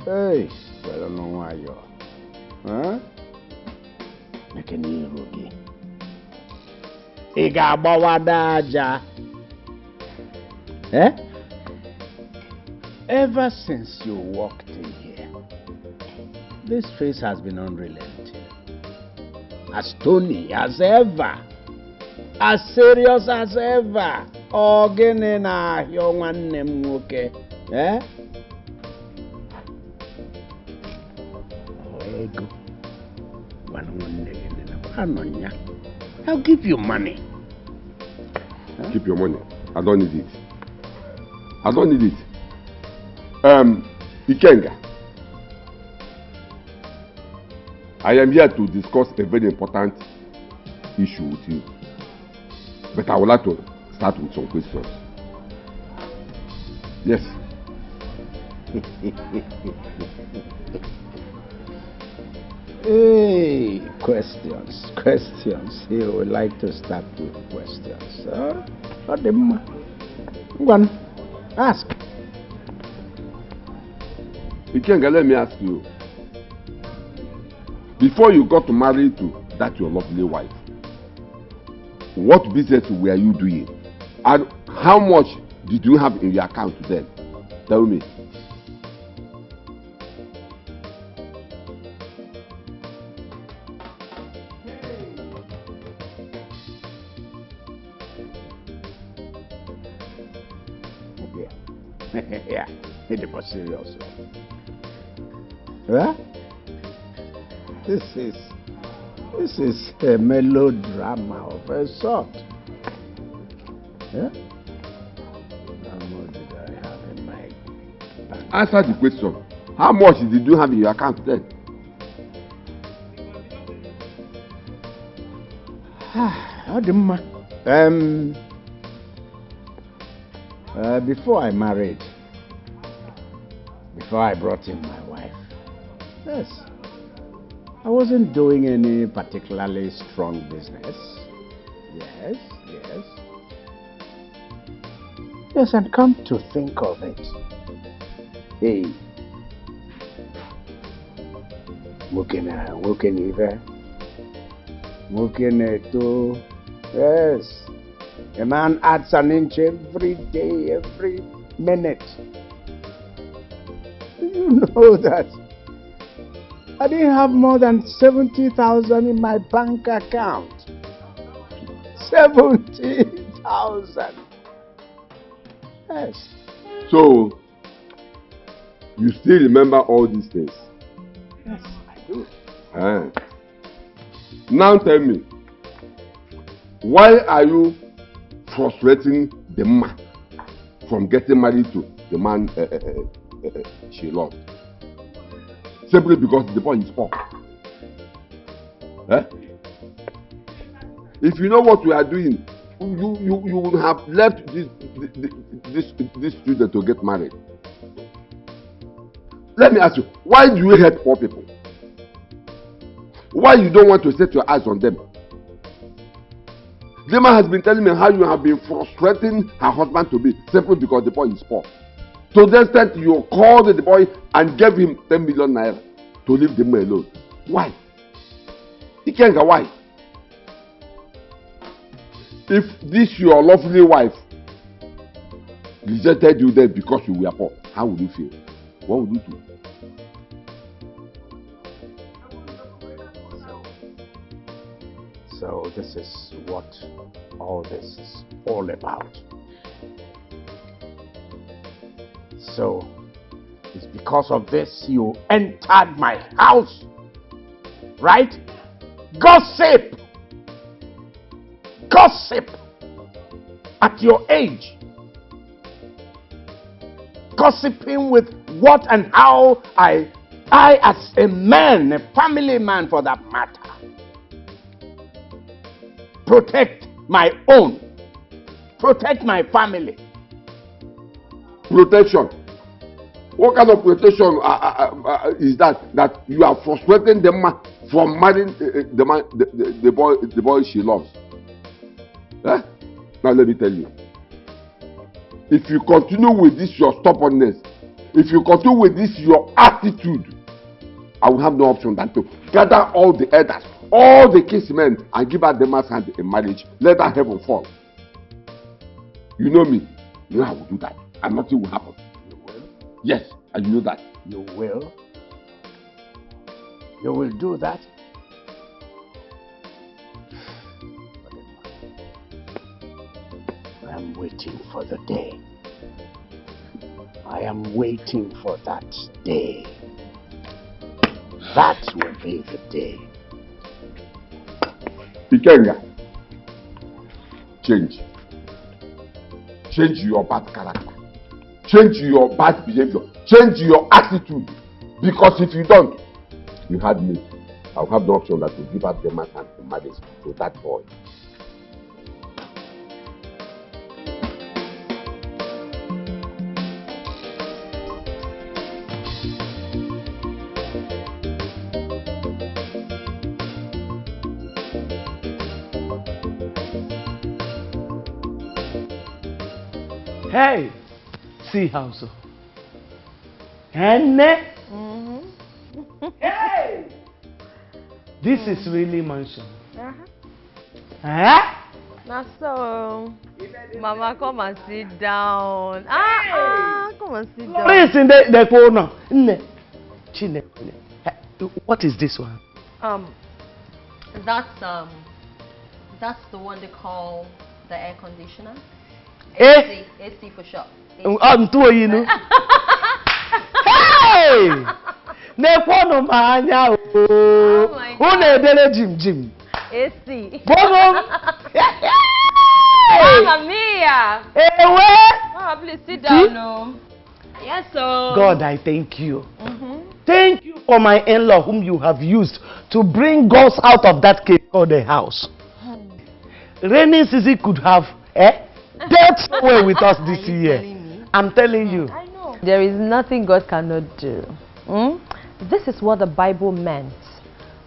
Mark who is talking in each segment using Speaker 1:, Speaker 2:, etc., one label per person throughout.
Speaker 1: Hey, I don't know why you're. Huh? Make an irugi. Iga bawadaja. Eh? Ever since you walked in here, this face has been unrelenting. As stony as ever. As serious as ever. Ogene na ahio nwanne m nwoke. Eh? Ego. I'll give you money.
Speaker 2: Huh? Keep your money. I don't need it. I don't need it. Ikenga. I am here to discuss a very important issue with you. But I would like to start with some questions. Yes.
Speaker 1: Hey, questions. You would like to start with questions. Huh? Go on, ask.
Speaker 2: Ikenga, let me ask you. Before you got married to that your lovely wife, what business were you doing? And how much did you have in your account then? Tell me.
Speaker 1: Yeah, it was serious. Huh? This is a melodrama of a sort. Yeah? How much did I have in my bank?
Speaker 2: Answer the question. How much did you have in your account then?
Speaker 1: Before I married, before I brought in my wife, yes, I wasn't doing any particularly strong business. Yes. Yes, and come to think of it, hey, yes, a man adds an inch every day, every minute. Do you know that I didn't have more than 70,000 in my bank account? 70,000. Yes.
Speaker 2: So, you still remember all these things?
Speaker 1: Yes, I do.
Speaker 2: Now tell me, why are you frustrating the man from getting married to the man she loved? Simply because the boy is poor. Eh? If you know what we are doing, you would have left this student to get married. Let me ask you, why do you hate poor people? Why you don't want to set your eyes on them? The man has been telling me how you have been frustrating her husband to be simply because the boy is poor. To the extent you called the boy and gave him 10 million naira to leave the man alone. Why? Ikenga, why? If this your lovely wife rejected you then because you were poor, how would you feel? What would you do?
Speaker 1: So this is what all this is all about. So it's because of this you entered my house, right? Gossip! Gossip! At your age. Gossiping with what and how I as a man, a family man for that matter, protect my own, protect my family.
Speaker 2: Protection. What kind of protection is that? That you are frustrating the man from marrying the boy she loves. Eh? Now let me tell you. If you continue with this your stubbornness, if you continue with this your attitude, I will have no option than to gather all the elders, all the kinsmen, and give her the man's hand in marriage. Let her heaven fall. You know me. You know I will do that. And nothing will happen.
Speaker 1: You will?
Speaker 2: Yes, and you know that.
Speaker 1: You will? You will do that? I am waiting for the day. I am waiting for that day. That will be the day.
Speaker 2: Ikenga, change. Change your bad character. Change your bad behavior. Change your attitude. Because if you don't, you had me. I'll have the option that to give up the man and the marriage to that boy.
Speaker 3: Hey, see how so? And hey, this is really mansion. Huh?
Speaker 4: Now so, Mama, come and sit down. Come and sit down.
Speaker 3: Please in the corner. Chine. What is this one?
Speaker 4: That's the one they call the air conditioner.
Speaker 3: Eh?
Speaker 4: AC for short.
Speaker 3: You know. Hey! Nepono mahanya o. Who Jim.
Speaker 4: AC.
Speaker 3: Bono.
Speaker 4: Mamma mia. Mama, please sit down. No. Yes, so.
Speaker 3: God, I thank you. Thank you for my in-law whom you have used to bring us out of that cave called the house. Rainy season could have, death away with us this year. I'm telling you.
Speaker 4: I know. There is nothing God cannot do. This is what the Bible meant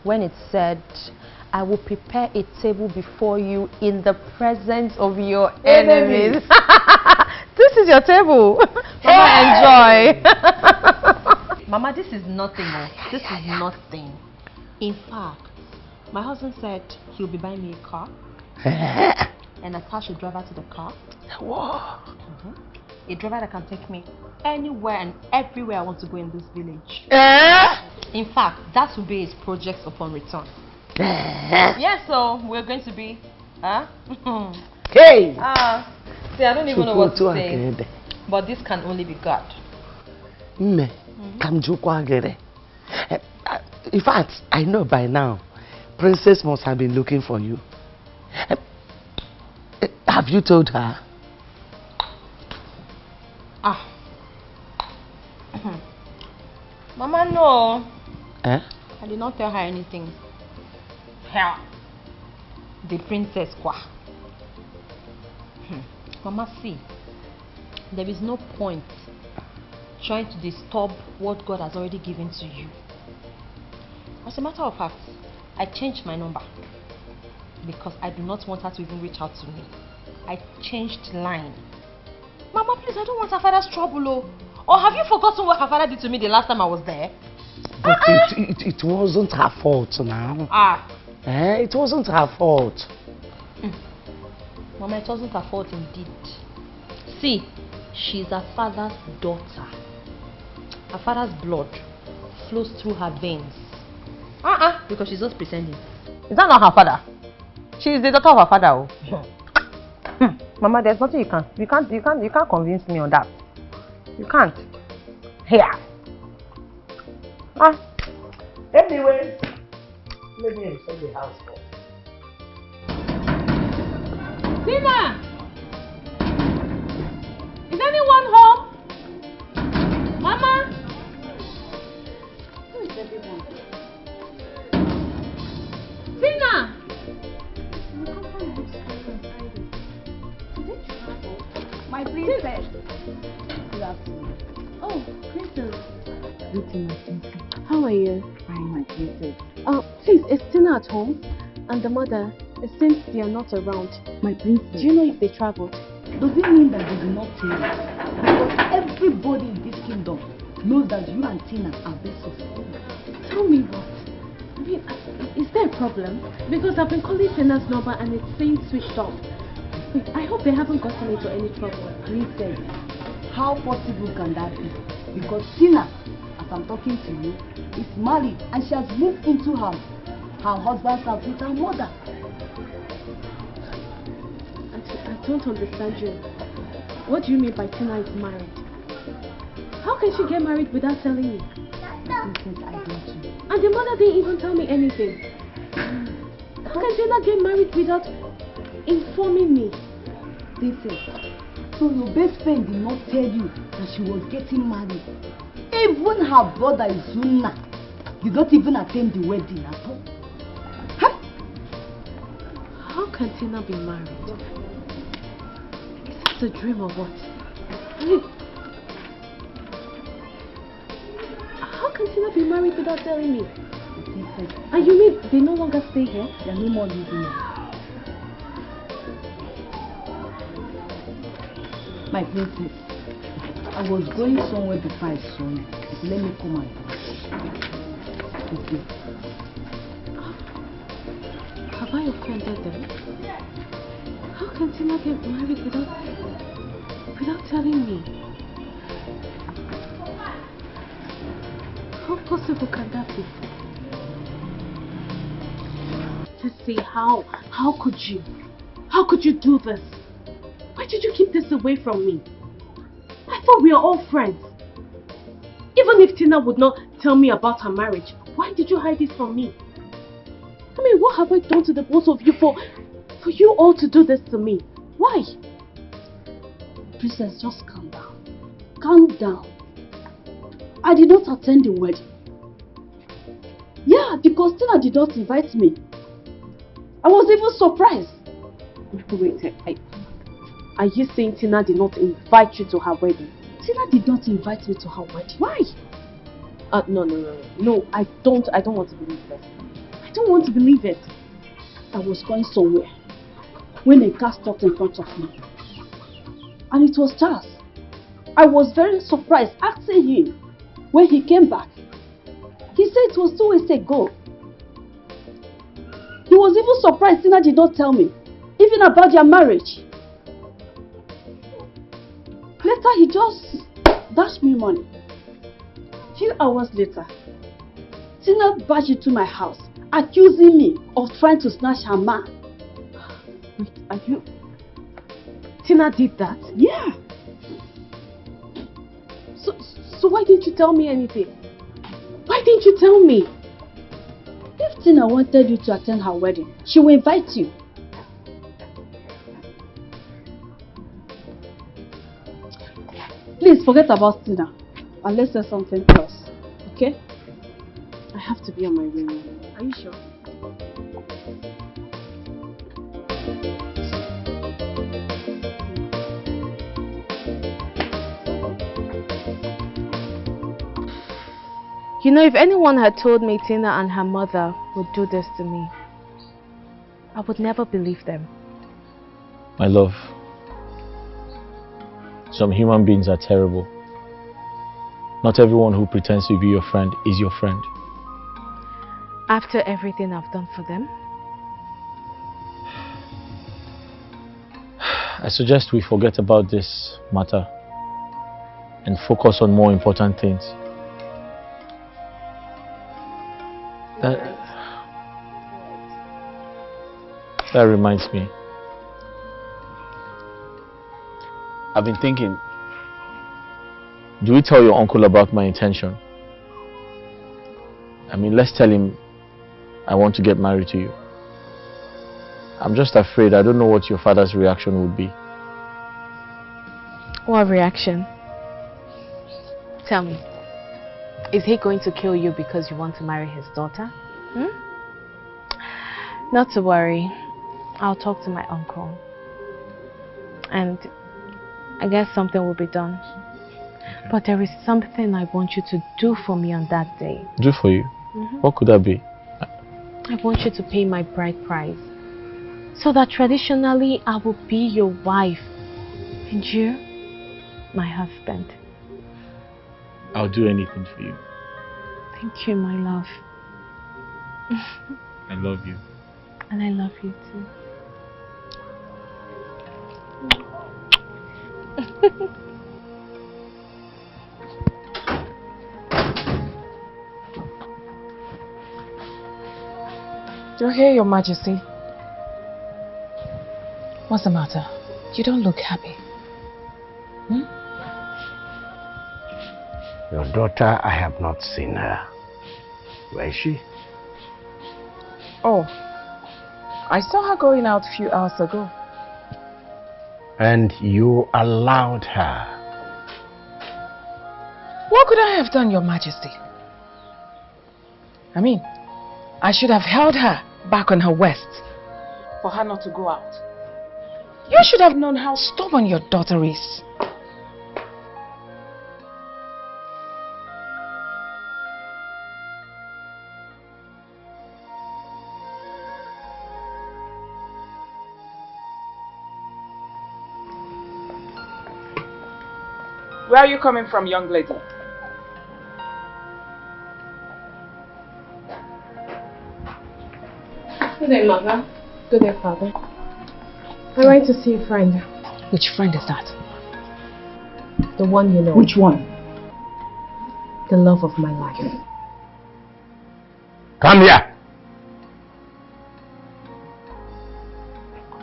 Speaker 4: when it said, I will prepare a table before you in the presence of your enemies. This is your table. Mama, enjoy. Mama, this is nothing. This is nothing. In fact, my husband said he'll be buying me a car. And attach a driver to the car. A driver that can take me anywhere and everywhere I want to go in this village. In fact, that will be his project upon return. Yeah, so we're going to be.
Speaker 3: Hey!
Speaker 4: See, I don't even know what to say. But this can only be God.
Speaker 3: In fact, I know by now, Princess must have been looking for you. Have you told her?
Speaker 4: Mama, no.
Speaker 3: I
Speaker 4: did not tell her anything. Hell, the princess kwa. Mama, see, there is no point trying to disturb what God has already given to you. As a matter of fact, I changed my number because I do not want her to even reach out to me. I changed line. Mama, please, I don't want her father's trouble. Or have you forgotten what her father did to me the last time I was there?
Speaker 3: But it wasn't her fault now. It wasn't her fault.
Speaker 4: Mama, it wasn't her fault indeed. See, she's her father's daughter. Her father's blood flows through her veins. Because she's just pretending. Is that not her father? She is the daughter of her father. Mama, there's nothing you can't convince me on that. You can't. Here.
Speaker 3: Anyway, let me inside the house first.
Speaker 4: Tina! Is anyone home? Mama? Who is everyone? Tina!
Speaker 5: My princess. Good afternoon. Oh, princess. Greeting, my princess. How are you? Fine, my princess. Please, is Tina at home? And the mother, it seems they are not around. My princess. Do you know if they traveled?
Speaker 6: Does it mean that they do not tell you? Because everybody in this kingdom
Speaker 5: knows that you and Tina are best of friends. Tell me what? I mean, is there a problem? Because I've been calling Tina's number and it's saying switched off. Wait, I hope they haven't gotten into any trouble.
Speaker 6: Listen, how possible can that be? Because Tina, as I'm talking to you, is married and she has moved into her husband's house with her mother.
Speaker 5: I don't understand you. What do you mean by Tina is married? How can she get married without telling me?
Speaker 6: Vincent, I don't know.
Speaker 5: And the mother didn't even tell me anything. How can Tina get married without informing me?
Speaker 6: Vincent, so your best friend did not tell you that she was getting married. Even her brother Izuna did not even attend the wedding at all. Huh?
Speaker 5: How can Tina be married? Is this a dream or what? I mean, how can Tina be married without telling me? And you mean they no longer stay here?
Speaker 6: They are no more living here. My princess, I was going somewhere before I saw you. Let me come and okay.
Speaker 5: Have I offended them? How can Tina get married without telling me? How possible can that be? Let's see, how could you? How could you do this? Why did you keep this away from me? I thought we are all friends. Even if Tina would not tell me about her marriage, why did you hide it from me? I mean, what have I done to the both of you for you all to do this to me? Why?
Speaker 6: Princess, just calm down. Calm down. I did not attend the wedding. Yeah, because Tina did not invite me. I was even surprised.
Speaker 5: Wait, are you saying Tina did not invite you to her wedding?
Speaker 6: Tina did not invite me to her wedding.
Speaker 5: Why? No, I don't want to believe this. I don't want to believe it.
Speaker 6: I was going somewhere when a car stopped in front of me. And it was Charles. I was very surprised asking him when he came back. He said it was 2 weeks ago. He was even surprised Tina did not tell me, even about their marriage. Later he just dashed me money. Few hours later, Tina barged into my house, accusing me of trying to snatch her man.
Speaker 5: Wait, are you... Tina did that?
Speaker 6: Yeah.
Speaker 5: So why didn't you tell me anything? Why didn't you tell me?
Speaker 6: If Tina wanted you to attend her wedding, she will invite you. Please forget about Tina and let's say something else, okay?
Speaker 5: I have to be on my way now. Are you sure? You know, if anyone had told me Tina and her mother would do this to me, I would never believe them.
Speaker 7: My love, some human beings are terrible. Not everyone who pretends to be your friend is your friend.
Speaker 5: After everything I've done for them?
Speaker 7: I suggest we forget about this matter and focus on more important things. That reminds me. I've been thinking, do we tell your uncle about my intention? I mean, let's tell him I want to get married to you. I'm just afraid. I don't know what your father's reaction would be.
Speaker 5: What reaction? Tell me. Is he going to kill you because you want to marry his daughter? Not to worry. I'll talk to my uncle. And I guess something will be done. But there is something I want you to do for me on that day.
Speaker 7: Do for you? What could that be?
Speaker 5: I want you to pay my bride price. So that traditionally I will be your wife. And you, my husband.
Speaker 7: I'll do anything for you.
Speaker 5: Thank you, my love.
Speaker 7: I love you.
Speaker 5: And I love you too.
Speaker 8: You're here, Your Majesty. What's the matter? You don't look happy.
Speaker 1: Your daughter, I have not seen her. Where is she?
Speaker 8: Oh, I saw her going out a few hours ago.
Speaker 1: And you allowed her?
Speaker 8: What could I have done, Your Majesty? I mean, I should have held her back on her waist for her not to go out. You should have known how stubborn your daughter is. Where are you coming from, young lady?
Speaker 5: Good day, Mother. Good day, Father. I went to see a friend.
Speaker 8: Which friend is that?
Speaker 5: The one you know.
Speaker 8: Which one?
Speaker 5: The love of my life.
Speaker 1: Come here!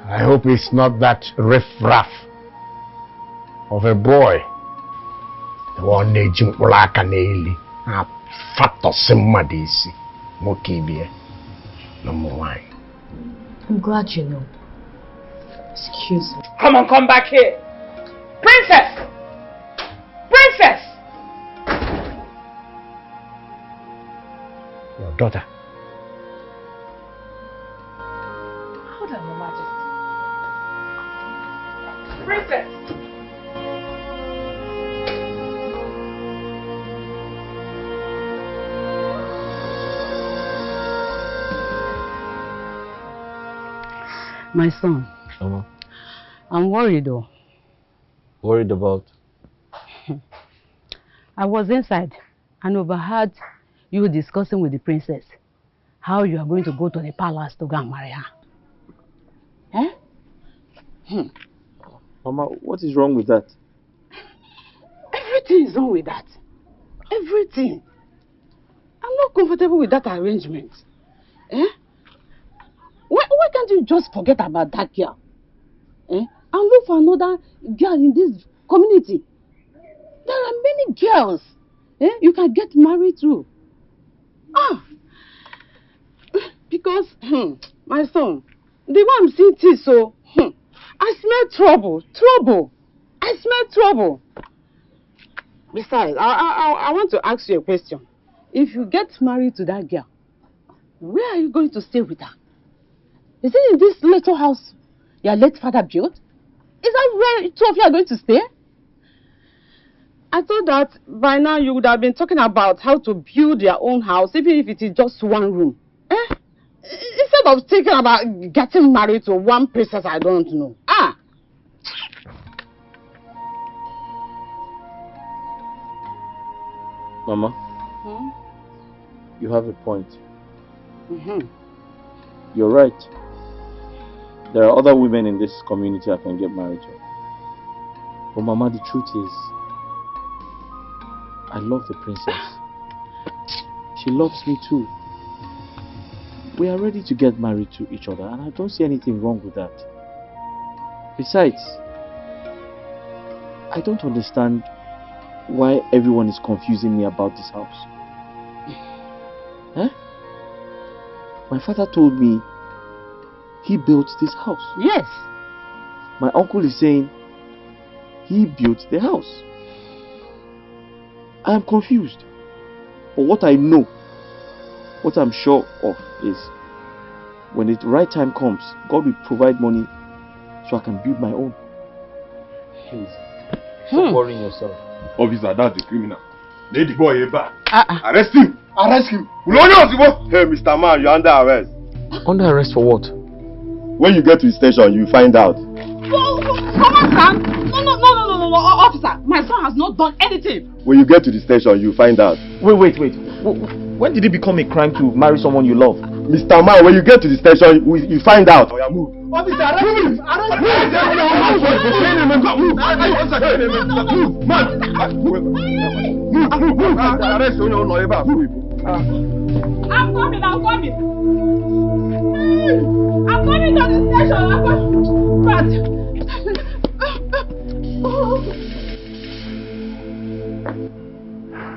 Speaker 1: I hope it's not that riff-raff of a boy. The one aging Ulaka Naili. A fat somebody. Mokibie. Number one.
Speaker 5: I'm glad you know. Excuse me.
Speaker 8: Come on, come back here. Princess! Princess!
Speaker 1: Your daughter.
Speaker 8: Hold on, Your Majesty. Princess!
Speaker 6: My son, I'm worried though.
Speaker 7: Worried about?
Speaker 6: I was inside and overheard you discussing with the princess how you are going to go to the palace to go and marry her.
Speaker 7: Mama, what is wrong with that?
Speaker 6: Everything is wrong with that. Everything. I'm not comfortable with that arrangement. Why can't you just forget about that girl? And look for another girl in this community? There are many girls you can get married to. Because, my son, the way I'm seeing this, so, I smell trouble. I smell trouble. Besides, I want to ask you a question. If you get married to that girl, where are you going to stay with her? Is it in this little house your late father built? Is that where two of you are going to stay? I thought that by now you would have been talking about how to build your own house, even if it is just one room. Instead of thinking about getting married to one princess I don't know.
Speaker 7: Mama, you have a point. You're right. There are other women in this community I can get married to. But Mama, the truth is, I love the princess. She loves me too. We are ready to get married to each other, and I don't see anything wrong with that. Besides, I don't understand why everyone is confusing me about this house. My father told me he built this house.
Speaker 6: Yes.
Speaker 7: My uncle is saying he built the house. I am confused. But what I know, what I'm sure of is when the right time comes, God will provide money so I can build my own. Please, stop worrying yourself.
Speaker 2: Officer, that's the criminal. Lay the boy back. Arrest him! Arrest him! Hey, Mr. Man, you're under arrest.
Speaker 7: Under arrest for what?
Speaker 2: When you get to the station, you find out.
Speaker 6: Come on, son. No. officer, my son has not done anything.
Speaker 7: When you get to the station, you find out. Wait. When did it become a crime to marry someone you love? Mr. Man, when you get to the station, you find out. Oh, yeah, move. Officer, arrest him! Arrest him!
Speaker 6: I'm coming. I'm coming to the station.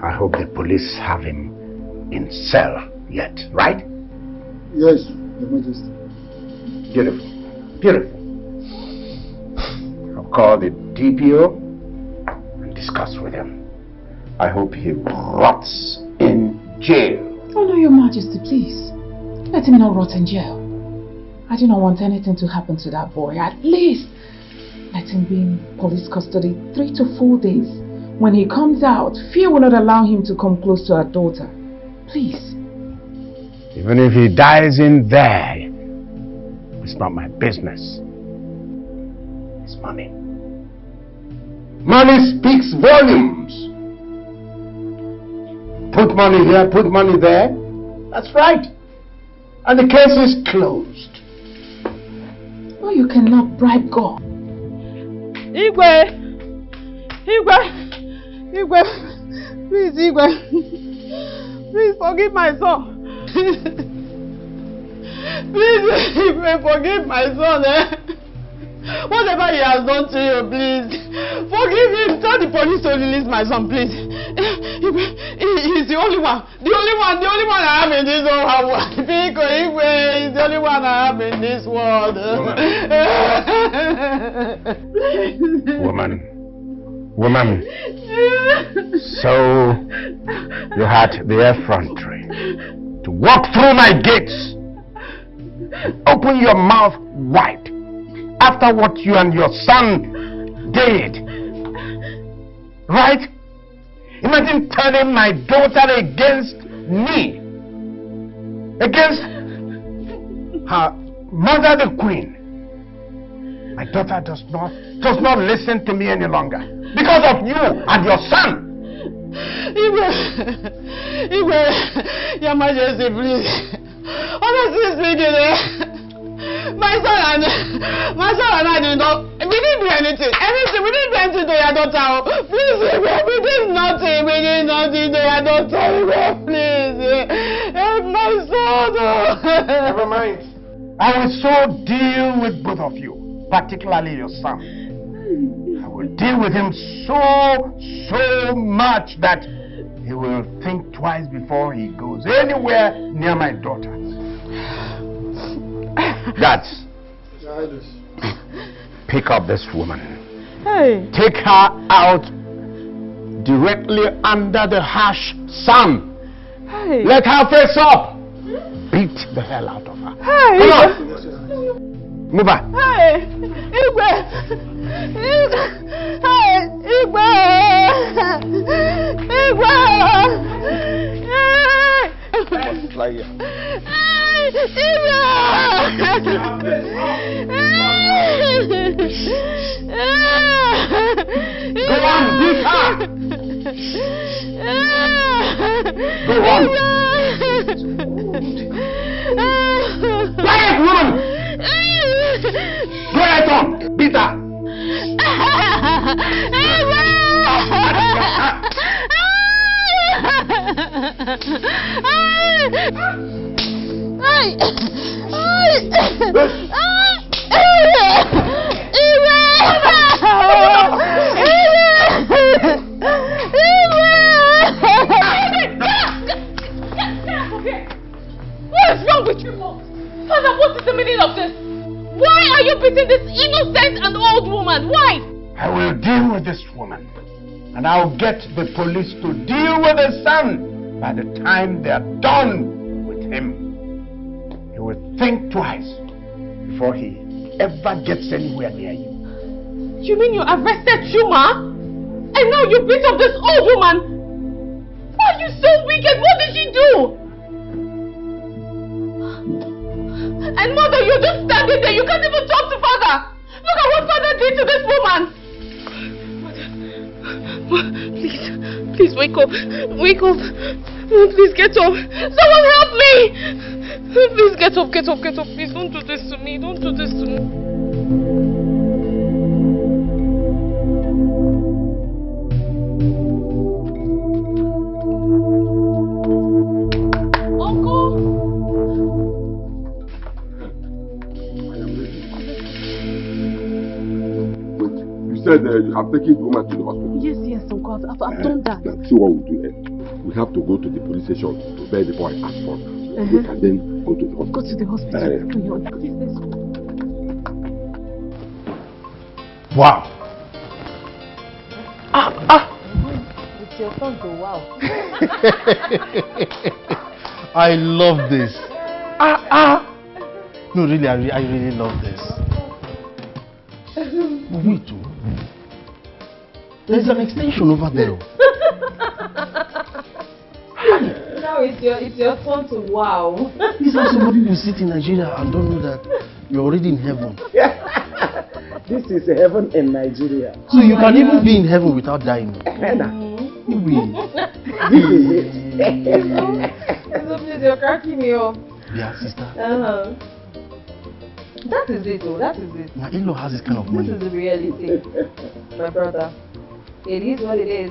Speaker 1: I hope the police have him in cell yet, right?
Speaker 9: Yes, Your Majesty.
Speaker 1: Beautiful. I'll call the DPO and discuss with him. I hope he rots in jail.
Speaker 8: Oh no, Your Majesty, please. Let him not rot in jail. I do not want anything to happen to that boy. At least let him be in police custody 3 to 4 days. When he comes out, fear will not allow him to come close to our daughter. Please.
Speaker 1: Even if he dies in there, it's not my business. It's money. Money speaks volumes. Put money here, put money there. That's right. And the case is closed.
Speaker 8: Oh, you cannot bribe God.
Speaker 6: Igwe, please, Igwe, please forgive my son. Please, Igwe, forgive my son. Whatever he has done to you, please forgive him. Tell the police to release my son, please. He's the only one I have in this whole world. Igwe, he's the only one I have in this world.
Speaker 1: Woman. So you had the effrontery to walk through my gates and open your mouth wide after what you and your son did. Right? Imagine turning my daughter against me, against her mother, the queen. My daughter does not listen to me any longer because of you and your son.
Speaker 6: Igwe, Your Majesty, please. Honestly speaking, my son and I did not. We didn't do anything. We didn't do anything to your daughter. Please, we did nothing. We did nothing to your daughter. Please, help my son.
Speaker 1: Never mind. I will so deal with both of you, particularly your son. I will deal with him so much that he will think twice before he goes anywhere near my daughter. Guards, pick up this woman.
Speaker 6: Hey.
Speaker 1: Take her out directly under the harsh sun.
Speaker 6: Hey.
Speaker 1: Let her face up. Beat the hell out of her.
Speaker 6: Hey.
Speaker 1: Come on. Move her.
Speaker 6: Hey, Igwe. Hey, Igwe.
Speaker 7: Lie here.
Speaker 1: Go on, beat her. Go on. Quiet, woman. Go right on. Beat her.
Speaker 6: What is wrong with you, Mom? Father, what is the meaning of this? Why are you beating this innocent and old woman? Why?
Speaker 1: I will deal with this woman, and I'll get the police to deal with the son. By the time they're done with him, he will think twice before he ever gets anywhere near you.
Speaker 6: You mean you arrested Chuma? And now you beat up this old woman? Why are you so wicked? What did she do? And Mother, you're just standing there. You can't even talk to Father. Look at what Father did to this woman.
Speaker 5: Please wake up. Wake up. Please get up. Someone help me. Please get up. Please don't do this to me. Don't do this to me.
Speaker 2: You said you have taken the woman to the hospital.
Speaker 6: Yes, Uncle. I've done that.
Speaker 2: See what we'll do. We have to go to the police station to bear the boy as for. We can then go to the hospital.
Speaker 6: Go to the hospital. Please, let's go.
Speaker 3: Wow.
Speaker 4: It's your turn to wow.
Speaker 3: I love this. No, really, I really love this. Wait, there's an extension over there.
Speaker 4: Now it's your turn to wow.
Speaker 3: Is how somebody will sit in Nigeria and don't know that you're already in heaven?
Speaker 1: This is heaven in Nigeria.
Speaker 3: So you can even be in heaven without dying.
Speaker 1: This is it.
Speaker 4: So please, you're cracking me up.
Speaker 3: Yeah, sister.
Speaker 4: That is it, oh, that is it.
Speaker 3: My in-law has this kind of money.
Speaker 4: This is the reality, my brother. It is what it is.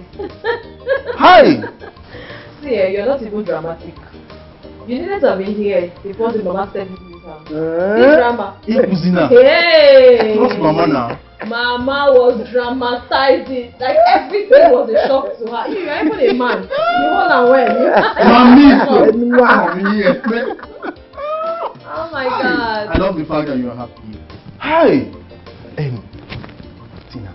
Speaker 3: Hi!
Speaker 4: See, you're not even dramatic. You needed to have been here before the mama stepped into this house. This drama. Hey!
Speaker 3: Trust mama now.
Speaker 4: Mama was dramatizing. Like everything was a shock to her. You're even a man. You hold on well. Oh my God.
Speaker 3: I love the fact that you are happy. Hi! Tina,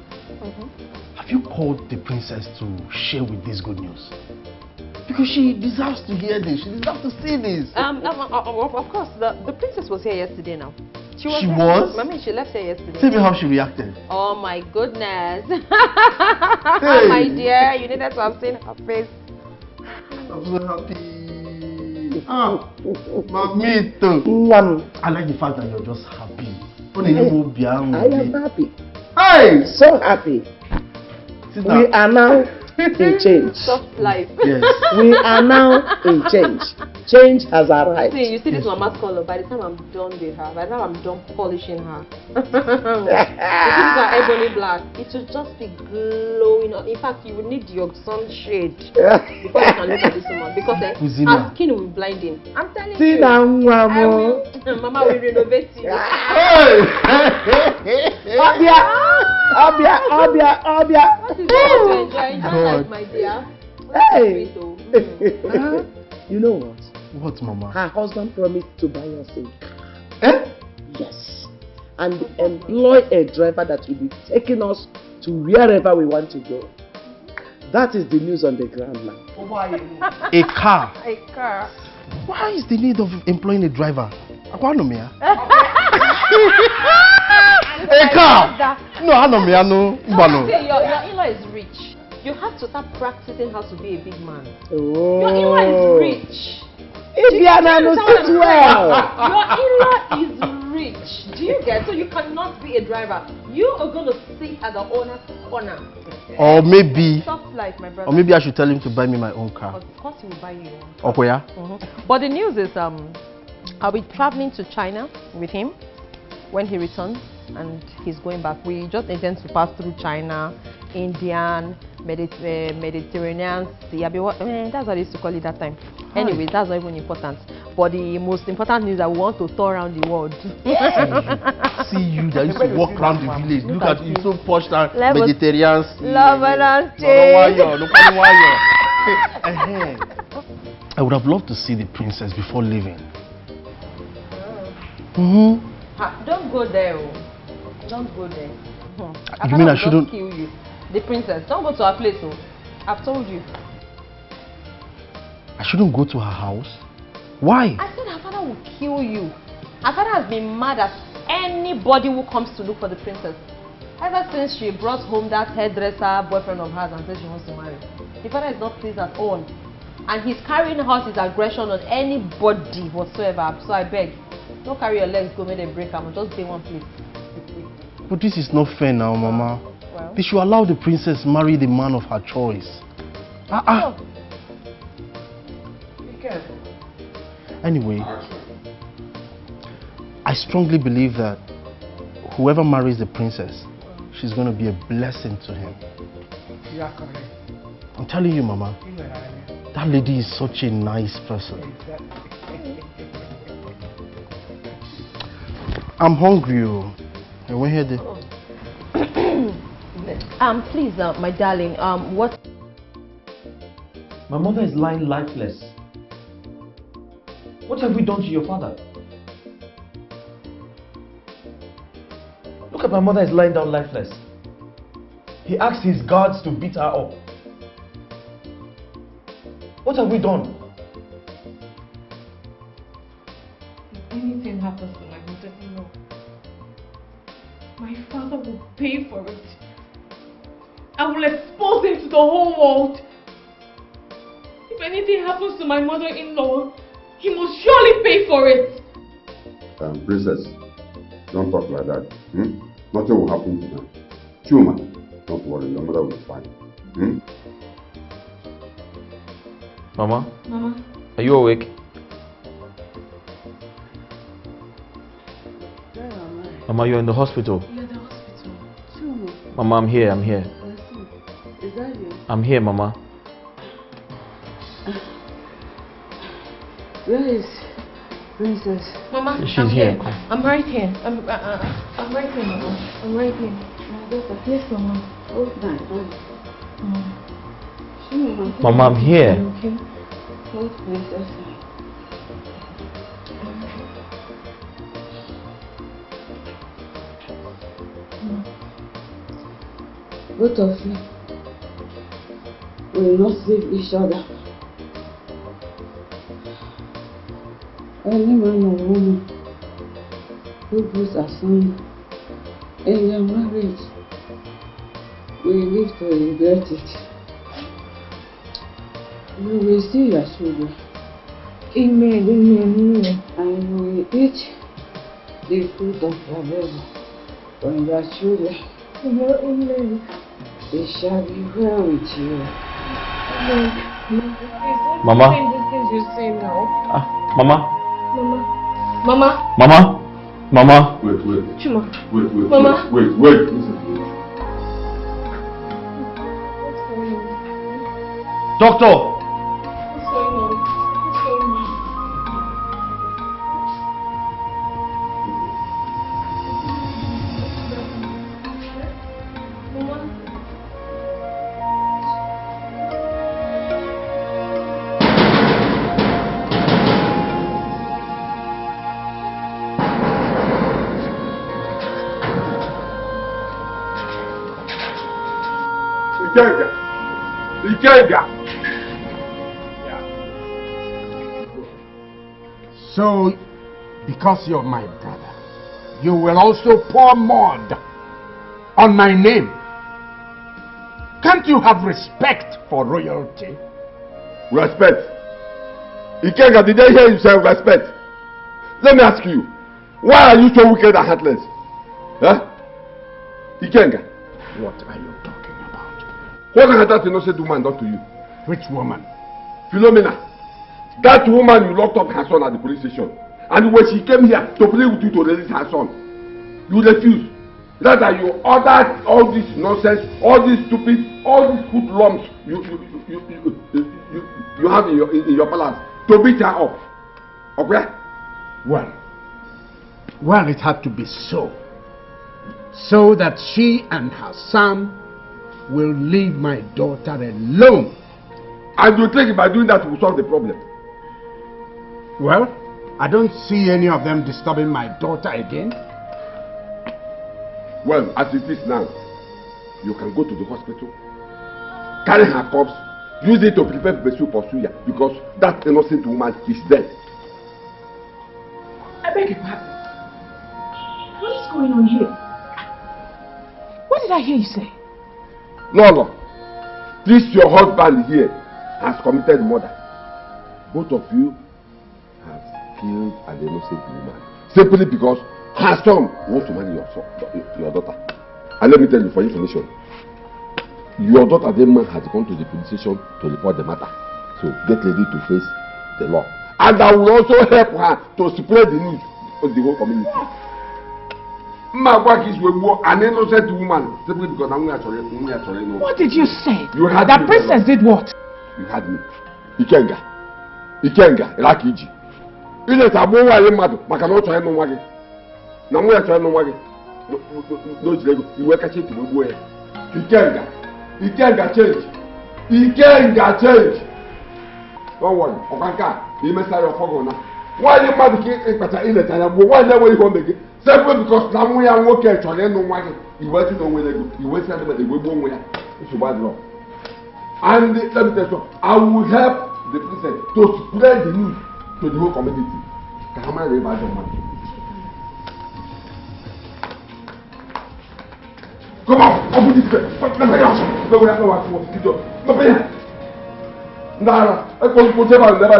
Speaker 3: have you called the princess to share with this good news? Because she deserves to hear this. She deserves to see this.
Speaker 4: Of course, the princess was here yesterday now. She was? I mean, she left here yesterday.
Speaker 3: Tell me how she reacted.
Speaker 4: Oh my goodness. Hey. My dear, you needed to have seen her face.
Speaker 3: I'm so happy. Me too. I like the fact that you're just happy.
Speaker 1: I am happy.
Speaker 3: Hey!
Speaker 1: So happy. We are now in change.
Speaker 4: Soft life.
Speaker 3: Yes.
Speaker 1: We are now in change. Change has arrived.
Speaker 4: See, you see this mama's color. By the time I'm done with her, by the time I'm done polishing her, the things are ebony black. It should just be glowing. In fact, you would need your sunshade before you can look at this woman, because her skin will be blinding. I'm telling you. Mama will renovate you. Obia. What is there to enjoy? Life, my dear.
Speaker 1: Hey. You know what?
Speaker 3: What, Mama?
Speaker 1: Her husband promised to buy us a car. Yes. And employ a driver that will be taking us to wherever we want to go. That is the news on the ground now.
Speaker 3: A car?
Speaker 4: A car.
Speaker 3: Why is the need of employing a driver? A car? No, your
Speaker 4: in-law is rich. You have to start practicing how to be a big man.
Speaker 1: Oh.
Speaker 4: Your in-law is rich.
Speaker 1: Your in-law
Speaker 4: is rich. Do you get? So you cannot be a driver. You are going to sit at the owner's corner.
Speaker 3: Or maybe.
Speaker 4: Soft life, my brother.
Speaker 3: Or maybe I should tell him to buy me my own car.
Speaker 4: Of course he will buy you one.
Speaker 3: Okay, yeah?
Speaker 4: But the news is I'll be traveling to China with him when he returns, and he's going back. We just intend to pass through China, Indian, Mediterranean Sea. That's what I used to call it that time. Anyways, that's not even important. But the most important news is that we want to tour around the world.
Speaker 3: See you that used to walk around the village. Look at you, so posh and Mediterranean Sea. I would have loved to see the princess before leaving.
Speaker 4: Don't go there. Don't go there.
Speaker 3: You mean I shouldn't
Speaker 4: kill you? The princess. Don't go to her place. I've told you.
Speaker 3: I shouldn't go to her house? Why?
Speaker 4: I said her father will kill you. Her father has been mad at anybody who comes to look for the princess. Ever since she brought home that hairdresser boyfriend of hers and said she wants to marry. The father is not pleased at all. And he's carrying out his aggression on anybody whatsoever. So I beg, don't carry your legs, go make them break. I'm just stay one place.
Speaker 3: But this is not fair now, Mama.
Speaker 4: Well,
Speaker 3: they should allow the princess marry the man of her choice. Be careful. Anyway, I strongly believe that whoever marries the princess, she's going to be a blessing to him.
Speaker 10: You are correct.
Speaker 3: I'm telling you, Mama, that lady is such a nice person. I'm hungry. I went here.
Speaker 4: Please, my darling, what?
Speaker 7: My mother is lying lifeless. What have we done to your father? Look at my mother is lying down lifeless. He asked his guards to beat her up. What have we done?
Speaker 5: If anything happens to my mother-in-law, my father will pay for it. I will expose him to the whole world. If anything happens to my mother-in-law, he must surely pay for it.
Speaker 2: Princess, don't talk like that. Nothing will happen to her. Chuma, don't worry, your mother will be fine.
Speaker 7: Mama?
Speaker 5: Mama?
Speaker 7: Are you awake?
Speaker 6: Where am I?
Speaker 7: Mama, you're in the hospital.
Speaker 6: You're in the hospital. Chuma.
Speaker 7: Mama, I'm here, I'm here.
Speaker 6: Is that you?
Speaker 7: I'm here, Mama.
Speaker 6: Where is Princess?
Speaker 5: Mama,
Speaker 7: She's
Speaker 5: I'm
Speaker 7: here.
Speaker 5: I'm right here. I'm right here, Mama. I'm right here. My daughter. Yes, Mama.
Speaker 6: Hold my hand. Chuma.
Speaker 7: Mama, I'm here.
Speaker 6: Okay. Hold Princess. Both of you will not save each other. Any man or woman who puts asunder in their marriage will live to regret it. You will see your children.
Speaker 5: Amen, amen,
Speaker 6: and you will eat the fruit of your labor from your children.
Speaker 5: Amen.
Speaker 6: It shall be well with you.
Speaker 7: Mama?
Speaker 5: These things you say now.
Speaker 7: Mama?
Speaker 5: Mama?
Speaker 7: Mama? Mama?
Speaker 2: Wait.
Speaker 5: Chuma.
Speaker 2: Wait.
Speaker 5: Mama?
Speaker 2: Wait. Listen.
Speaker 5: What's going on?
Speaker 7: Doctor!
Speaker 5: What's going on? What's going on? Mama?
Speaker 2: Ikenga.
Speaker 1: So, because you're my brother, you will also pour mud on my name. Can't you have respect for royalty?
Speaker 2: Respect. Ikenga, did I hear you say respect? Let me ask you, why are you so wicked and heartless? Huh? Ikenga.
Speaker 1: What are you talking about?
Speaker 2: What has that innocent woman done to you?
Speaker 1: Which woman?
Speaker 2: Philomena. That woman you locked up her son at the police station. And when she came here to play with you to release her son, you refused. Rather, you ordered all this nonsense, all this stupid, all these hoodlums you have in your palace to beat her up. Okay?
Speaker 1: Well, it had to be so. So that she and her son will leave my daughter alone.
Speaker 2: And you think by doing that will solve the problem?
Speaker 1: Well, I don't see any of them disturbing my daughter again.
Speaker 2: Well, as it is now, you can go to the hospital, carry her corpse, use it to prepare pursuit for Suya, because that innocent woman is dead.
Speaker 8: I beg your pardon. What is going on here? What did I hear you say?
Speaker 2: No. This your husband here has committed murder. Both of you have killed an innocent woman simply because her son wants to marry your daughter. And let me tell you for information, Your daughter Demma has gone to the police station to report the matter. So get ready to face the law. And I will also help her to spread the news to the whole community. An innocent woman simply because I'm not sorry.
Speaker 8: What did you say?
Speaker 2: You had
Speaker 8: that princess did what?
Speaker 2: You had me. Ikenga, Rakiji. Ile tabo wa ye madu, maka no to enu wage. Na mo ya to enu wage. No jilego, iwe ka che tibo gbo e. Ikenga change. Don't worry, Okanka, you mess up your phone. Why you mad ki pata ile tanya bo? Why you go make it? Simply because na mo ya nwoke to enu wage. Iwe ti no we lego. Iwe ti na de gbo nwo ya. It's bad law. And let me tell you, I will help the princess to spread the news to the whole community. Come on. Open this door. Let me out. No, we have no one to walk. Let me out. Nara, I can't put them out. Let me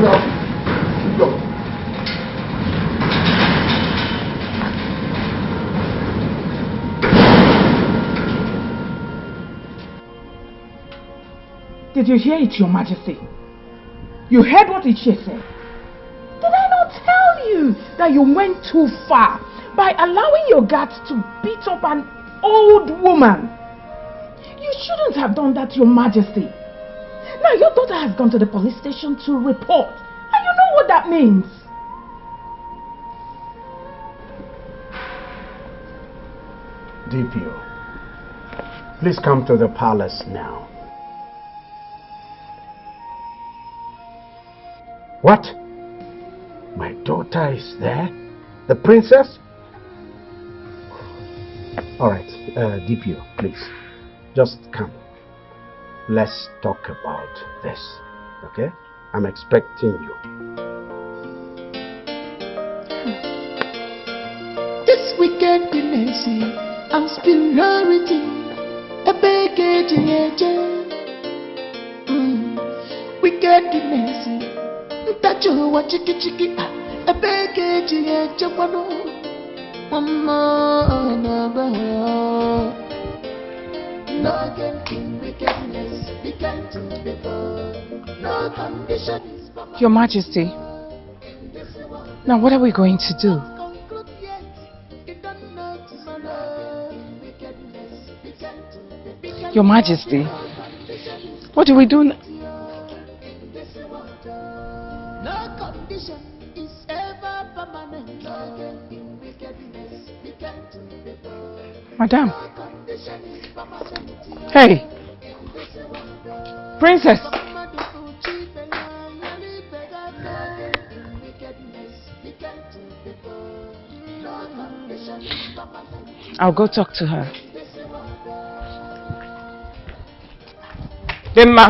Speaker 2: out.
Speaker 8: Did you hear it, Your Majesty? You heard what Ichie said? Did I not tell you that you went too far by allowing your guards to beat up an old woman? You shouldn't have done that, Your Majesty. Now your daughter has gone to the police station to report. And you know what that means.
Speaker 1: DPO, please come to the palace now. What? My daughter is there? The princess? Alright, DPO, please. Just come. Let's talk about this, okay? I'm expecting you.
Speaker 11: This wickedness and superiority, a baggage in wickedness, that you want chicky, a baggage in Japano. No again in wickedness, we can't do before. No condition is
Speaker 8: Your Majesty, now what are we going to do? Your Majesty, what do we do now?
Speaker 11: No condition is ever permanent. No again in wickedness, we can't do before.
Speaker 8: Madam. Hey, princess. I'll go talk to her. Demma.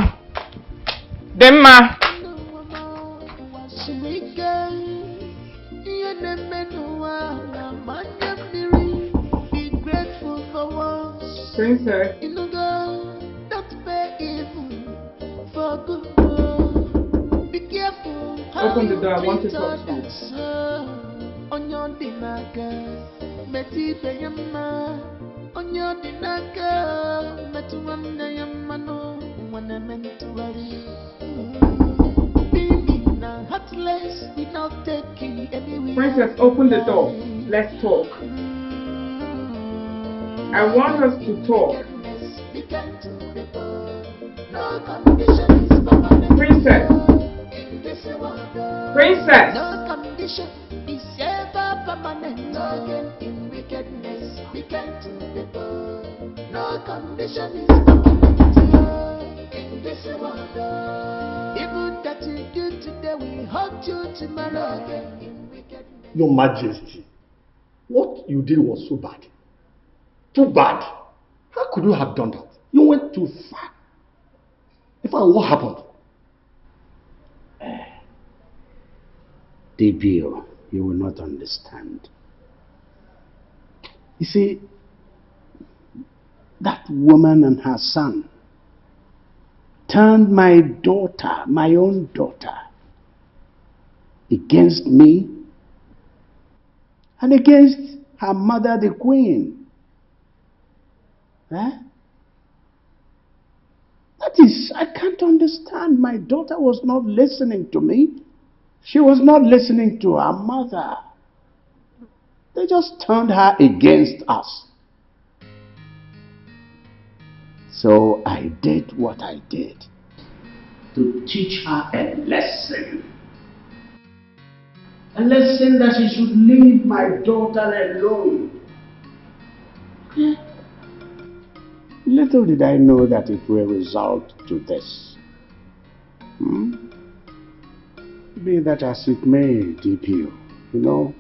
Speaker 8: Princess. Open the door, I want to talk to you. Princess, open the door. Let's talk. I want us to talk. Princess. Princess.
Speaker 11: No condition is ever permanent. No again in wickedness, we can't do before. No condition is permanent in this world. Even that you do today, we hope you tomorrow again in wickedness.
Speaker 9: Your Majesty, what you did was so bad. Too bad. How could you have done that? You went too far. In fact, what happened?
Speaker 1: DPO, you will not understand. You see, that woman and her son turned my daughter, my own daughter, against me and against her mother, the queen. That is, I can't understand. My daughter was not listening to me. She was not listening to her mother. They just turned her against us. So I did what I did to teach her a lesson. A lesson that she should leave my daughter alone. Little did I know that it will result to this. Be that as it may, DPO, you know,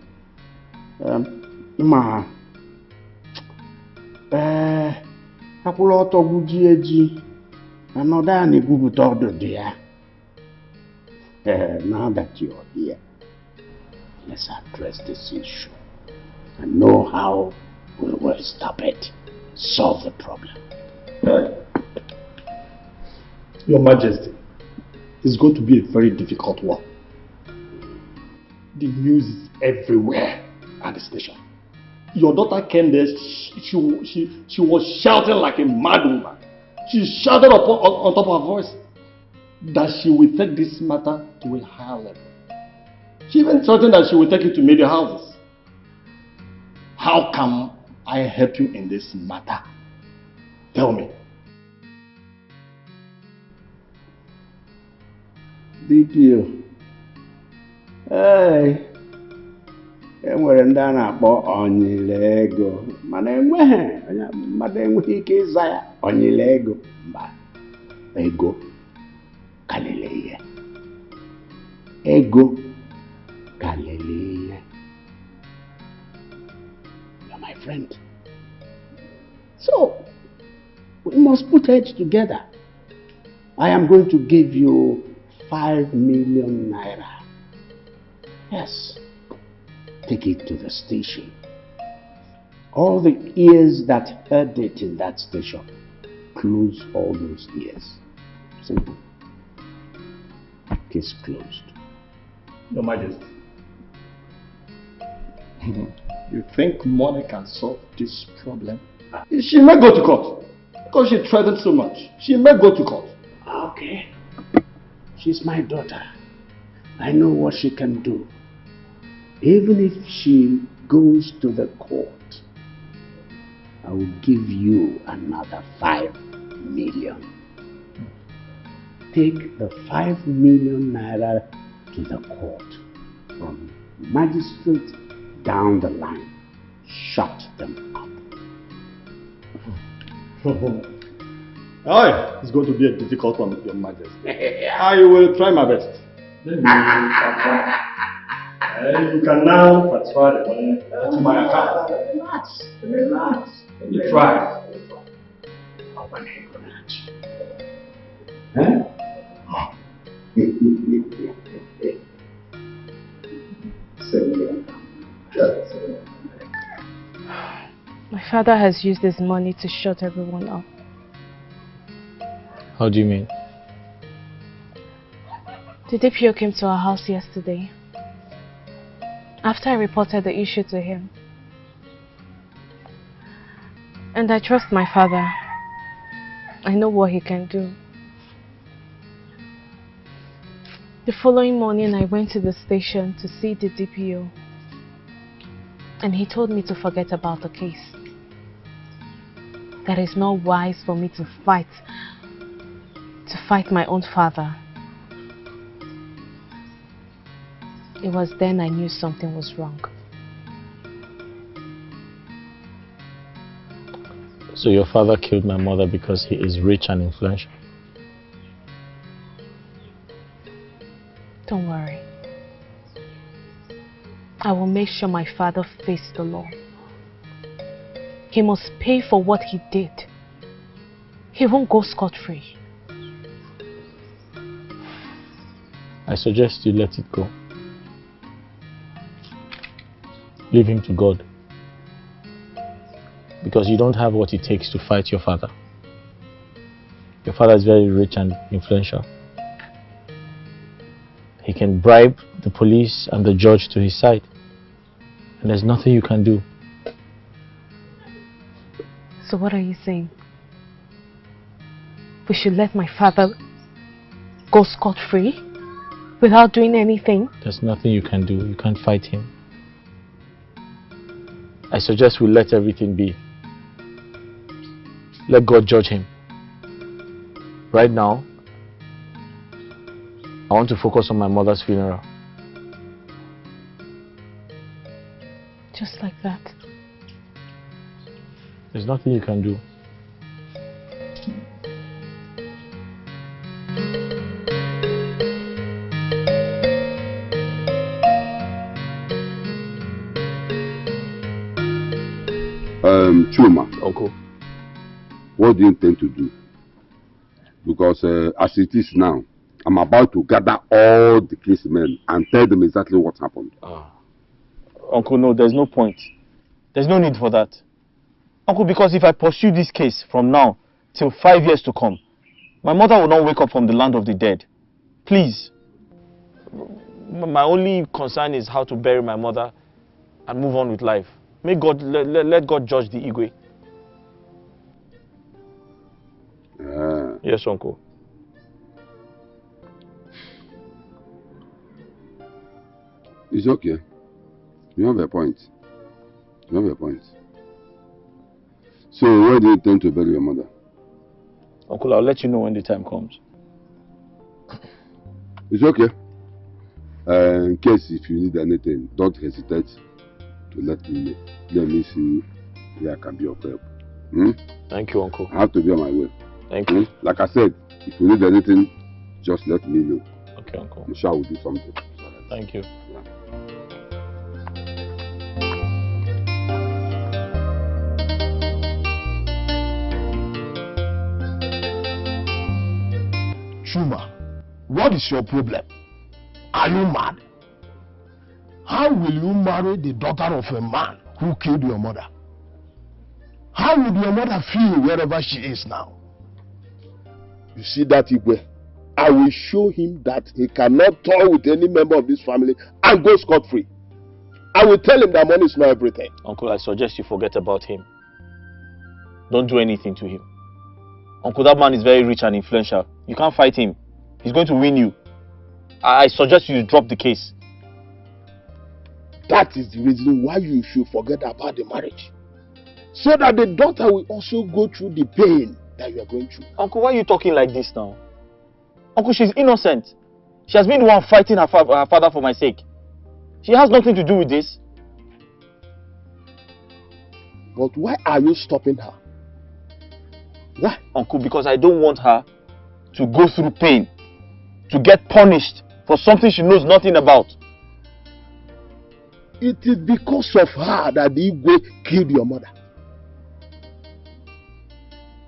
Speaker 1: akwụla ọtọ gbuji eji, anọdụ a na-egwupụta ọdụdụ ya. Now that you're here, let's address this issue and know how we will stop it, solve the problem.
Speaker 9: Your Majesty, it's going to be a very difficult one. The news is everywhere at the station. Your daughter came there, she was shouting like a mad woman. She shouted on top of her voice that she will take this matter to a higher level. She even threatened that she will take it to media houses. How can I help you in this matter? Tell me.
Speaker 1: DPO. Hey. Enwere ndị a na-akpọ onyile ego, mana mmadụ enweghị ike ịza ya onyile ego. Mba, ego kalele ihe. Ego kalele ihe. You're my friend. So, we must put heads together. I am going to give you 5 million naira. Yes. Take it to the station. All the ears that heard it in that station, close all those ears. Simple. Case closed.
Speaker 9: Your Majesty, you think money can solve this problem? She may go to court because she threatened so much. She may go to court.
Speaker 1: Okay. She's my daughter. I know what she can do. Even if she goes to the court, I will give you another 5 million. Take the 5 million naira to the court. From magistrate down the line. Shut them up.
Speaker 9: Oh, it's going to be a difficult one, Your Majesty. I will try my best. You can now transfer the money to my account.
Speaker 1: Relax.
Speaker 9: You try.
Speaker 4: My father has used this money to shut everyone up.
Speaker 12: How do you mean?
Speaker 4: The DPO came to our house yesterday. After I reported the issue to him. And I trust my father. I know what he can do. The following morning I went to the station to see the DPO. And he told me to forget about the case. That it's not wise for me to fight my own father. It was then I knew something was wrong.
Speaker 12: So your father killed my mother because he is rich and influential?
Speaker 4: Don't worry. I will make sure my father faces the law. He must pay for what he did. He won't go scot-free.
Speaker 12: I suggest you let it go. Leave him to God. Because you don't have what it takes to fight your father. Your father is very rich and influential. He can bribe the police and the judge to his side. And there's nothing you can do.
Speaker 4: So what are you saying? we should let my father go scot-free without doing anything?
Speaker 12: There's nothing you can do. You can't fight him. I suggest we let everything be. Let God judge him. Right now, I want to focus on my mother's funeral.
Speaker 4: Just like that.
Speaker 12: There's nothing you can do.
Speaker 2: Chuma.
Speaker 12: Uncle.
Speaker 2: What do you intend to do? Because as it is now, I'm about to gather all the case men and tell them exactly what happened.
Speaker 7: Uncle, no, there's no point. There's no need for that. Uncle, because if I pursue this case from now till 5 years to come, my mother will not wake up from the land of the dead. Please.
Speaker 12: My only concern is how to bury my mother and move on with life. May God, let God judge the Igwe. Yes, Uncle.
Speaker 2: It's okay. You have a point. You have a point. So, where do you intend to bury your mother?
Speaker 12: Uncle, I'll let you know when the time comes.
Speaker 2: It's okay. In case if you need anything, don't hesitate to let me know. Let me see where I can be of help.
Speaker 12: Thank you, Uncle.
Speaker 2: I have to be on my way.
Speaker 12: Thank you.
Speaker 2: Like I said, if you need anything, just let me know.
Speaker 12: Okay, Uncle.
Speaker 2: I'm sure I will do something.
Speaker 12: Thank you.
Speaker 2: Yeah.
Speaker 13: Chuma, what is your problem? Are you mad? How will you marry the daughter of a man who killed your mother? How would your mother feel wherever she is now?
Speaker 14: You see that Igwe? I will show him that he cannot toy with any member of this family and go scot-free. I will tell him that money is not everything.
Speaker 12: Uncle, I suggest you forget about him. Don't do anything to him. Uncle, that man is very rich and influential. You can't fight him. He's going to win you. I suggest you drop the case.
Speaker 14: That is the reason why you should forget about the marriage. So that the daughter will also go through the pain that you are going through.
Speaker 12: Uncle, why are you talking like this now? Uncle, she's innocent. She has been the one fighting her father for my sake. She has nothing to do with this.
Speaker 14: But why are you stopping her? Why?
Speaker 12: Uncle, because I don't want her to go through pain, to get punished for something she knows nothing about.
Speaker 14: It is because of her that the Igwe killed your mother.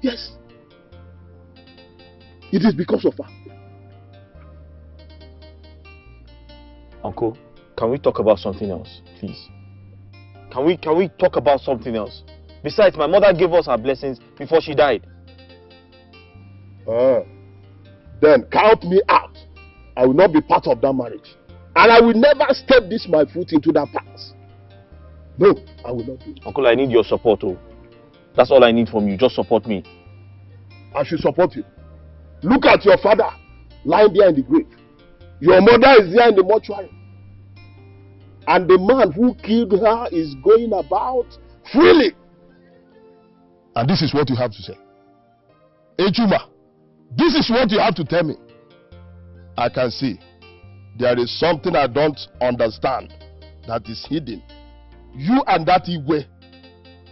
Speaker 14: Yes. It is because of her.
Speaker 12: Uncle, can we talk about something else, please? Can we talk about something else? Besides, my mother gave us her blessings before she died.
Speaker 14: Then count me out. I will not be part of that marriage. And I will never step my foot into that path. No, I will not do it.
Speaker 12: Uncle, I need your support. Oh. That's all I need from you. Just support me.
Speaker 14: I should support you. Look at your father lying there in the grave. Your mother is there in the mortuary. And the man who killed her is going about freely.
Speaker 13: And this is what you have to say. Echuma, this is what you have to tell me. I can see there is something I don't understand that is hidden. You and that Igwe,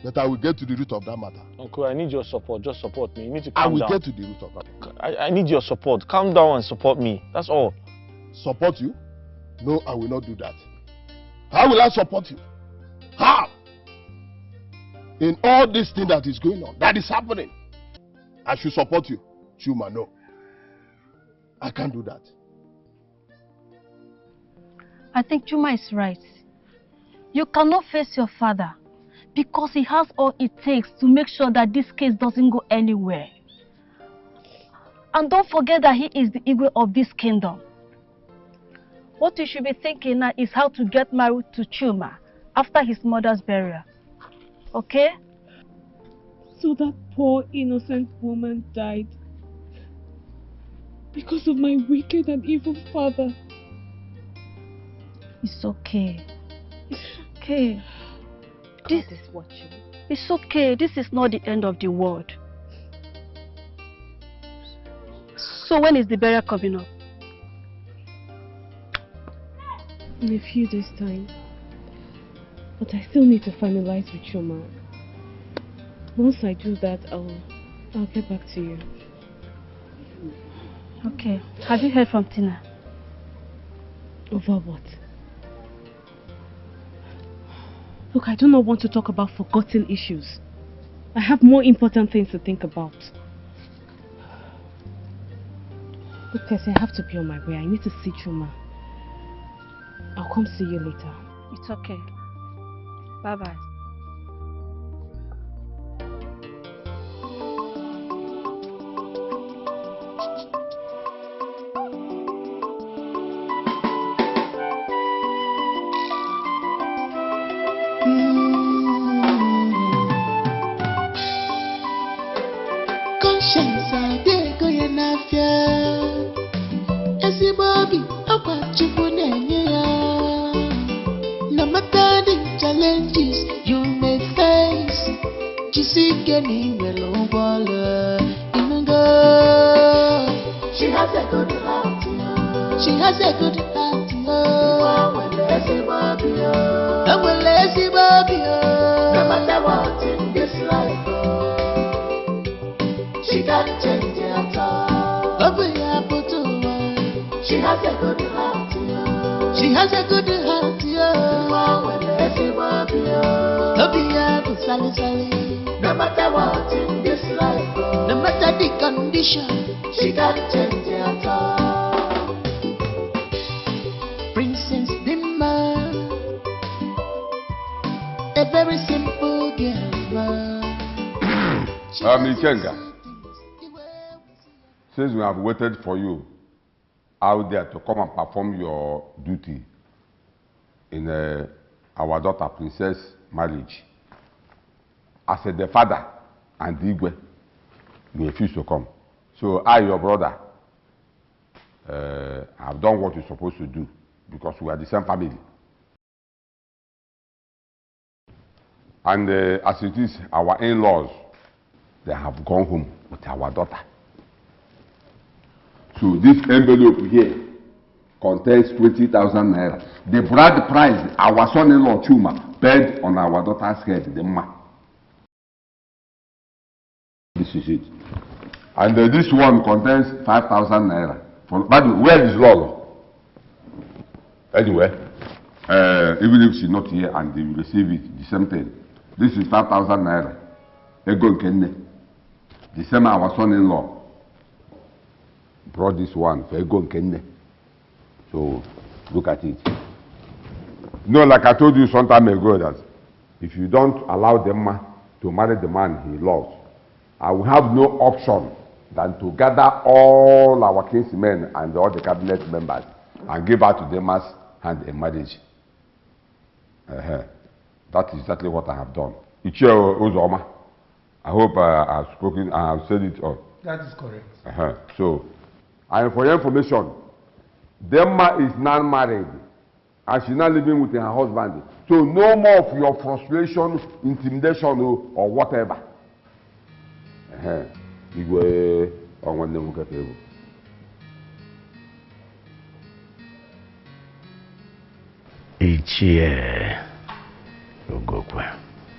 Speaker 13: but I will get to the root of that matter.
Speaker 12: Uncle, I need your support. Just support me. You need to calm down.
Speaker 13: I will get to the root of that.
Speaker 12: I need your support. Calm down and support me. That's all.
Speaker 13: Support you? No, I will not do that. How will I support you? How? In all this thing that is going on, that is happening, I should support you. Chuma, no. I can't do that.
Speaker 6: I think Chuma is right. You cannot face your father because he has all it takes to make sure that this case doesn't go anywhere. And don't forget that he is the Igwe of this kingdom. What you should be thinking now is how to get married to Chuma after his mother's burial. Okay?
Speaker 5: So that poor innocent woman died
Speaker 6: Because of my wicked and evil father.
Speaker 15: It's okay. It's okay.
Speaker 4: God is watching.
Speaker 15: It's okay. This is not the end of the world. So when is the burial coming up?
Speaker 6: In a few days' time. But I still need to finalize with Choma. Once I do that, I'll get back to you.
Speaker 15: Okay. Have you heard from Tina?
Speaker 6: Over what? Look, I do not want to talk about forgotten issues. I have more important things to think about. Look, Tessie, I have to be on my way. I need to see Choma. I'll come see you later.
Speaker 15: It's okay. Bye-bye.
Speaker 11: Conscience, I did go in a fear. As you Bobby, I watch you for no matter the challenges you may face, just seek any willow water in go. She has a good heart, she has a good heart. Lazy Bobby, I'm a lazy Bobby. No matter what in this life, she can't change it at all. She has a good heart, she has a good heart. No matter what in this life, no matter the condition, she can't change it at all. Princess Dimma, a very simple girl.
Speaker 2: Ikenga, since we have waited for you out there to come and perform your duty in our daughter Princess marriage, as the father and the Igwe, you refuse to come. So I, your brother, have done what you're supposed to do because we are the same family. And as it is, our in-laws, they have gone home with our daughter. So this envelope here contains 20,000 naira. The bride price our son-in-law Chuma paid on our daughter's head, the ma. This is it. And this one contains 5,000 naira. But where is Lolo? Anyway, even if she's not here and they will receive it, the same thing. This is 5,000 naira. Ego Kenne. The same our son-in-law brought this one for Ego Kenne. So look at it. No, like I told you some time ago that if you don't allow the man to marry the man he loves, I will have no option than to gather all our kinsmen and all the cabinet members and give her to them as hand in marriage. That is exactly what I have done. Ichie Uzoma, I hope I have spoken, I have said it all.
Speaker 10: That is correct.
Speaker 2: So, and for your information, Demma is now married and she's now living with her husband. So no more of your frustration, intimidation or whatever. Igwe on one level table.
Speaker 1: Ichie Ugokwe.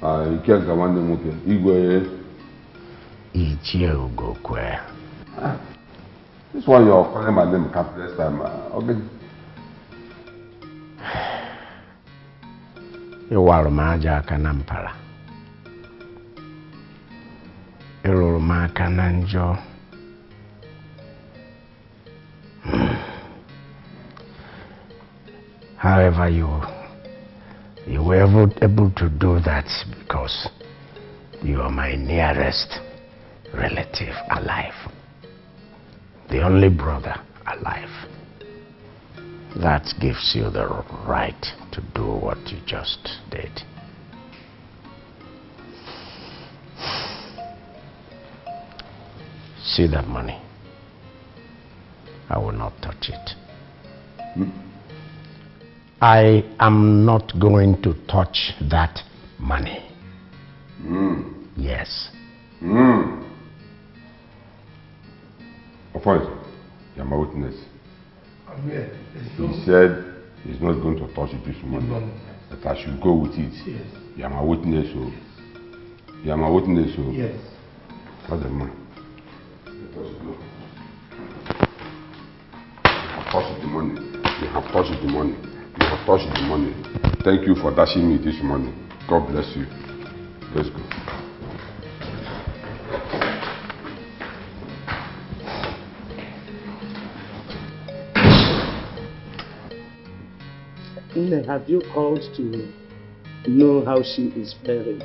Speaker 2: Ikenga one level. Igwe.
Speaker 1: Ichie Ugokwe.
Speaker 2: This one you're calling my name countless time. Okay.
Speaker 1: Ịwarụ m aja aka na mpara. Ịrụrụ m aka na njọ. However, you were able to do that because you are my nearest relative alive. The only brother alive. That gives you the right to do what you just did. See that money? I will not touch it. I am not going to touch that money. Yes.
Speaker 2: Of course, you're my witness. He said he's not going to touch this money. That I should go with it.
Speaker 9: Yes.
Speaker 2: You're my witness, so. You're my witness, so.
Speaker 9: Yes.
Speaker 2: What's the man? Let us go. You have touched the money. You have touched the money. You have touched the money. Thank you for dashing me this money. God bless you. Let's go.
Speaker 3: Have you called to know how she is faring?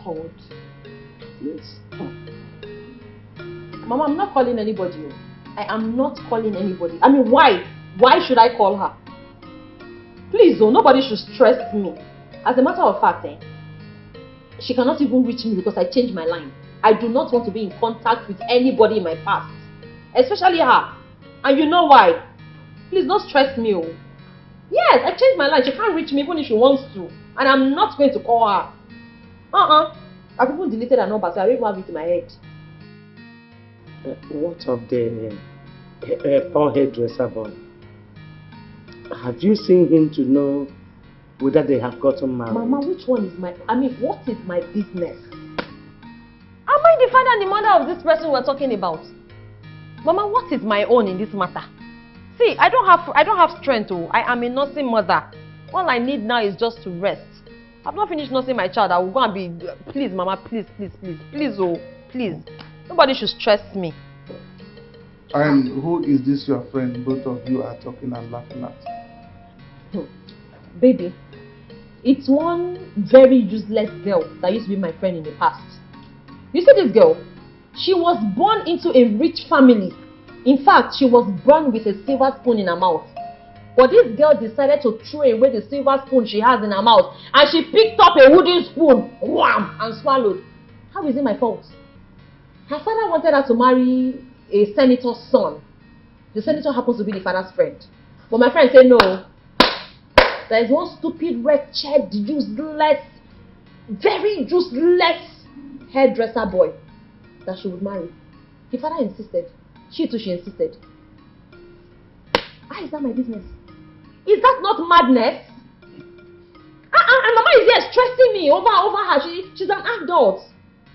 Speaker 4: Called?
Speaker 3: Yes.
Speaker 4: Mama, I'm not calling anybody. I am not calling anybody. I mean, why? Why should I call her? Please, nobody should stress me. As a matter of fact, she cannot even reach me because I changed my line. I do not want to be in contact with anybody in my past. Especially her. And you know why? Please don't stress me. Yes, I changed my line. She can't reach me even if she wants to. And I'm not going to call her. I've even deleted her number, so I don't even have it in my head.
Speaker 3: What of the poor hairdresser boy? Have you seen him to know whether they have gotten married?
Speaker 4: Mama, which one is my... I mean, what is my business? Am I the father and the mother of this person we're talking about? Mama, what is my own in this matter? See, I don't have strength. I am a nursing mother. All I need now is just to rest. I've not finished nursing my child. I will go and be... Please, Mama, please. Please. Nobody should stress me.
Speaker 16: And who is this your friend both of you are talking and laughing at?
Speaker 4: Baby, it's one very useless girl that used to be my friend in the past. You see this girl? She was born into a rich family. In fact, she was born with a silver spoon in her mouth. But this girl decided to throw away the silver spoon she has in her mouth and she picked up a wooden spoon, wham, and swallowed. How is it my fault? Her father wanted her to marry a senator's son. The senator happens to be the father's friend. But my friend said no. There is one stupid, wretched, useless, very useless hairdresser boy that she would marry. The father insisted. She too, she insisted. How is that my business? Is that not madness? And Mama is here stressing me over her. She's an adult.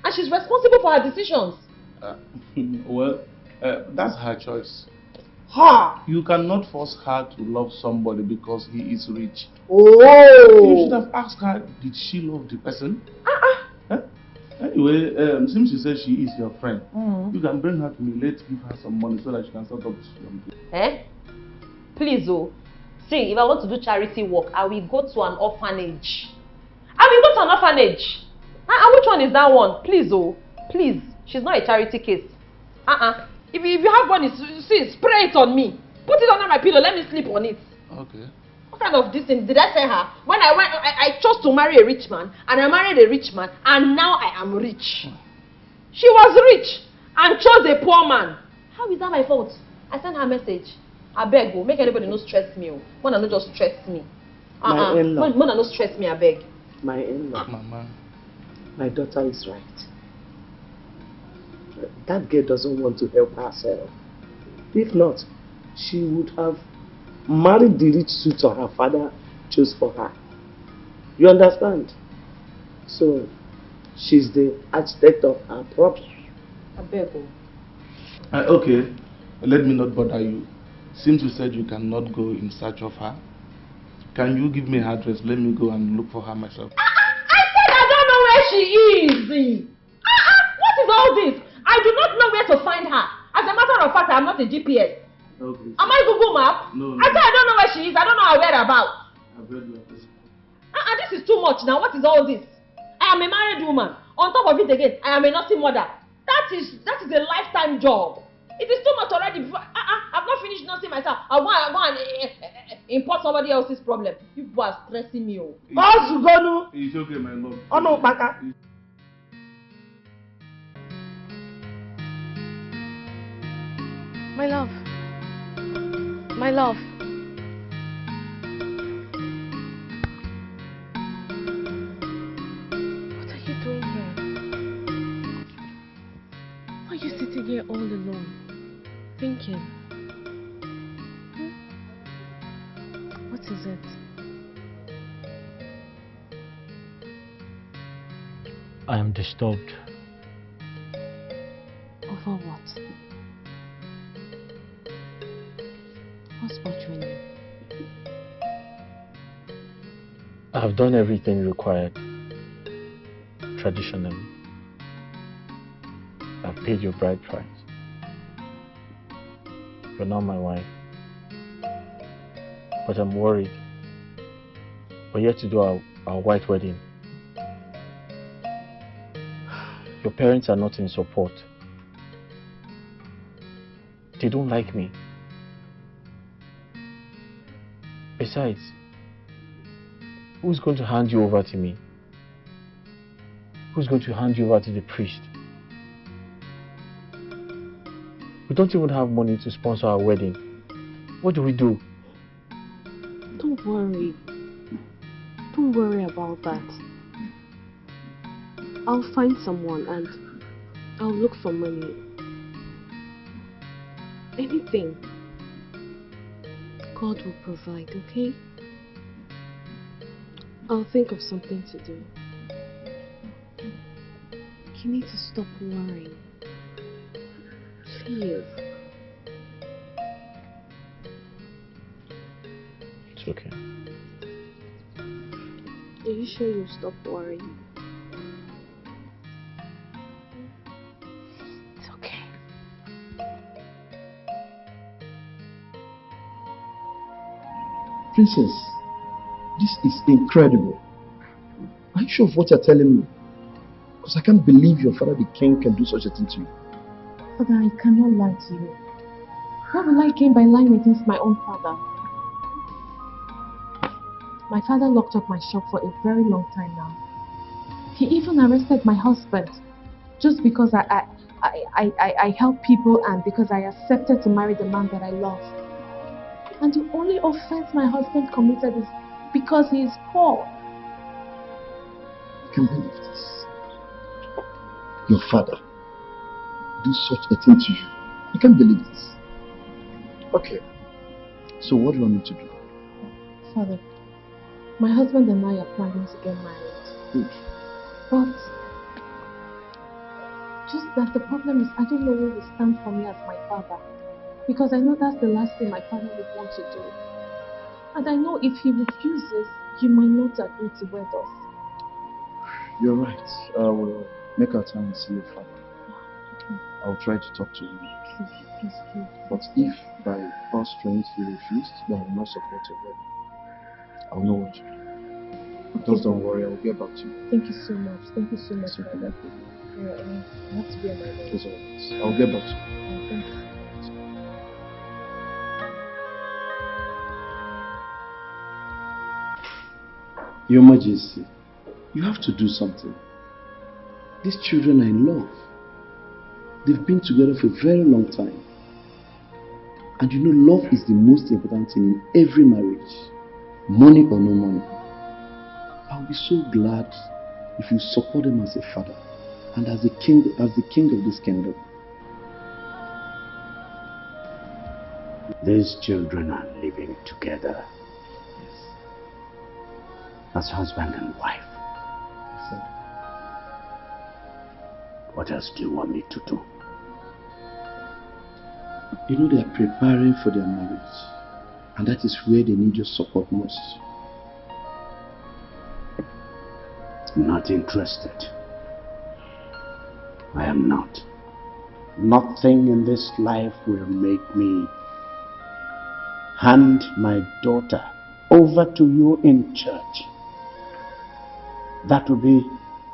Speaker 4: And she's responsible for her decisions.
Speaker 16: That's her choice.
Speaker 4: Ha!
Speaker 16: You cannot force her to love somebody because he is rich.
Speaker 4: Oh!
Speaker 16: You should have asked her, did she love the person? Anyway, since she says she is your friend, you can bring her to me. Let's give her some money so that she can start up this young people.
Speaker 4: Please, see, if I want to do charity work, I will go to an orphanage. And which one is that one? Please, please. She's not a charity case. If you have one, see, spray it on me. Put it under my pillow. Let me sleep on it.
Speaker 16: Okay.
Speaker 4: What kind of this thing did I tell her? When I chose to marry a rich man, and I married a rich man, and now I am rich. She was rich and chose a poor man. How is that my fault? I sent her a message. I beg, make anybody no stress me. Mona no just stress me. Mona no stress me, I beg.
Speaker 3: My in-law.
Speaker 16: Mama.
Speaker 3: My daughter is right. That girl doesn't want to help herself. If not, she would have married the rich suitor her father chose for her. You understand? So, she's the architect of her problem.
Speaker 4: I beg.
Speaker 16: Okay, let me not bother you. Since you said you cannot go in search of her, can you give me her address? Let me go and look for her myself.
Speaker 4: I said I don't know where she is. What is all this? I do not know where to find her. As a matter of fact, I am not a GPS.
Speaker 16: Okay.
Speaker 4: Am I Google Map?
Speaker 16: No.
Speaker 4: I said I don't know where she is. I don't know her whereabouts.
Speaker 16: I've read your place.
Speaker 4: This is too much now. What is all this? I am a married woman. On top of it again, I am a nursing mother. That is a lifetime job. It is too much already. I've not finished nursing myself. I go and import somebody else's problem. You people are stressing me.
Speaker 16: It's okay, my love.
Speaker 3: Oh no, Baka.
Speaker 4: My love. My love. What are you doing here? Why are you sitting here all alone? Thinking? What is it?
Speaker 12: I am disturbed.
Speaker 4: Over what? What's bothering you?
Speaker 12: I have done everything required. Traditionally. I've paid your bride price. You're not my wife. But I'm worried. We're yet to do our white wedding. Your parents are not in support. They don't like me. Besides, who's going to hand you over to me? Who's going to hand you over to the priest? We don't even have money to sponsor our wedding. What do we do?
Speaker 4: Don't worry. Don't worry about that. I'll find someone and I'll look for money. Anything. God will provide, okay? I'll think of something to do. You need to stop worrying. Please.
Speaker 12: It's okay.
Speaker 4: Are you sure you'll stop worrying? It's okay.
Speaker 7: Princess, this is incredible. Are you sure of what you're telling me? Because I can't believe your father, the king, can do such a thing to you.
Speaker 5: Father, I cannot lie to you. Why will I gain by lying against my own father? My father locked up my shop for a very long time now. He even arrested my husband just because I help people and because I accepted to marry the man that I love. And the only offense my husband committed is because he is poor.
Speaker 7: I can't believe this. Your father do such a thing to you. I can't believe this. Okay. So what do you want me to do?
Speaker 5: Father, my husband and I are planning to get married.
Speaker 7: Good.
Speaker 5: But just that the problem is I don't know who will stand for me as my father. Because I know that's the last thing my father would want to do. And I know if he refuses, he might not agree to wed us.
Speaker 7: You're right. I will make our time and see your father. I'll try to talk to him.
Speaker 5: Please.
Speaker 7: But if by all strength he refused, then I will not support your wedding. I'll know what to do. Just don't worry, I will get back to you.
Speaker 5: Thank you so much. Thank you so much, Father. Yeah, I have to be on my way.
Speaker 7: It's all right. I'll get back to you.
Speaker 5: Thank you.
Speaker 7: Your Majesty, you have to do something. These children I love. They've been together for a very long time. And you know, love is the most important thing in every marriage. Money or no money. I'll be so glad if you support them as a father and as the king of this kingdom.
Speaker 1: These children are living together.
Speaker 7: Yes.
Speaker 1: As husband and wife.
Speaker 7: Yes, sir.
Speaker 1: What else do you want me to do?
Speaker 7: You know, they are preparing for their marriage. And that is where they need your support most.
Speaker 1: Not interested. I am not. Nothing in this life will make me hand my daughter over to you in church. That will be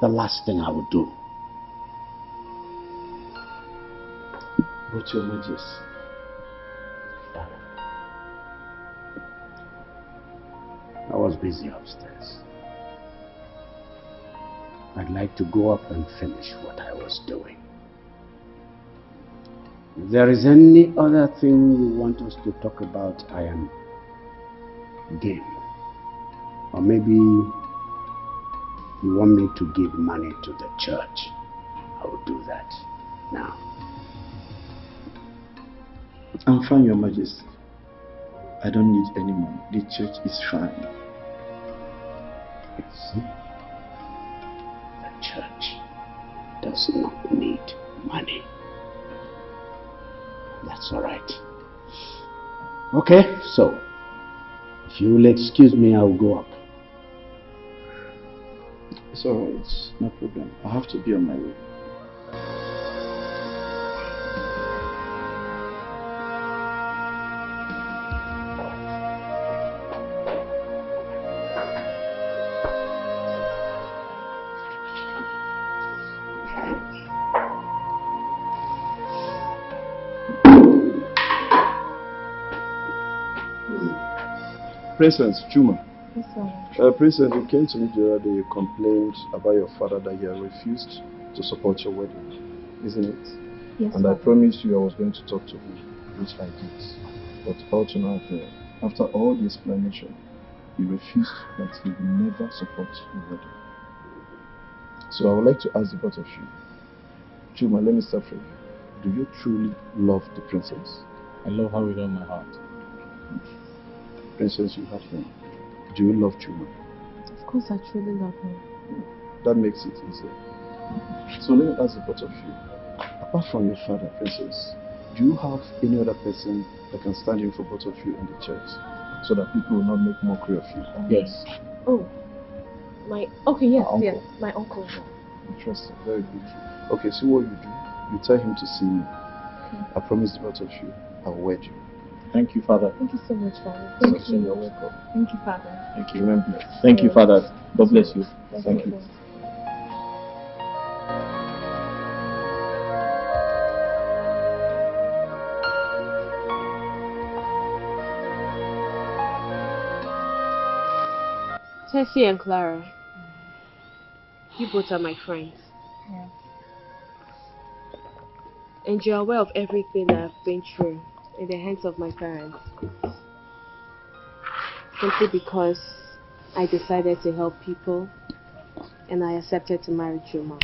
Speaker 1: the last thing I would do.
Speaker 7: But your Majesty,
Speaker 1: I was busy upstairs. I'd like to go up and finish what I was doing. If there is any other thing you want us to talk about, I am game. Or maybe you want me to give money to the church. I will do that now.
Speaker 7: I'm fine, Your Majesty. I don't need any money. The church is fine.
Speaker 1: Yes. The church does not need money. That's all right. Okay, so if you will excuse me, I'll go up.
Speaker 7: It's alright, no problem. I have to be on my way. Princess Chuma.
Speaker 4: Yes, sir.
Speaker 7: Princess, you came to me the other day. You complained about your father that he had refused to support your wedding, isn't it?
Speaker 4: Yes,
Speaker 7: and I promised you I was going to talk to him, which I did. But all to no avail. After all the explanation, he refused that he will never support your wedding. So I would like to ask the both of you. Chuma, let me start from you. Do you truly love the princess?
Speaker 12: I love her with all my heart.
Speaker 7: Princess, you have him. Do you love Chuma?
Speaker 4: Of course, I truly love her.
Speaker 7: That makes it easier. So let me ask the both of you. Apart from your father, Princess, do you have any other person that can stand in for both of you in the church so that people will not make mockery of you?
Speaker 4: Yes. Oh, okay, yes,
Speaker 7: My
Speaker 4: yes,
Speaker 7: uncle.
Speaker 4: my uncle.
Speaker 7: Interesting, very good. Okay, so what you do, you tell him to see me.
Speaker 4: Okay.
Speaker 7: I promise the both of you, I'll wed you.
Speaker 12: Thank you, Father.
Speaker 4: Thank you so much, Father.
Speaker 7: Thank you. You're welcome.
Speaker 4: Thank you, Father.
Speaker 7: Thank you. Remember.
Speaker 12: Thank you, Father. God bless you.
Speaker 7: Thank you.
Speaker 5: Tessie and Clara, you both are my friends.
Speaker 15: Yeah.
Speaker 5: And you're aware of everything I've been through in the hands of my parents. Simply because I decided to help people and I accepted to marry Chuma.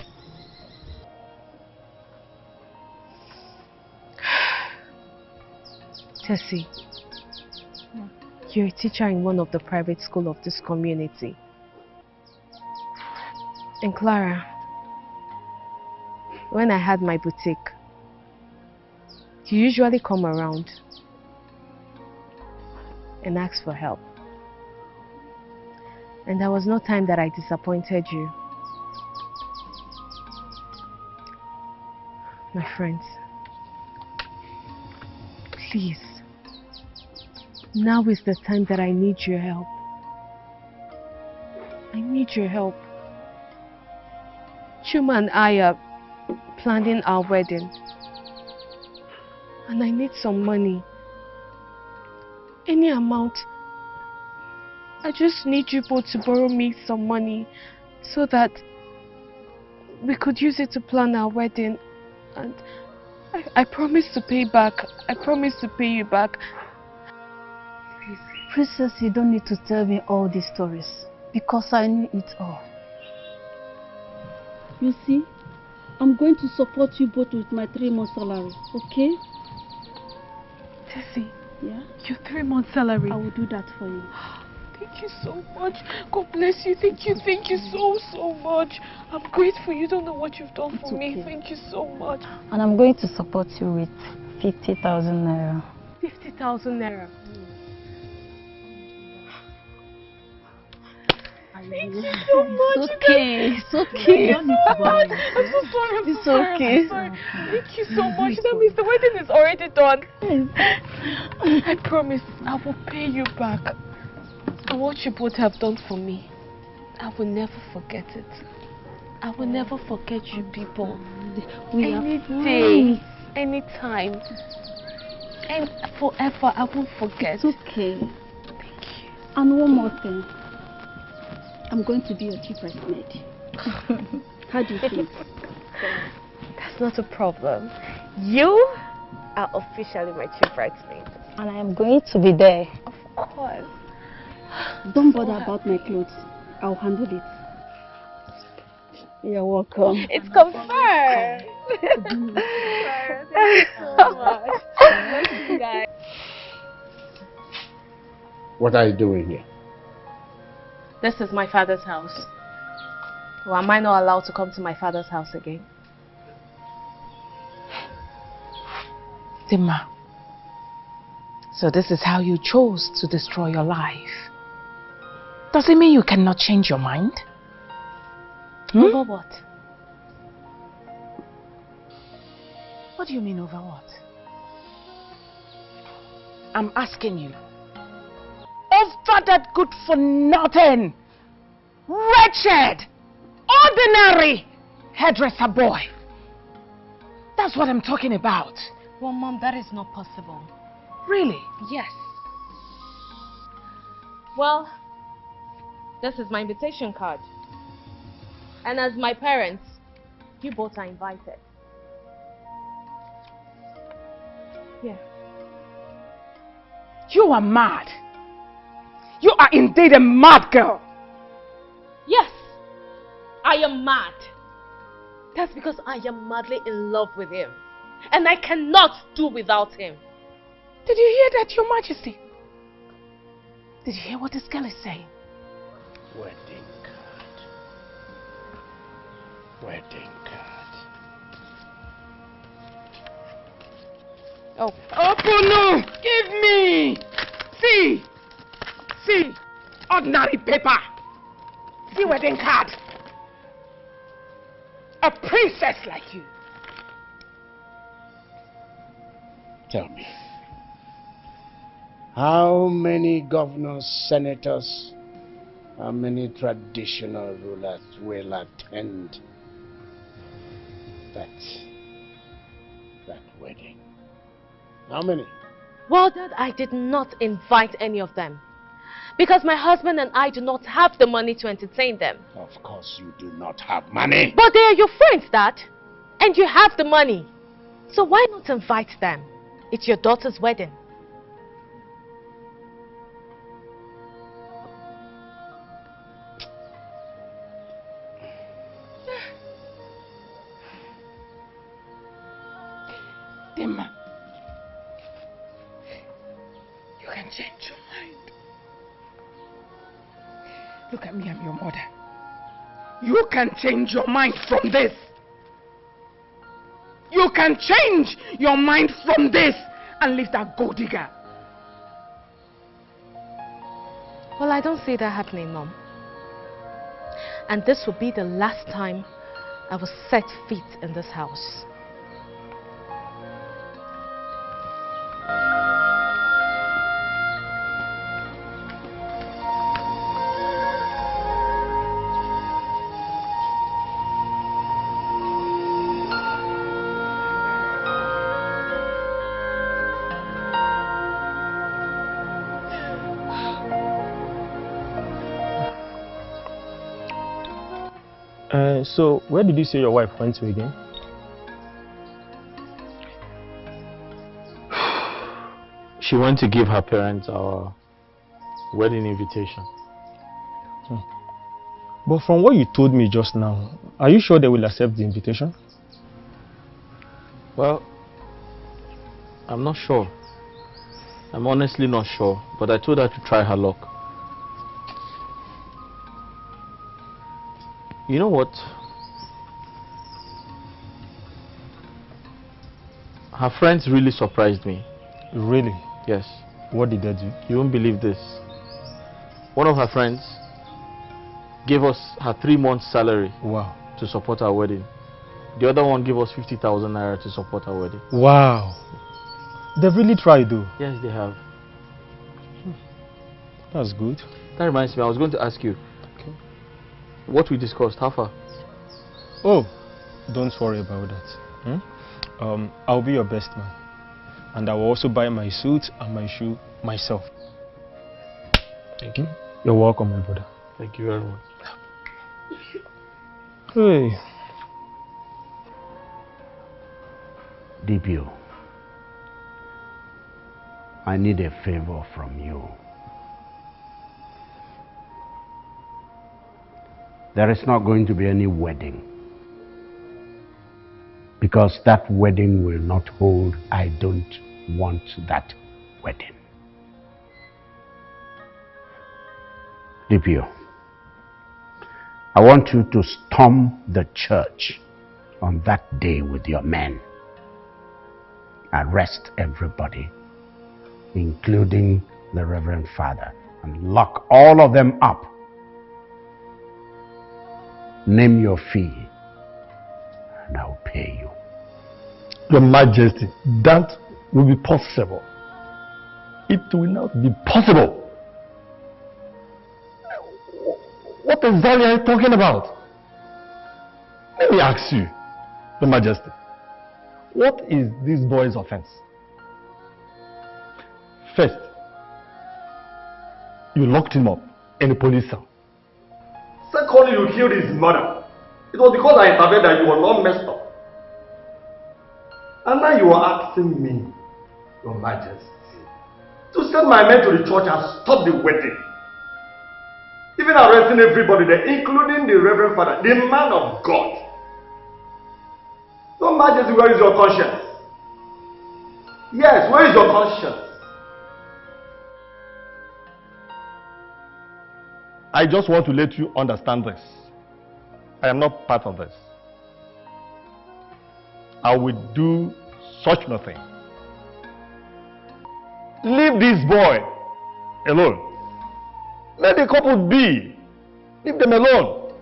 Speaker 4: Tessie, you're a teacher in one of the private schools of this community. And Clara, when I had my boutique, you usually come around and ask for help. And there was no time that I disappointed you. My friends, please, now is the time that I need your help. I need your help. Chuma and I are planning our wedding. And I need some money. Any amount. I just need you both to borrow me some money so that we could use it to plan our wedding. And I promise to pay back. I promise to pay you back.
Speaker 6: Please, Princess, you don't need to tell me all these stories because I knew it all. You see, I'm going to support you both with my 3-month salary, okay?
Speaker 4: Tessie,
Speaker 6: yeah?
Speaker 4: Your 3-month salary.
Speaker 6: I will do that for you.
Speaker 4: Thank you so much. God bless you. Thank you so much. I'm grateful. You don't know what you've done for me. Thank you so much.
Speaker 17: And I'm going to support you with 50,000 naira.
Speaker 4: 50,000 naira. Thank you so much.
Speaker 6: It's okay. It's okay. You don't need to worry.
Speaker 4: I'm so sorry.
Speaker 6: It's okay.
Speaker 4: I'm sorry. Thank you so much. That means the wedding is already done. I promise I will pay you back. And what you both have done for me, I will never forget it. I will never forget you people. Any day, any time, and forever, I won't forget.
Speaker 6: It's okay. Thank you. And one more thing. I'm going to be your chief bridesmaid. How do you feel?
Speaker 4: That's not a problem. You are officially my chief bridesmaid.
Speaker 17: And I am going to be there.
Speaker 4: Of course.
Speaker 6: Don't bother about my clothes. I'll handle it. You're welcome.
Speaker 4: It's confirmed. Thank you so much. Thank you, guys.
Speaker 1: What are you doing here?
Speaker 4: This is my father's house. Well, am I not allowed to come to my father's house again?
Speaker 8: Tima, so this is how you chose to destroy your life. Does it mean you cannot change your mind?
Speaker 4: Over what?
Speaker 8: What do you mean over what? I'm asking you. Over that good for nothing, wretched, ordinary hairdresser boy. That's what I'm talking about.
Speaker 4: Well, Mom, that is not possible.
Speaker 8: Really?
Speaker 4: Yes. Well, this is my invitation card. And as my parents, you both are invited. Yeah.
Speaker 8: You are mad. You are indeed a mad girl.
Speaker 4: Yes, I am mad. That's because I am madly in love with him. And I cannot do without him.
Speaker 8: Did you hear that, Your Majesty? Did you hear what this girl is saying?
Speaker 1: Wedding card. Wedding card.
Speaker 4: Oh.
Speaker 8: Opunu! Give me! See! See! Ordinary paper! See wedding card! A princess like you!
Speaker 1: Tell me, how many governors, senators, how many traditional rulers will attend that wedding? How many?
Speaker 4: Well, Dad, I did not invite any of them. Because my husband and I do not have the money to entertain them.
Speaker 1: Of course you do not have money.
Speaker 4: But they are your friends, Dad. And you have the money. So why not invite them? It's your daughter's wedding.
Speaker 8: Dima, you can change your mind. Look at me, I'm your mother. You can change your mind from this. You can change your mind from this and leave that gold digger.
Speaker 4: Well, I don't see that happening, Mom. And this will be the last time I will set feet in this house.
Speaker 18: So, where did you say your wife went to again?
Speaker 12: She went to give her parents our wedding invitation.
Speaker 18: But from what you told me just now, are you sure they will accept the invitation?
Speaker 12: Well, I'm not sure. I'm honestly not sure, but I told her to try her luck. You know what? Her friends really surprised me.
Speaker 18: Really?
Speaker 12: Yes.
Speaker 18: What did they do?
Speaker 12: You won't believe this. One of her friends gave us her 3 months salary.
Speaker 18: Wow.
Speaker 12: To support our wedding. The other one gave us 50,000 naira to support our wedding.
Speaker 18: Wow. They've really tried though.
Speaker 12: Yes, they have.
Speaker 18: That's good.
Speaker 12: That reminds me, I was going to ask you. Okay. What we discussed, how far?
Speaker 18: Oh, don't worry about that. I'll be your best man. And I will also buy my suit and my shoe myself.
Speaker 12: Thank you.
Speaker 18: You're welcome, my brother.
Speaker 12: Thank you very much.
Speaker 1: DPO, I need a favor from you. There is not going to be any wedding. Because that wedding will not hold. I don't want that wedding. DPO, I want you to storm the church on that day with your men. Arrest everybody, including the Reverend Father, and lock all of them up. Name your fee, and I'll pay you.
Speaker 9: Your Majesty, that will be possible. It will not be possible. What exactly are you talking about? Let me ask you, Your Majesty, what is this boy's offense? First, you locked him up in a police cell. Secondly, you killed his mother. It was because I intervened that you were not messed up. And now you are asking me, Your Majesty, to send my men to the church and stop the wedding. Even arresting everybody there, including the Reverend Father, the man of God. Your Majesty, where is your conscience? Yes, where is your conscience? I just want to let you understand this. I am not part of this. I will do such nothing. Leave this boy alone. Let the couple be. Leave them alone.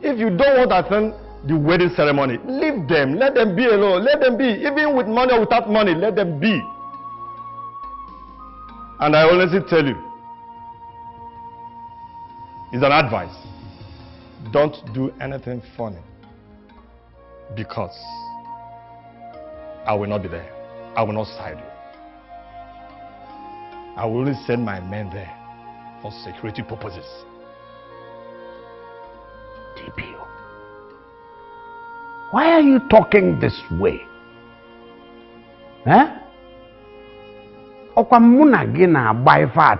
Speaker 9: If you don't want to attend the wedding ceremony, leave them. Let them be alone. Let them be. Even with money or without money, let them be. And I honestly tell you, it's an advice. Don't do anything funny. Because I will not be there. I will not side you. I will only send my men there for security purposes.
Speaker 1: DPO, why are you talking this way? Eh?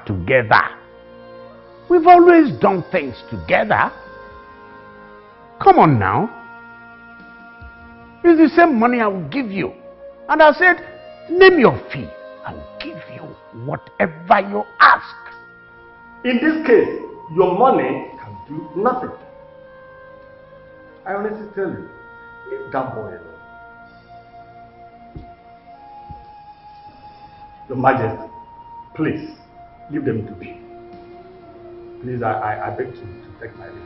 Speaker 1: Together. We've always done things together. Come on now. It's the same money I will give you. And I said, name your fee. I will give you whatever you ask.
Speaker 9: In this case, your money can do nothing. I honestly tell you, leave that boy alone. Your Majesty, please, leave them to be. Please, I beg to take my leave.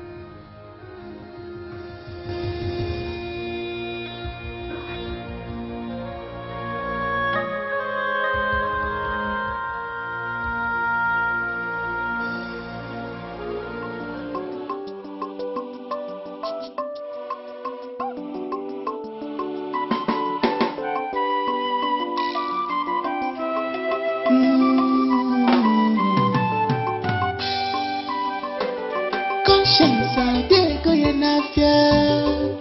Speaker 11: Conscience, I did go in a fear.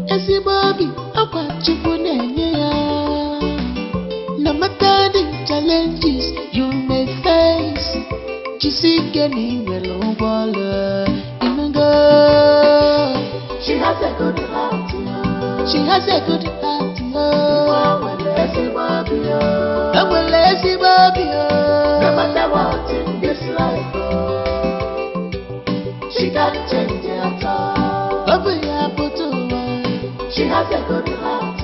Speaker 11: As a Bobby, I want you for no matter the challenges you may face, just seek any mellow water. She has a good heart. She has a good heart. I'm a lazy Bobby. No matter what in this life, she can't change it at all. She has a good heart.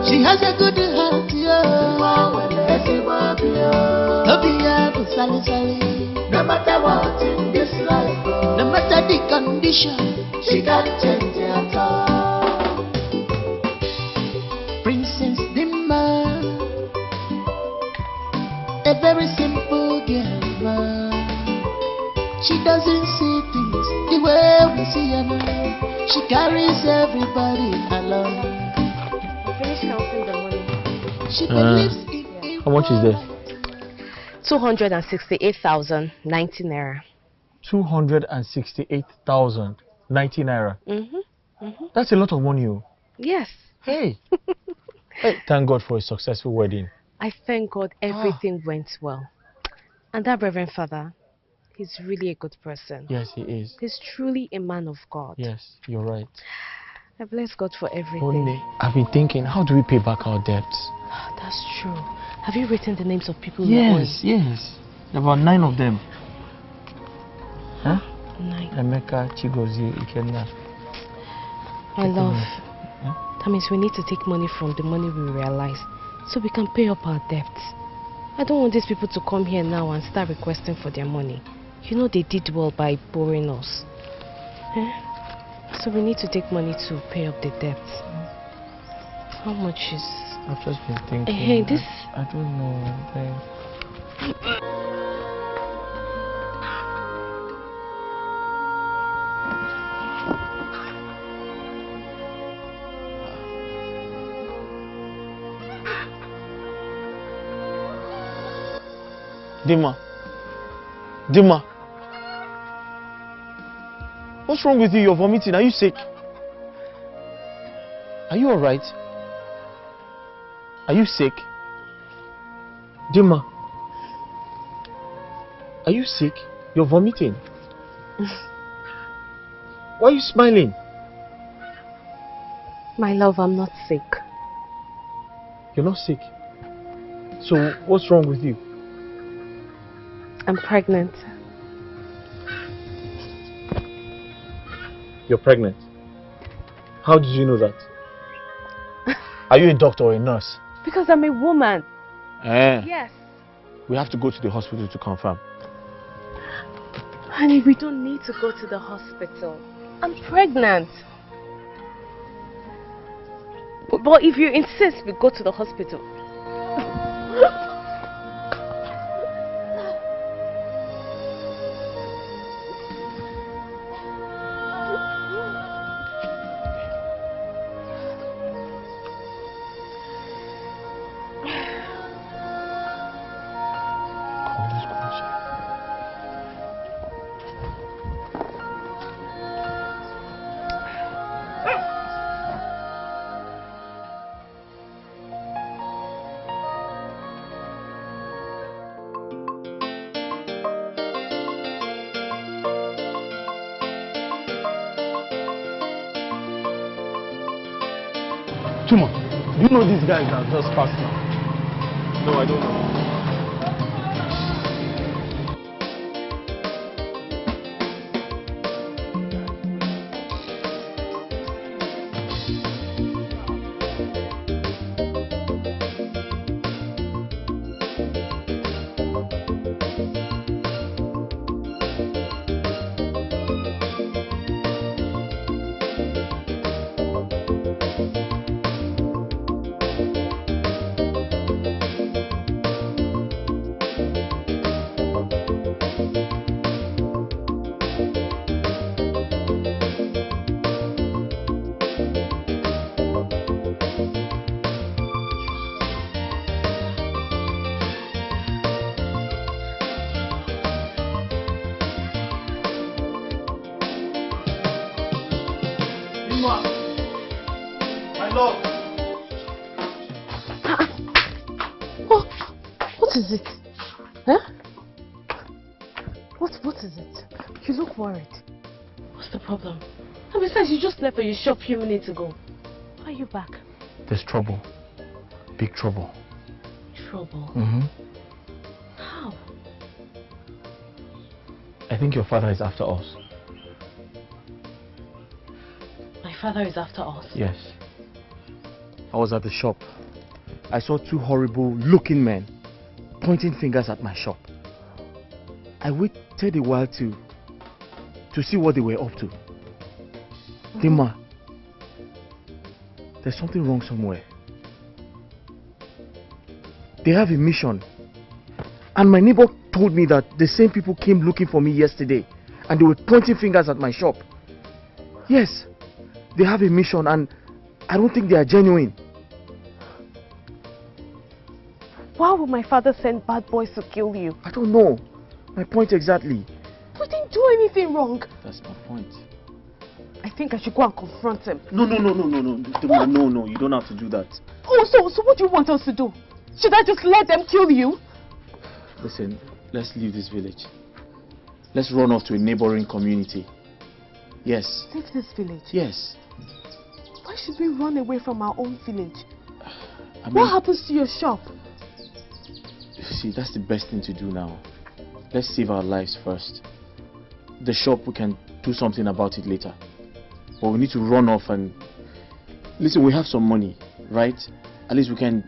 Speaker 11: She has a good heart. No matter what in this life, no matter the condition, she can't change it at all. Princess Dimma, a very simple girl. She doesn't see things the way we see them. She carries everybody along.
Speaker 4: Finish counting the money.
Speaker 11: She believes in
Speaker 18: how much is there?
Speaker 4: 268,090 naira.
Speaker 18: 268,090 naira. That's a lot of money.
Speaker 4: Yes.
Speaker 18: Hey. Hey, thank God for a successful wedding.
Speaker 4: I thank God everything went well. And that Reverend Father, he's really a good person.
Speaker 18: Yes, he is.
Speaker 4: He's truly a man of God.
Speaker 18: Yes, you're right.
Speaker 4: I bless God for everything.
Speaker 18: Only, I've been thinking, how do we pay back our debts?
Speaker 4: That's true. Have you written the names of people we owe?
Speaker 18: Yes. There were 9 of them. Huh?
Speaker 4: 9.
Speaker 18: Emeka, Chigozie, Ikenna.
Speaker 4: My love, that means we need to take money from the money we realize so we can pay up our debts. I don't want these people to come here now and start requesting for their money. You know they did well by borrowing us. So we need to take money to pay up the debts. How much is...
Speaker 18: I've just been thinking.
Speaker 4: Hey, this...
Speaker 18: I don't know, babe.
Speaker 12: Dima. What's wrong with you? You're vomiting. Are you sick? Are you alright? Are you sick? Dima. Are you sick? You're vomiting. Why are you smiling?
Speaker 4: My love, I'm not sick.
Speaker 12: You're not sick. So what's wrong with you?
Speaker 4: I'm pregnant.
Speaker 12: You're pregnant? How did you know that? Are you a doctor or a nurse?
Speaker 4: Because I'm a woman. Yes.
Speaker 12: We have to go to the hospital to confirm.
Speaker 4: Honey, we don't need to go to the hospital. I'm pregnant. But if you insist, we go to the hospital.
Speaker 18: Chuma, do you know these guys that just passed now?
Speaker 12: No, I don't know.
Speaker 4: What is it? Huh? What is it? You look worried. What's the problem? And besides, you just left for your shop a few minutes ago. Why are you back?
Speaker 18: There's trouble. Big trouble.
Speaker 4: Trouble? How?
Speaker 18: I think your father is after us.
Speaker 4: My father is after us?
Speaker 18: Yes. I was at the shop. I saw 2 horrible looking men pointing fingers at my shop. I waited a while to see what they were up to. Dima, there's something wrong somewhere. They have a mission. And my neighbor told me that the same people came looking for me yesterday and they were pointing fingers at my shop. Yes, they have a mission and I don't think they are genuine.
Speaker 4: Why would my father send bad boys to kill you?
Speaker 18: I don't know. My point exactly.
Speaker 4: We didn't do anything wrong.
Speaker 18: That's my point.
Speaker 4: I think I should go and confront him.
Speaker 18: No, you don't have to do that.
Speaker 4: Oh, so what do you want us to do?
Speaker 5: Should I just let them kill you?
Speaker 12: Listen, let's leave this village. Let's run off to a neighboring community. Yes.
Speaker 5: Leave this village?
Speaker 12: Yes.
Speaker 5: Why should we run away from our own village?
Speaker 12: I mean,
Speaker 5: what happens to your shop?
Speaker 12: See, that's the best thing to do now. Let's save our lives first. The shop, we can do something about it later. But we need to run off and... Listen, we have some money, right? At least we can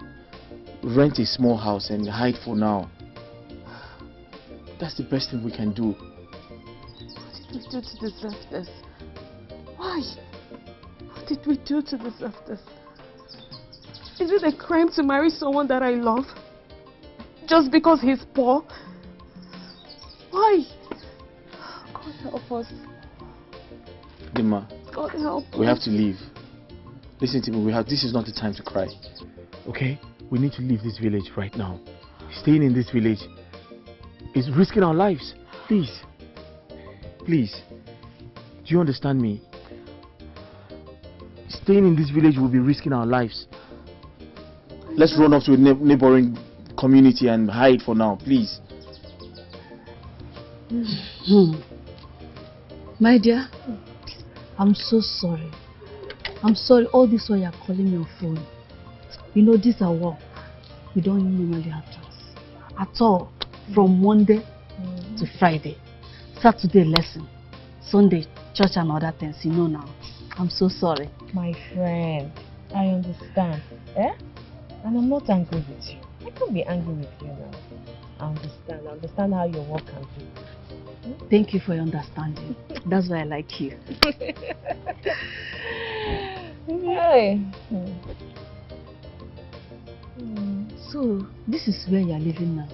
Speaker 12: rent a small house and hide for now. That's the best thing we can do.
Speaker 5: What did we do to deserve this? Why? What did we do to deserve this? Is it a crime to marry someone that I love? Just because he's poor? Why? God help us.
Speaker 12: Dima,
Speaker 5: God help us.
Speaker 12: we have to leave. Listen to me, this is not the time to cry.
Speaker 18: Okay? We need to leave this village right now. Staying in this village is risking our lives. Please. Please. Do you understand me? Staying in this village will be risking our lives.
Speaker 12: Let's run off to a neighboring community and hide for now, please.
Speaker 6: My dear, I'm so sorry. I'm sorry all this while you're calling me on phone. You know, this are work. We don't normally have chance. At all. From Monday to Friday. Saturday lesson. Sunday church and other things. You know now. I'm so sorry.
Speaker 4: My friend, I understand. Eh? And I'm not angry with you. I can't be angry with you now. I understand. I understand how your work can be.
Speaker 6: Thank you for your understanding. That's why I like you.
Speaker 4: Hey.
Speaker 6: So, this is where you're living now?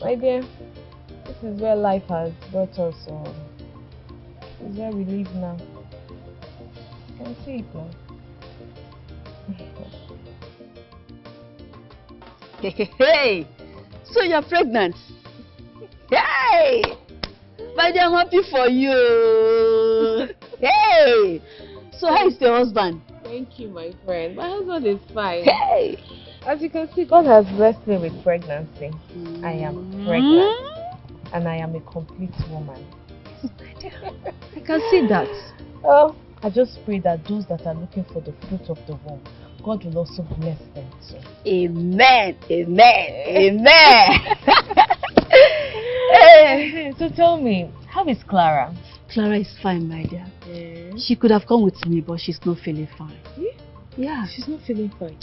Speaker 4: My dear, this is where life has brought us. This is where we live now. You can see it now.
Speaker 6: Hey! So you're pregnant? Hey! My dear, I'm happy for you. Hey! So how is your husband?
Speaker 4: Thank you, my friend. My husband is fine.
Speaker 6: Hey!
Speaker 4: As you can see, God has blessed me with pregnancy. I am pregnant. And I am a complete woman.
Speaker 6: I can see that.
Speaker 4: Oh, I just pray that those that are looking for the fruit of the womb, God will also bless them too.
Speaker 6: Amen! Amen! Amen!
Speaker 4: Hey, so tell me, how is Clara?
Speaker 6: Clara is fine, my dear. She could have come with me, but she's not feeling fine. Yeah.
Speaker 4: She's not feeling fine.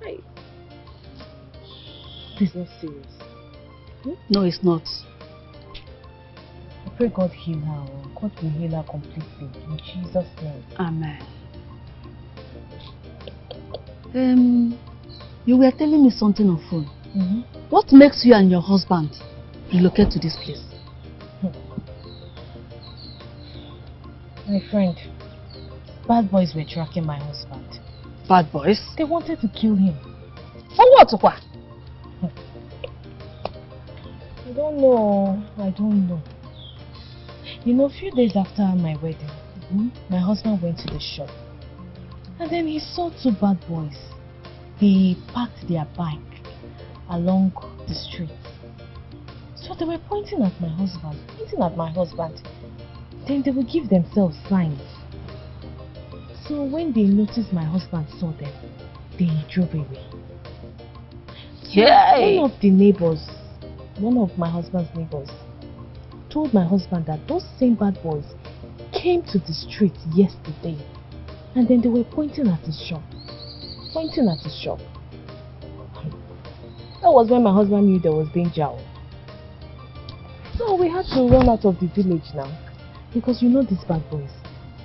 Speaker 4: Hi. This is not serious.
Speaker 6: No, it's not.
Speaker 4: I pray God heal her. God will heal her completely. In Jesus' name.
Speaker 6: Amen. You were telling me something on phone. What makes you and your husband relocate to this place?
Speaker 4: My friend, bad boys were tracking my husband.
Speaker 6: Bad boys?
Speaker 4: They wanted to kill him.
Speaker 6: For what?
Speaker 4: I don't know. I don't know. You know, a few days after my wedding, my husband went to the shop. And then he saw two bad boys. They parked their bike along the street. So they were pointing at my husband. Then they would give themselves signs. So when they noticed my husband saw them, they drove away.
Speaker 6: Yay!
Speaker 4: One of the neighbors, one of my husband's neighbors, told my husband that those same bad boys came to the street yesterday. And then they were pointing at his shop. That was when my husband knew there was danger. So we had to run out of the village now. Because you know these bad boys.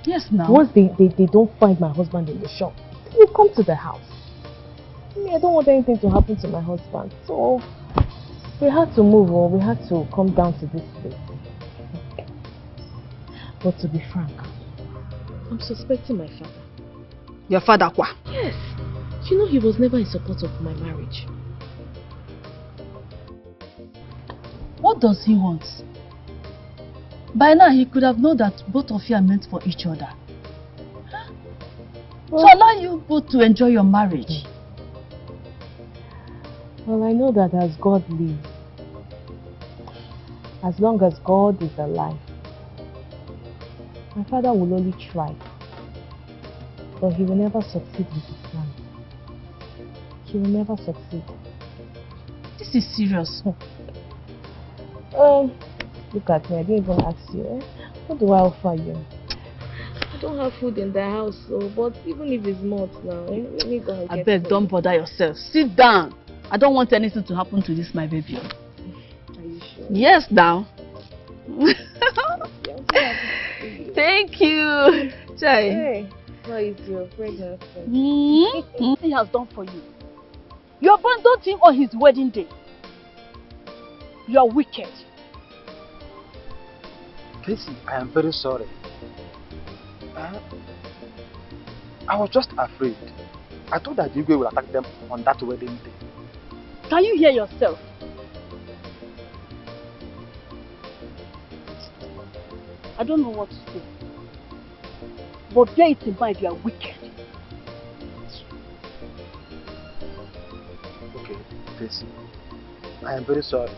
Speaker 6: Yes, now.
Speaker 4: Once they don't find my husband in the shop, they will come to the house. I don't want anything to happen to my husband. So we had to move, or we had to come down to this place. But to be frank, I'm suspecting my father.
Speaker 6: Your father, quoi?
Speaker 4: Yes. You know he was never in support of my marriage.
Speaker 6: What does he want? By now he could have known that both of you are meant for each other. Well, to allow you both to enjoy your marriage.
Speaker 4: Well, I know that as God lives, as long as God is alive, my father will only try, but he will never succeed with his plan. He will never succeed.
Speaker 6: This is serious.
Speaker 4: Look at me, I didn't even ask you. What do I offer you? I don't have food in the house, so, but even if it's not now, let me go and get
Speaker 6: I beg, don't bother yourself. Sit down. I don't want anything to happen to this, my baby.
Speaker 4: Are you sure?
Speaker 6: Yes, now. Thank you. Chai.
Speaker 4: Hey, what is your pregnancy?
Speaker 6: He has done for you. You abandoned him on his wedding day. You are wicked.
Speaker 18: Casey, I am very sorry. I was just afraid. I thought that Igwe would attack them on that wedding day.
Speaker 6: Can you hear yourself? I don't know what to say. But bear it in mind, you are wicked.
Speaker 18: Okay, Casey. I am very sorry.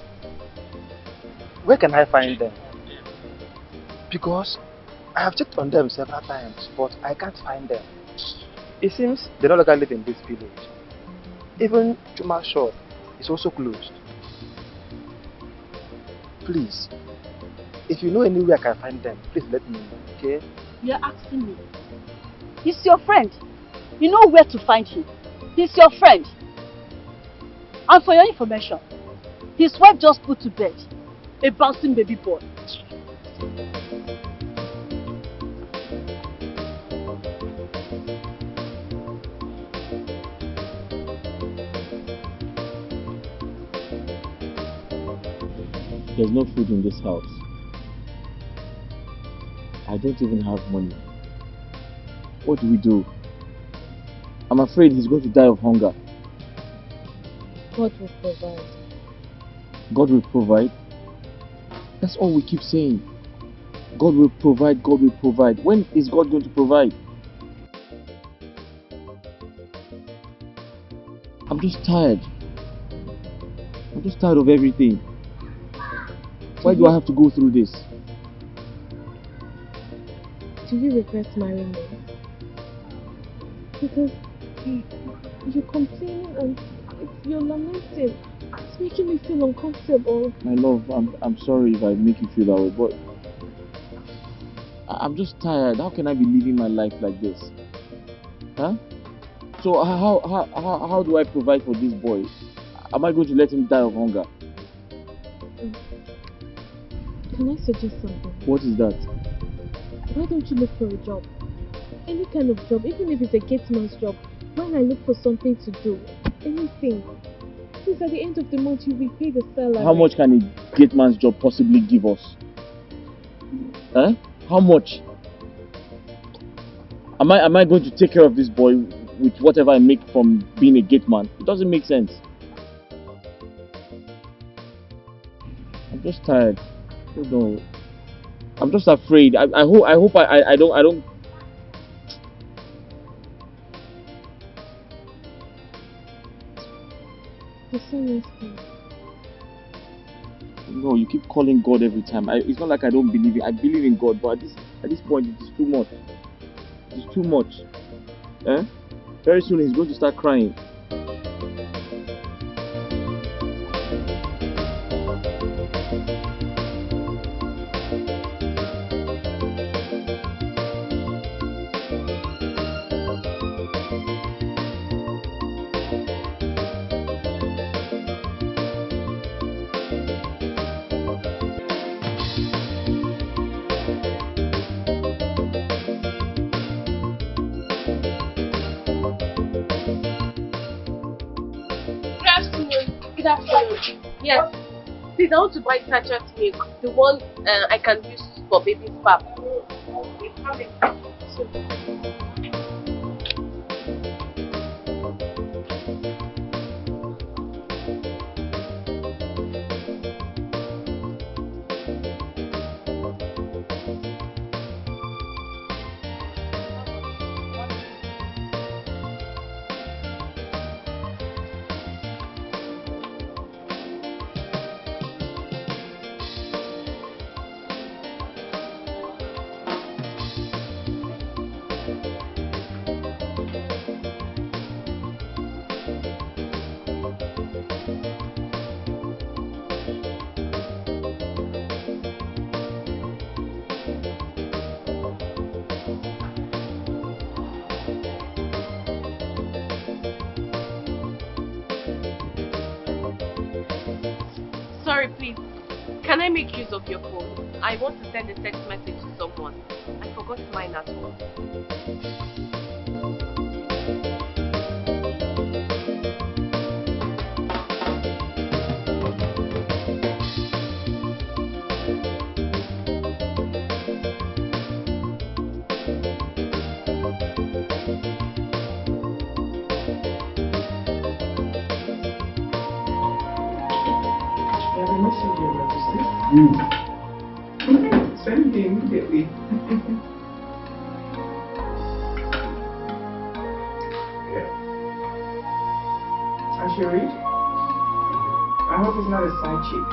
Speaker 18: Where can I find them? Because I have checked on them several times, but I can't find them. It seems they no longer live in this village. Even Chuma's shop is also closed. Please, if you know anywhere I can find them, please let me know, okay?
Speaker 6: You are asking me. He's your friend. You know where to find him. He's your friend. And for your information, his wife just put to bed a bouncing baby boy.
Speaker 7: There's no food in this house. I don't even have money. What do we do? I'm afraid he's going to die of hunger.
Speaker 4: God will provide.
Speaker 7: God will provide? That's all we keep saying. God will provide, God will provide. When is God going to provide? I'm just tired. I'm just tired of everything. Why do I have to go through this?
Speaker 4: Do you regret marrying me? Because you're complaining and you're lamenting. It's making me feel uncomfortable.
Speaker 7: My love, I'm sorry if I make you feel that way, but I'm just tired. How can I be living my life like this? Huh? So how do I provide for this boy? Am I going to let him die of hunger?
Speaker 4: Can I suggest something?
Speaker 7: What is that?
Speaker 4: Why don't you look for a job? Any kind of job, even if it's a gateman's job. While I look for something to do, anything. Since at the end of the month you will pay the salary.
Speaker 7: How much can a gateman's job possibly give us? Huh? How much? Am I going to take care of this boy with whatever I make from being a gateman? It doesn't make sense. I'm just tired. I don't know. I'm just afraid. I hope I don't.
Speaker 4: The sun is coming.
Speaker 7: No, you keep calling God every time. It's not like I don't believe in. I believe in God, but at this point, it is too much. It is too much. Eh? Very soon he's going to start crying.
Speaker 19: Yes. Please, I want to buy sachet milk. The one I can use for baby's pap. Sorry, please. Can I make use of your phone? I want to send a text message to someone. I forgot mine at home.
Speaker 8: Send me immediately. Can she read? I hope it's not a side chick.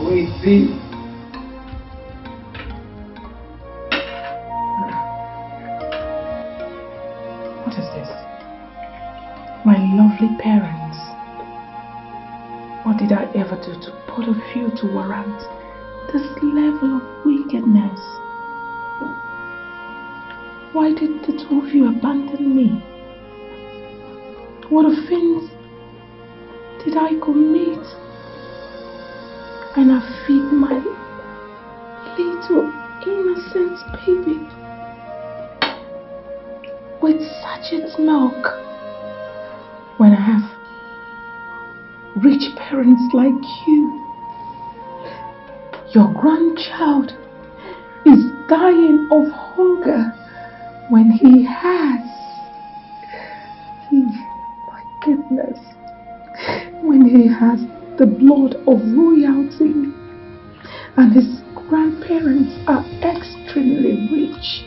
Speaker 8: Wait, see? What is this? My lovely parents. What did I ever do to put a few to warrant this level of wickedness? Why did the two of you abandon me? What offense did I commit? And I feed my little innocent baby with sachet milk when I have rich parents like you. Your grandchild is dying of hunger when he has, my goodness, when he has the blood of royalty and his grandparents are extremely rich.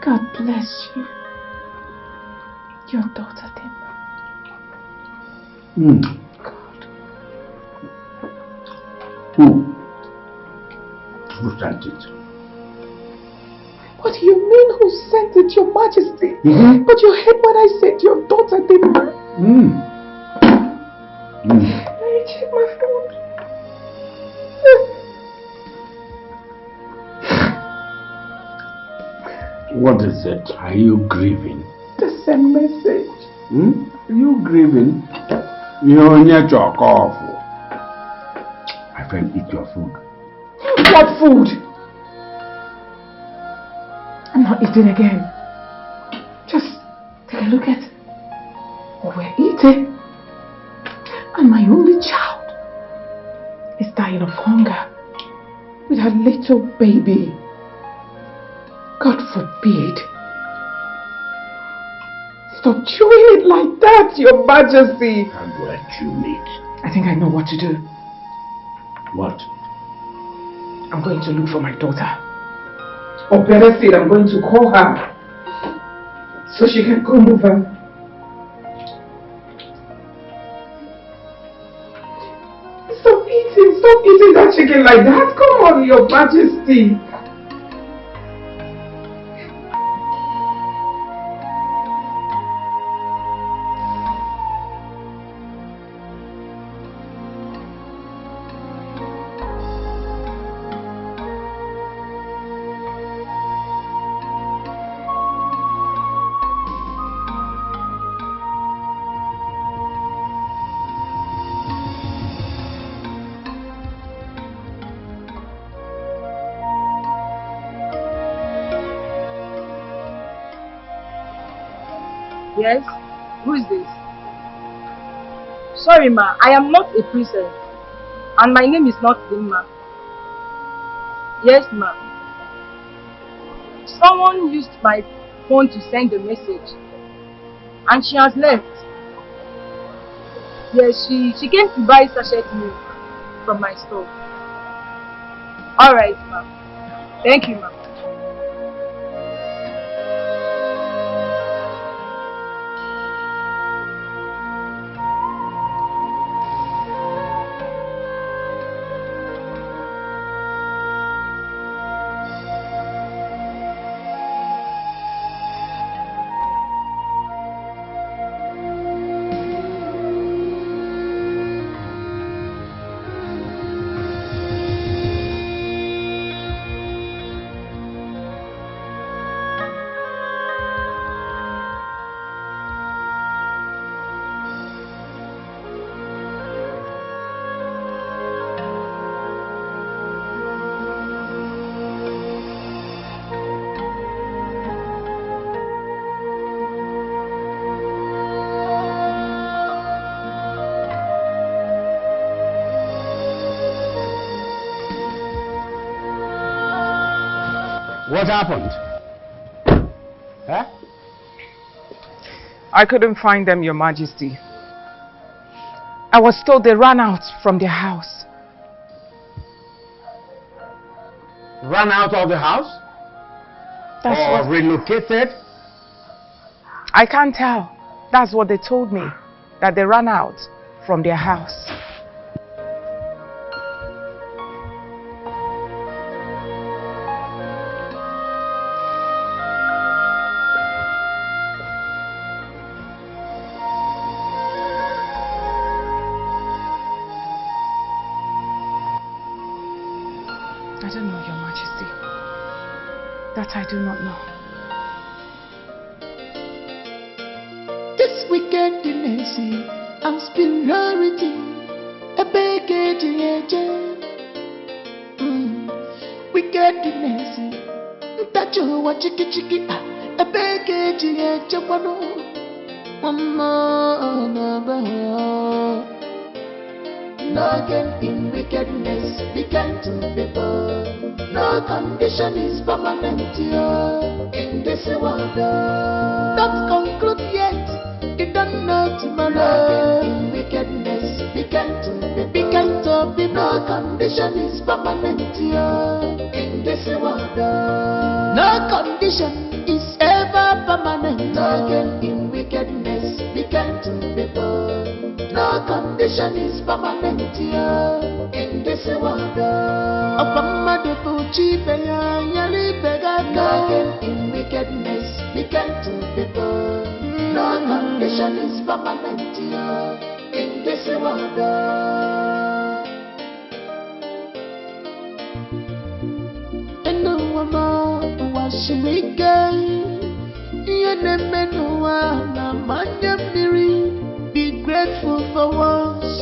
Speaker 8: God bless you, your daughter Dima.
Speaker 1: Who sent it?
Speaker 8: What do you mean who sent it, your majesty? But you heard what I said, your daughter Dima. Let me check my phone.
Speaker 1: What is it? Are you grieving?
Speaker 8: The same message.
Speaker 1: Are you grieving? You're near your cough. My friend, eat your food.
Speaker 8: What food? I'm not eating again. Just take a look at what we're eating. And my only child is dying of hunger with her little baby. God forbid. Stop chewing it like that, your majesty.
Speaker 1: And let you meet.
Speaker 8: I think I know what to do.
Speaker 1: What?
Speaker 8: I'm going to look for my daughter. Or better still, I'm going to call her so she can come over. Stop eating that chicken like that. Come on, your majesty.
Speaker 20: Yes? Who is this? Sorry ma, I am not a princess. And my name is not Dimma. Yes ma. Someone used my phone to send a message. And she has left. Yes, she came to buy sachet milk from my store. Alright ma. Thank you ma.
Speaker 1: What happened? Huh?
Speaker 8: I couldn't find them, Your Majesty. I was told they ran out from their house.
Speaker 1: Ran out of the house?
Speaker 8: That's
Speaker 1: or
Speaker 8: what...
Speaker 1: relocated?
Speaker 8: I can't tell. That's what they told me. That they ran out from their house. I don't know, Your Majesty. That I do not know.
Speaker 11: This wickedness and superiority, a baggage, wickedness, that you want chicky, a baggage, no gain in wickedness, began to be born. No condition is permanent here in this world. Don't conclude yet, you don't know tomorrow. No gain in wickedness, began to be born. No condition is permanent here in this world. No condition is ever permanent. No gain in wickedness, began to be born. No condition is permanent here in this world. No gain in wickedness, began to be born. No condition is permanent here in this world. And no one was again. Be grateful for once.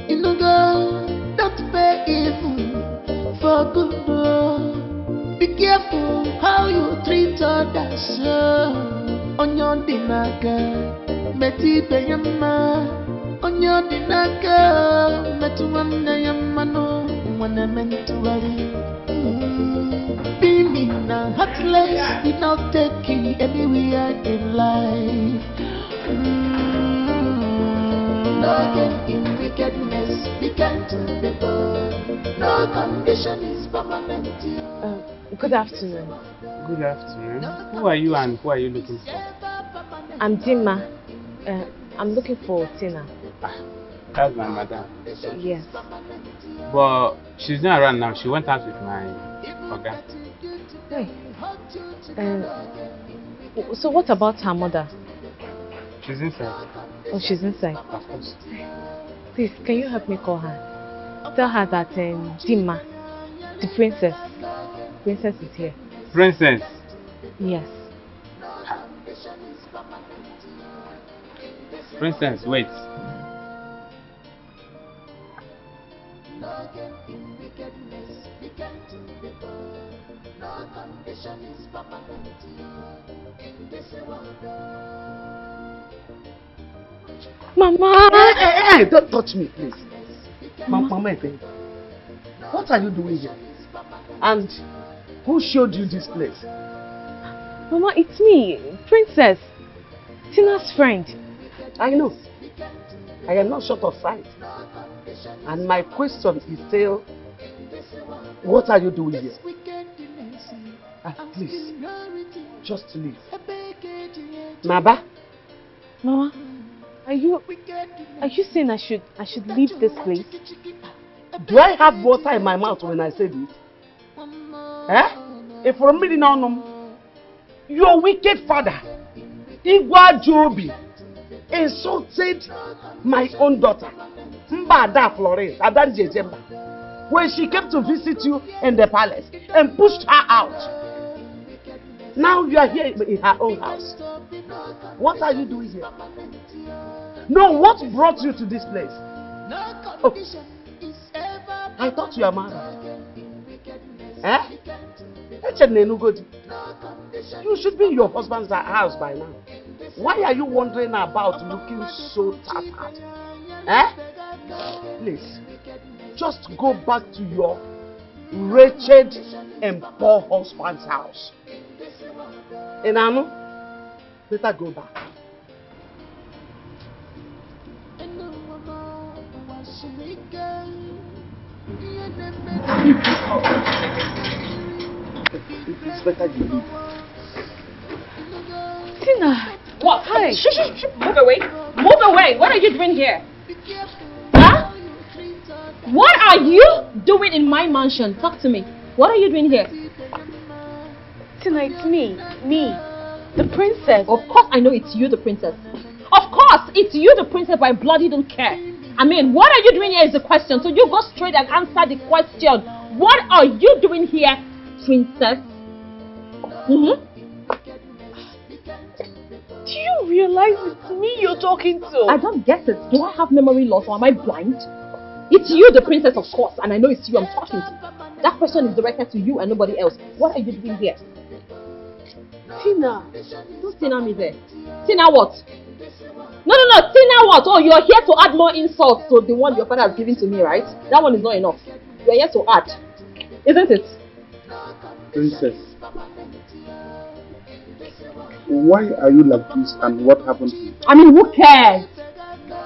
Speaker 11: You know, God, don't pay evil for good. Be careful how you treat others. On your dinaka, Meti Bayama. On your dinaka, Metuamna Yamano, when I meant to worry. Be mean and heartless without taking anywhere in life. No gain in wickedness, began to be born. No condition is permanent.
Speaker 21: Good afternoon.
Speaker 22: Good afternoon. Who are you and who are you looking for?
Speaker 21: I'm Dima. I'm looking for Tina.
Speaker 22: That's my madam.
Speaker 21: Yes.
Speaker 22: But she's not around now. She went out with my oga.
Speaker 21: Hey. So what about her mother?
Speaker 22: She's inside.
Speaker 21: Oh, she's inside.
Speaker 22: Of course.
Speaker 21: Please, can you help me call her? Tell her that Dima, the princess is here.
Speaker 22: Princess?
Speaker 21: Yes.
Speaker 22: Princess, wait.
Speaker 3: Mama! Hey, don't touch me, please. Mama, what are you doing here? And who showed you this place?
Speaker 21: Mama, it's me, Princess. Tina's friend.
Speaker 3: I know. I am not short of sight. And my question is still, what are you doing here? Please, just leave. Maba?
Speaker 21: Mama, are you saying I should leave this place?
Speaker 3: Do I have water in my mouth when I say this? If for a minute now, your wicked father, Igwa Jobi, insulted my own daughter, Mbada Florence, Adan Jejemba, when she came to visit you in the palace and pushed her out. Now you are here in her own house. What are you doing here? No, what brought you to this place? Oh, I thought you are married. You should be in your husband's house by now. Why are you wandering about looking so tattered? Please, just go back to your wretched and poor husband's house. Enano, better go back. It's better you leave.
Speaker 6: Tina! What? Hi. Shh. Move away. Move away. What are you doing here? Huh? What are you doing in my mansion? Talk to me. What are you doing here?
Speaker 21: Tina, it's me. The princess.
Speaker 6: Of course I know it's you, the princess. Of course it's you, the princess, but I bloody don't care. I mean, what are you doing here is the question. So you go straight and answer the question. What are you doing here, princess?
Speaker 21: Do you realize it's me you're talking to?
Speaker 6: I don't get it. Do I have memory loss or am I blind? It's you, the princess, of course, and I know it's you I'm talking to. That question is directed to you and nobody else. What are you doing here?
Speaker 21: Tina.
Speaker 6: Don't Tina me there. Tina what? No. Tina what? Oh, you're here to add more insults to the one your father has given to me, right? That one is not enough. You're here to add. Isn't it?
Speaker 9: Princess, why are you like this and what happened to you?
Speaker 6: I mean, who cares?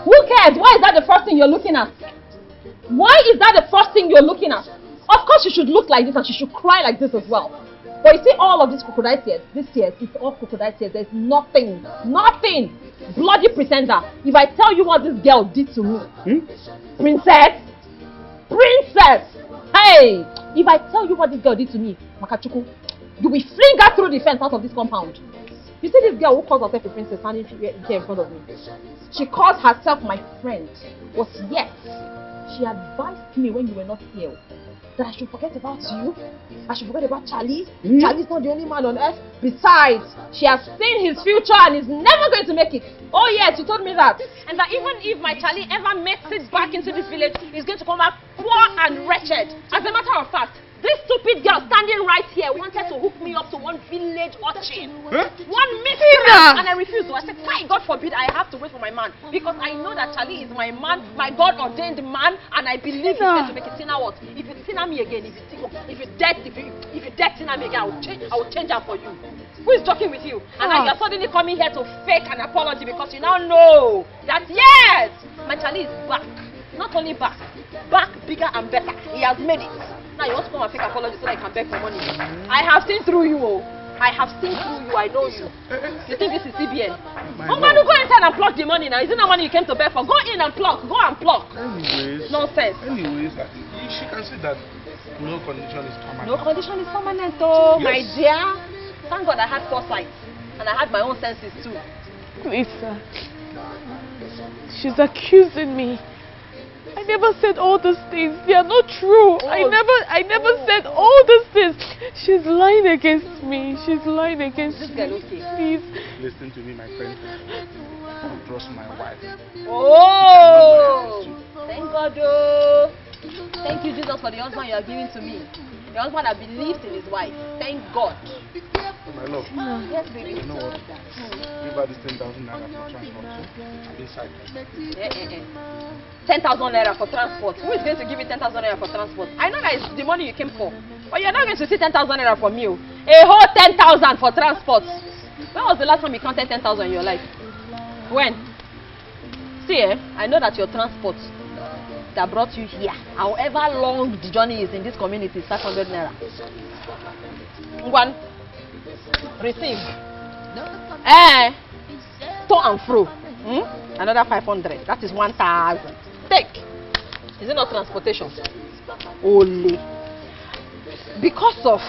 Speaker 6: Who cares? Why is that the first thing you're looking at? Why is that the first thing you're looking at? Of course she should look like this and she should cry like this as well. But you see all of these crocodile tears, these tears, it's all crocodile tears. There's nothing. Bloody pretender. If I tell you what this girl did to me, princess, hey, if I tell you what this girl did to me, Makachuku, you will fling her through the fence out of this compound. You see this girl who calls herself a princess standing here in front of me? She calls herself my friend. Was yes. She advised me when you were not here that I should forget about you. I should forget about Charlie. Charlie's not the only man on earth. Besides, she has seen his future and is never going to make it. Oh yes, she told me that. And that even if my Charlie ever makes it back into this village, he's going to come back poor and wretched. As a matter of fact, this stupid girl standing right here wanted to hook me up to one village urchin. One miscreant. And I refused. I said, fine, God forbid I have to wait for my man. Because I know that Charlie is my man, my God-ordained man, and I believe he's going to make it. Tina what? If you Tina me again, if you dead Tina me again, I will change her for you. Who is talking with you? And now you're suddenly coming here to fake an apology because you now know that yes, my Charlie is back. Not only back, bigger and better. He has made it. Now you want to come and fake apology so that I can beg for money. I have seen through you. I have seen through you. I know you. You think this is CBN? I'm going to go inside and pluck the money now. Is it not money you came to beg for? Go in and pluck. Go and pluck. Nonsense.
Speaker 16: Anyways, she can see that no condition is permanent.
Speaker 6: No condition is permanent, oh,
Speaker 16: yes.
Speaker 6: My dear. Thank God I had foresight. And I had my own senses too.
Speaker 21: Lisa, she's accusing me. I never said all these things. They are not true. I never said all these things. She's lying against me. She's lying against me. Please.
Speaker 16: Listen to me, my friend. Don't trust my wife.
Speaker 6: Oh! Thank God, oh. Thank you, Jesus, for the husband you are giving to me. The husband that believes in his wife. Thank God.
Speaker 16: My love.
Speaker 6: Yes, baby.
Speaker 16: You know what? Give her this 10,000 naira for transport. I'm inside.
Speaker 6: 10,000 naira for transport. Who is going to give you 10,000 naira for transport? I know that is the money you came for. But you're not going to see 10,000 naira for me. A whole 10,000 for transport. When was the last time you counted 10,000 in your life? When? See, I know that your transport that brought you here, however long the journey is in this community, is 500 naira. One. Receive. To and fro. Another 500. That is 1,000. Take. Is it not transportation? Only. Because of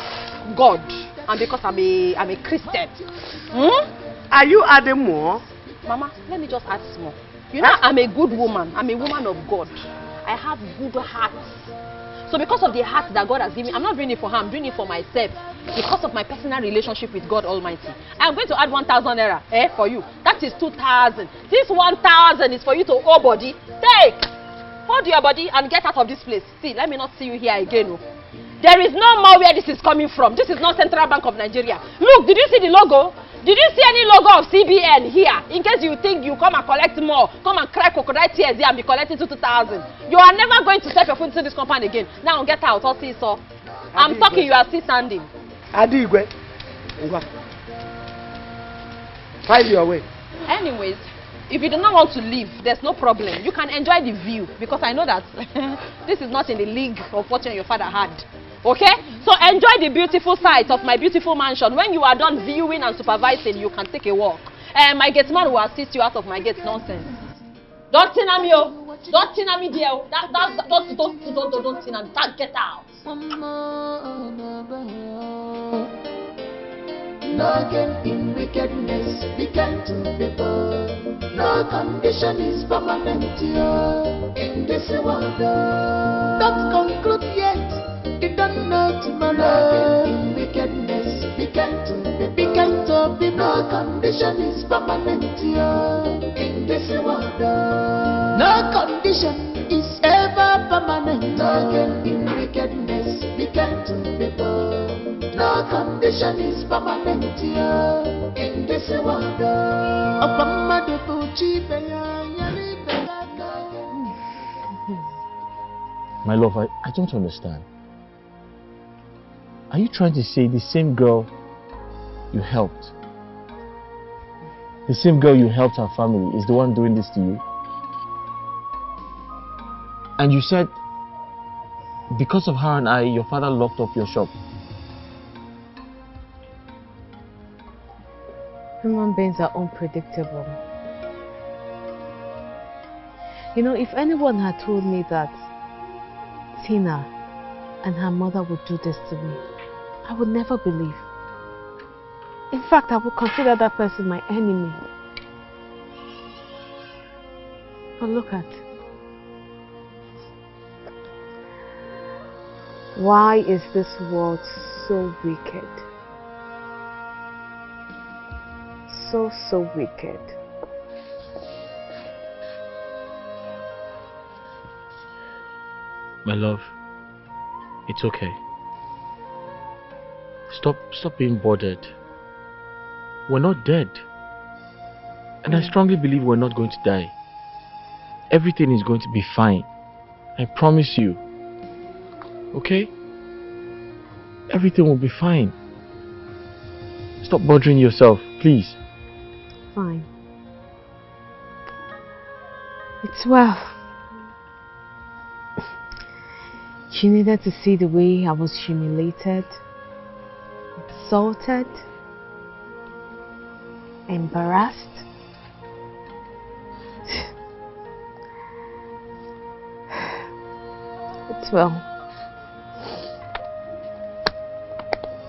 Speaker 6: God and because I'm a Christian.
Speaker 3: Are you adding more?
Speaker 6: Mama, let me just add small. You know, I'm a good woman. I'm a woman of God. I have good heart. So because of the heart that God has given me, I'm not doing it for her, I'm doing it for myself. Because of my personal relationship with God Almighty. I'm going to add 1,000 naira for you. That is 2,000. This 1,000 is for you to owe body. Take! Hold your body and get out of this place. See, let me not see you here again. There is no more where this is coming from. This is not Central Bank of Nigeria. Look, did you see the logo? Did you see any logo of CBN here? In case you think you come and collect more, come and cry crocodile tears here and be collecting 2,000. You are never going to step your foot into this compound again. Now get out, I'll see you, sir.
Speaker 4: I'm talking, you are still standing.
Speaker 3: Adigwe. Find your way.
Speaker 4: Anyways, if you do not want to leave, there's no problem. You can enjoy the view because I know that this is not in the league of what your father had. Okay? So enjoy the beautiful sight of my beautiful mansion. When you are done viewing and supervising, you can take a walk. My gate man will assist you out of my gate. Nonsense. Don't tin me, oh. Don't tin me, dear. Don't tin me. Get out.
Speaker 11: No gain in wickedness, be kind to people. No condition is permanent here in this world. Don't conclude yet, you don't know tomorrow. No gain in wickedness, be kind to people. Be kind to people. No condition is permanent here in this world. No condition is ever permanent. No gain in wickedness, be kind to people. No condition is permanent here in this world.
Speaker 12: My love, I don't understand. Are you trying to say the same girl you helped, the same girl you helped her family, is the one doing this to you? And you said because of her and I, your father locked up your shop.
Speaker 4: Human beings are unpredictable. You know, if anyone had told me that Tina and her mother would do this to me, I would never believe. In fact, I would consider that person my enemy. But look at. Why is this world so wicked? So wicked.
Speaker 12: My love, it's okay. Stop being bothered. We're not dead. And I strongly believe we're not going to die. Everything is going to be fine. I promise you. Okay? Everything will be fine. Stop bothering yourself, please.
Speaker 4: Fine. It's well. You needed to see the way I was humiliated, insulted, embarrassed. It's well.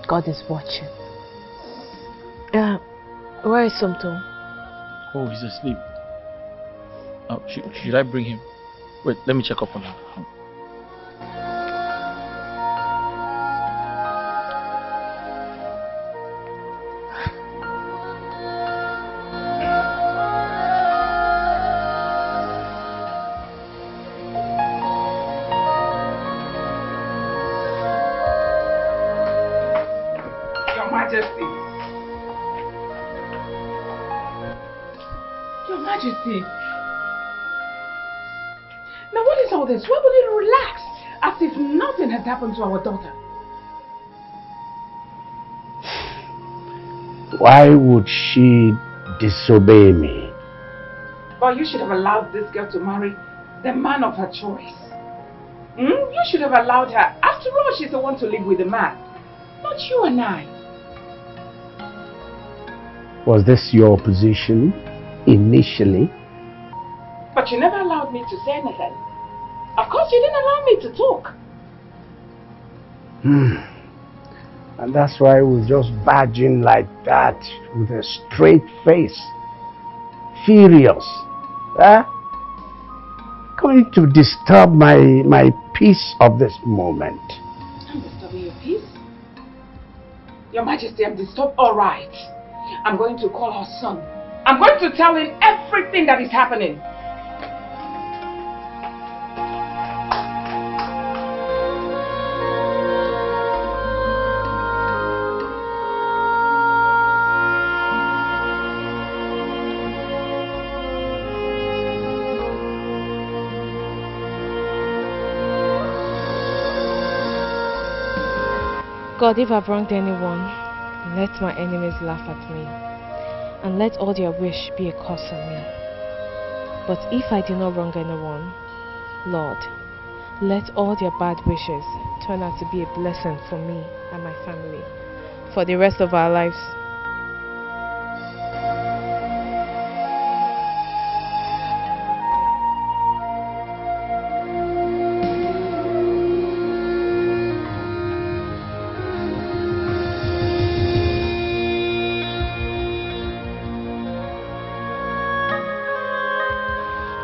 Speaker 4: God is watching. Where is Somto?
Speaker 12: Oh, he's asleep. Should I bring him? Wait, let me check up on him.
Speaker 8: Your Majesty. Your Majesty. Now what is all this? Why would you relax as if nothing has happened to our daughter?
Speaker 1: Why would she disobey me?
Speaker 8: But you should have allowed this girl to marry the man of her choice. You should have allowed her. After all, she's the one to live with the man, not you and I.
Speaker 1: Was this your position initially?
Speaker 8: But you never allowed me to say anything. Of course, you didn't allow me to talk.
Speaker 1: And that's why I was just barging like that with a straight face. Furious. Huh? Going to disturb my peace of this moment.
Speaker 8: I'm disturbing your peace? Your Majesty, I'm disturbed. All right. I'm going to call her son. I'm going to tell him everything that is happening.
Speaker 21: God, if I've wronged anyone, let my enemies laugh at me, and let all their wish be a curse on me. But if I did not wrong anyone, Lord, let all their bad wishes turn out to be a blessing for me and my family for the rest of our lives.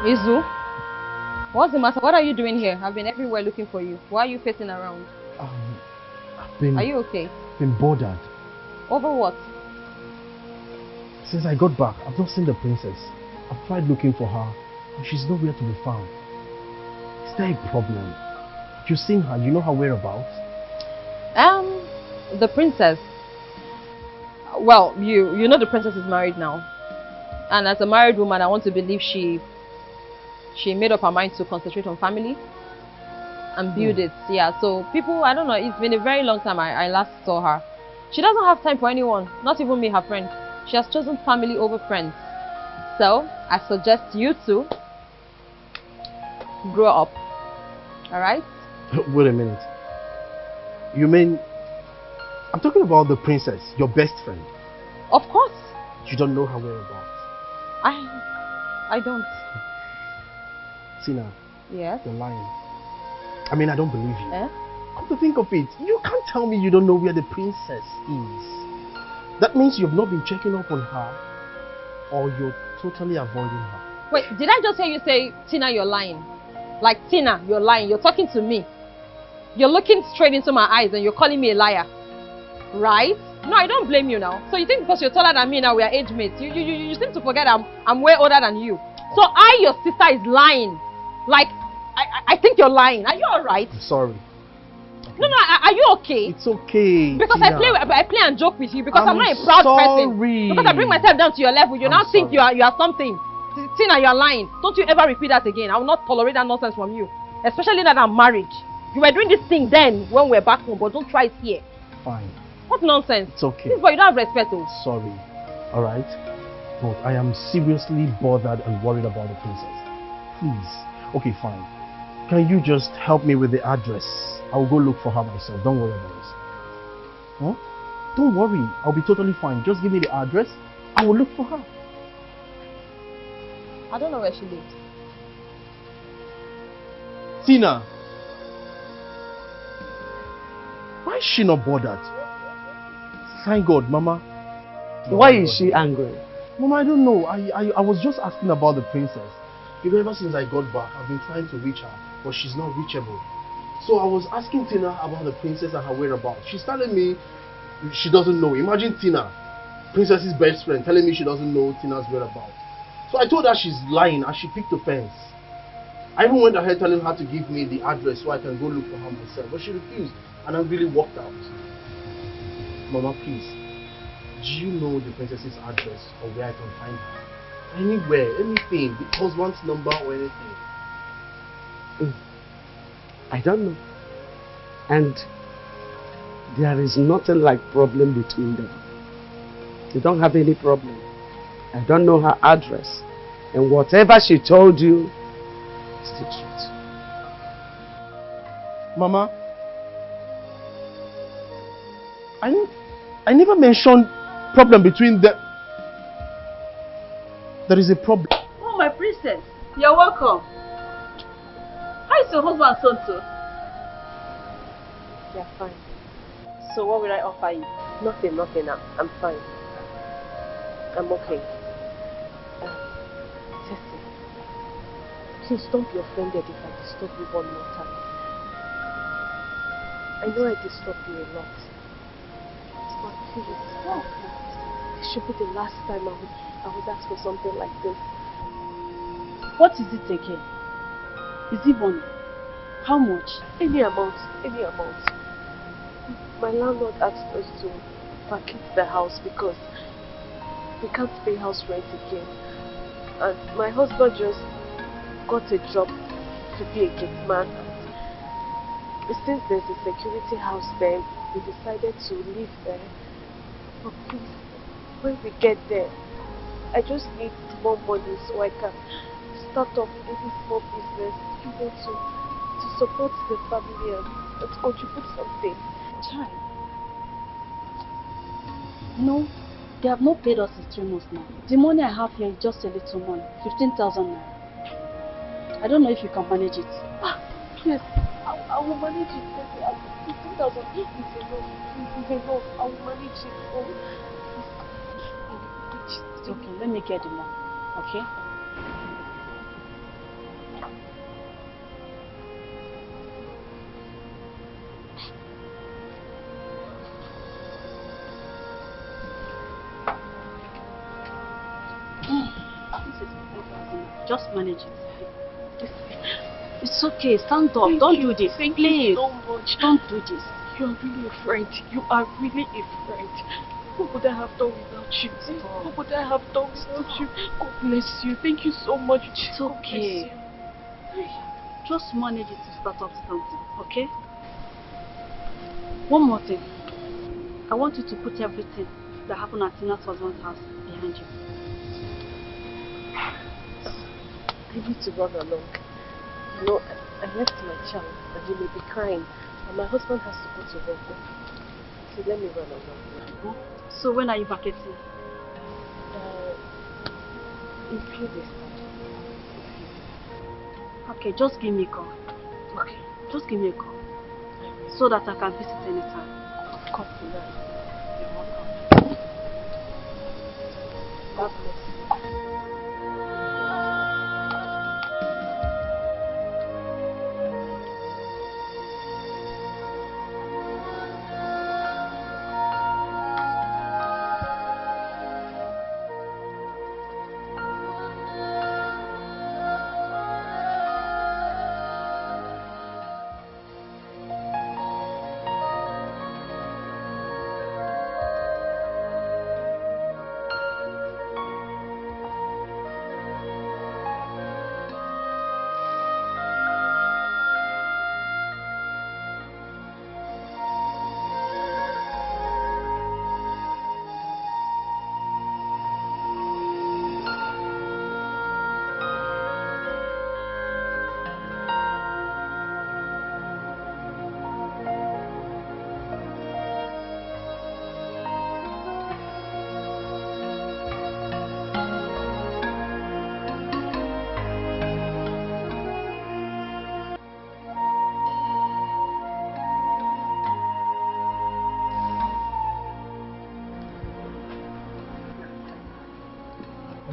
Speaker 4: Izu, what's the matter? What are you doing here? I've been everywhere looking for you. Why are you facing around? Are you okay?
Speaker 18: Been bothered.
Speaker 4: Over what?
Speaker 18: Since I got back, I've not seen the princess. I've tried looking for her, and she's nowhere to be found. Is there a problem? You've seen her, you know her whereabouts?
Speaker 4: The princess. Well, you know the princess is married now. And as a married woman, I want to believe she made up her mind to concentrate on family and build it. Yeah, so people, I don't know, it's been a very long time I last saw her. She doesn't have time for anyone, not even me, her friend. She has chosen family over friends. So, I suggest you two grow up. Alright?
Speaker 18: Wait a minute. You mean... I'm talking about the princess, your best friend.
Speaker 4: Of course.
Speaker 18: You don't know her whereabouts.
Speaker 4: I don't.
Speaker 18: Tina.
Speaker 4: Yes?
Speaker 18: You're lying. I mean, I don't believe you.
Speaker 4: Eh?
Speaker 18: Come to think of it, you can't tell me you don't know where the princess is. That means you've not been checking up on her, or you're totally avoiding her.
Speaker 4: Wait, did I just hear you say, Tina, you're lying? Like, Tina, you're lying. You're talking to me. You're looking straight into my eyes and you're calling me a liar. Right? No, I don't blame you now. So you think because you're taller than me now, we are age mates. You seem to forget I'm way older than you. So your sister, is lying. Like, I think you're lying. Are you alright?
Speaker 18: I'm sorry.
Speaker 4: No, are you okay?
Speaker 18: It's okay.
Speaker 4: Because
Speaker 18: Tina.
Speaker 4: I play and joke with you because I'm not a proud
Speaker 18: sorry.
Speaker 4: person. Because I bring myself down to your level. You now think you are something. Tina, you're lying. Don't you ever repeat that again. I will not tolerate that nonsense from you. Especially that I'm married. You were doing this thing then when we were back home, but don't try it here.
Speaker 18: Fine.
Speaker 4: What nonsense?
Speaker 18: It's okay.
Speaker 4: This boy, you don't have respect, though.
Speaker 18: Sorry. Alright? But I am seriously bothered and worried about the princess. Please. Okay, fine. Can you just help me with the address? I will go look for her myself. Don't worry about this. Huh? Don't worry. I'll be totally fine. Just give me the address. I will look for her.
Speaker 4: I don't know where she lives.
Speaker 18: Tina! Why is she not bothered? Thank God, Mama.
Speaker 3: Why is she angry?
Speaker 18: Mama, I don't know. I was just asking about the princess. You know, ever since I got back, I've been trying to reach her, but she's not reachable. So I was asking Tina about the princess and her whereabouts. She's telling me she doesn't know. Imagine Tina, princess's best friend, telling me she doesn't know Tina's whereabouts. So I told her she's lying and she picked offense. I even went ahead telling her to give me the address so I can go look for her myself, but she refused and I really walked out. Mama, please, do you know the princess's address or where I can find her? Anywhere, anything, the husband's number or anything.
Speaker 3: I don't know. And there is nothing like problem between them. They don't have any problem. I don't know her address. And whatever she told you is the truth.
Speaker 18: Mama, I never mentioned problem between them. There is a problem.
Speaker 6: Oh, my princess, you're welcome. How is your husband, Sonto?
Speaker 19: They're fine. So what will I offer you? Nothing. I'm fine. I'm okay. Tessie, please don't be offended if I disturb you one more time. I know I disturb you a lot. But please, this should be the last time I would ask for something like this.
Speaker 6: What is it again? Is it money? How much?
Speaker 19: Any amount. My landlord asked us to vacate the house because we can't pay house rent again. And my husband just got a job to be a gate man. Since there's a security house there, we decided to live there. But please, when we get there, I just need more money so I can start off maybe small business, to support the family and to contribute something.
Speaker 6: Child. No, they have not paid us in 3 months now. The money I have here is just a little money, 15,000 naira. I don't know if you can manage it.
Speaker 19: Yes, I will manage it. 15,000 is enough. I will manage it.
Speaker 6: Okay, let me get the money, okay? This is 15,000. Just manage it. It's okay. Stand up. Don't do this.
Speaker 19: Thank
Speaker 6: Please.
Speaker 19: you so much.
Speaker 6: Don't do this.
Speaker 19: You are really a friend. You are really a friend. What would I have done without you? What would I have done without you? God bless you. Thank you so much.
Speaker 6: It's okay. Just manage it to start up something, okay? One more thing. I want you to put everything that happened at Tina's husband's house behind you.
Speaker 19: I need to run along. You know, I left my child and you may be crying. And my husband has to go to work. So let me run along.
Speaker 6: So when are you vacating?
Speaker 19: In a few days.
Speaker 6: Okay, just give me a call.
Speaker 19: Okay.
Speaker 6: Just give me a call. So that I can visit anytime.
Speaker 19: Of course, you know. You're welcome. God bless you.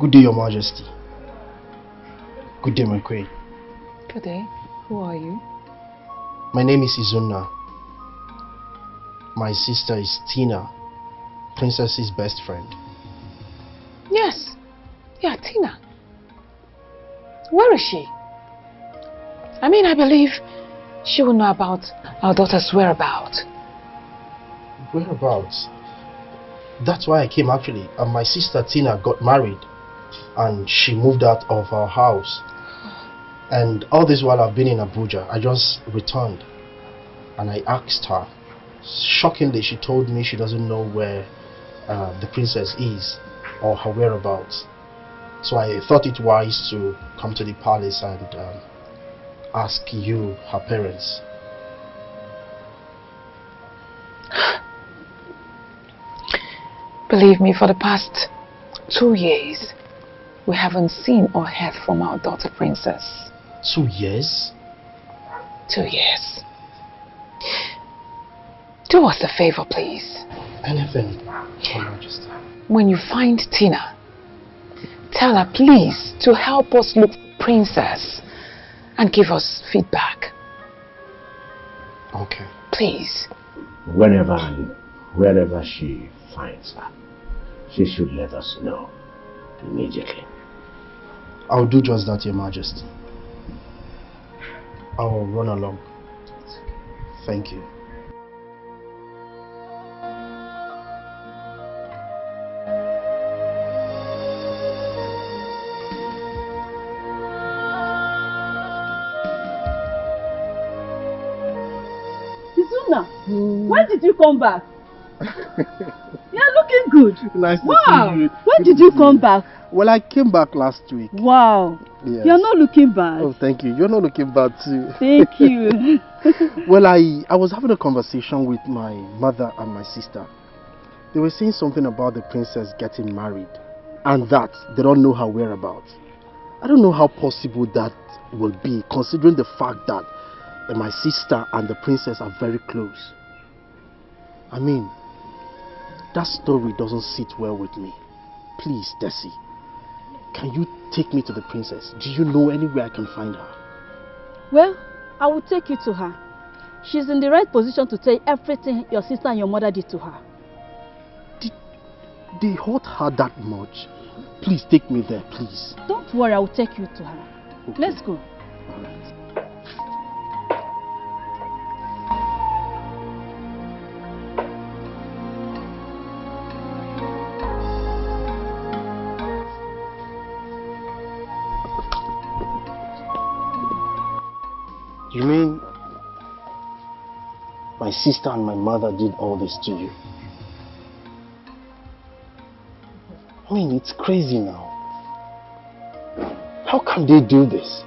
Speaker 13: Good day, Your Majesty. Good day, my queen.
Speaker 8: Good day. Who are you?
Speaker 13: My name is Izuna. My sister is Tina, Princess's best friend.
Speaker 8: Yes. Yeah, Tina. Where is she? I mean, I believe she will know about our daughter's whereabouts.
Speaker 13: Whereabouts? That's why I came actually. And my sister Tina got married and she moved out of our house. And all this while I've been in Abuja, I just returned and I asked her. Shockingly, she told me she doesn't know where the princess is or her whereabouts. So I thought it wise to come to the palace and ask you, her parents.
Speaker 8: Believe me, for the past 2 years, we haven't seen or heard from our daughter princess.
Speaker 13: 2 years?
Speaker 8: 2 years. Do us a favor, please.
Speaker 13: Anything, Your Majesty.
Speaker 8: When you find Tina, tell her please to help us look for princess and give us feedback.
Speaker 13: Okay.
Speaker 8: Please.
Speaker 1: Whenever and wherever she finds her, she should let us know immediately.
Speaker 13: I'll do just that, Your Majesty. I'll run along. Thank you.
Speaker 6: Izuna, when did you come back? You're looking good.
Speaker 13: Nice to
Speaker 6: Wow.
Speaker 13: see you.
Speaker 6: When did you come back?
Speaker 13: Well, I came back last week.
Speaker 6: Wow.
Speaker 13: Yes.
Speaker 6: You're not looking bad.
Speaker 13: Oh, thank you. You're not looking bad too.
Speaker 6: Thank you.
Speaker 13: Well, I was having a conversation with my mother and my sister. They were saying something about the princess getting married and that they don't know her whereabouts. I don't know how possible that will be, considering the fact that my sister and the princess are very close. I mean, that story doesn't sit well with me. Please, Desi, can you take me to the princess? Do you know anywhere I can find her?
Speaker 6: Well, I will take you to her. She's in the right position to tell you everything your sister and your mother did to her.
Speaker 13: They hurt her that much? Please take me there, please.
Speaker 6: Don't worry, I will take you to her. Okay. Let's go.
Speaker 13: All right. You mean my sister and my mother did all this to you? I mean, it's crazy now. How can they do this?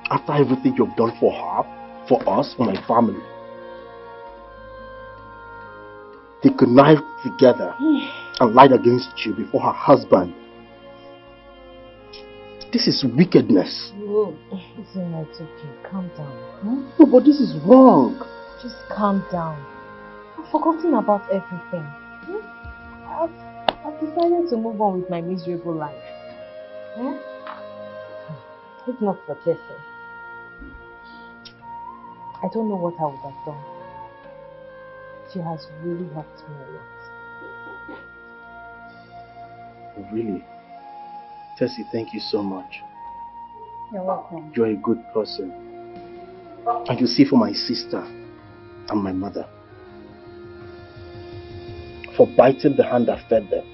Speaker 13: After everything you've done for her, for us, for my family. They connived together and lied against you before her husband. This is wickedness.
Speaker 4: Whoa. It's okay. Calm down.
Speaker 13: No, but this is wrong.
Speaker 4: Just calm down. I've forgotten about everything. I've decided to move on with my miserable life. If not for Tessie, I don't know what I would have done. She has really helped me a lot.
Speaker 13: Really? Tessie, thank you so much.
Speaker 6: You're welcome.
Speaker 13: You're a good person. And you see, for my sister and my mother, for biting the hand that fed them,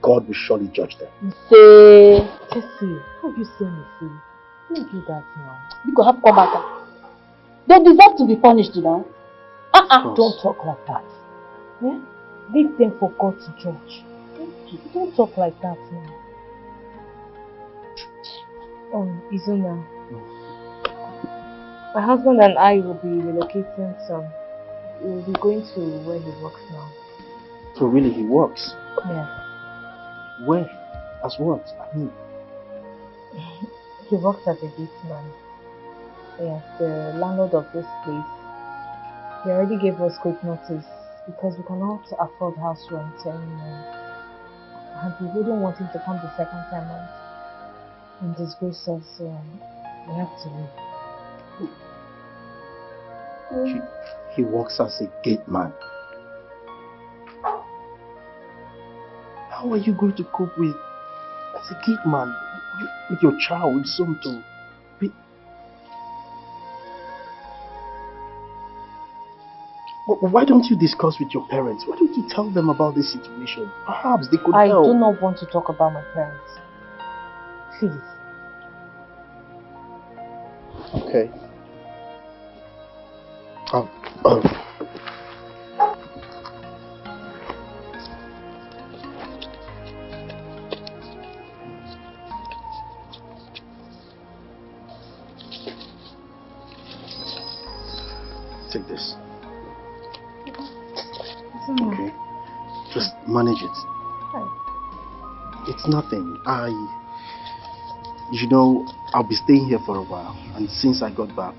Speaker 13: God will surely judge them.
Speaker 4: Say, Tessie, how you say me, say? Don't do that now.
Speaker 6: You could have come back. They deserve to be punished now.
Speaker 4: Don't talk like that. Yeah? Leave them for God to judge. Don't talk like that now. Izuna, my husband and I will be relocating soon. We'll be going to where he works now.
Speaker 13: So really, he works?
Speaker 4: Yeah.
Speaker 13: Where? As what? I mean,
Speaker 4: he works as a gate man. Yes, the landlord of this place. He already gave us quick notice because we cannot afford house rent anymore. And we wouldn't want him to come the second time and disgrace us, so we have to leave.
Speaker 13: he works as a gate man. How are you going to cope with, as a gate man, with your child, with son to be... Why don't you discuss with your parents? Why don't you tell them about this situation? Perhaps they could help.
Speaker 4: I do not want to talk about my parents. Please.
Speaker 13: Okay. Take this. Okay. Just manage it. It's nothing. You know, I'll be staying here for a while, and since I got back,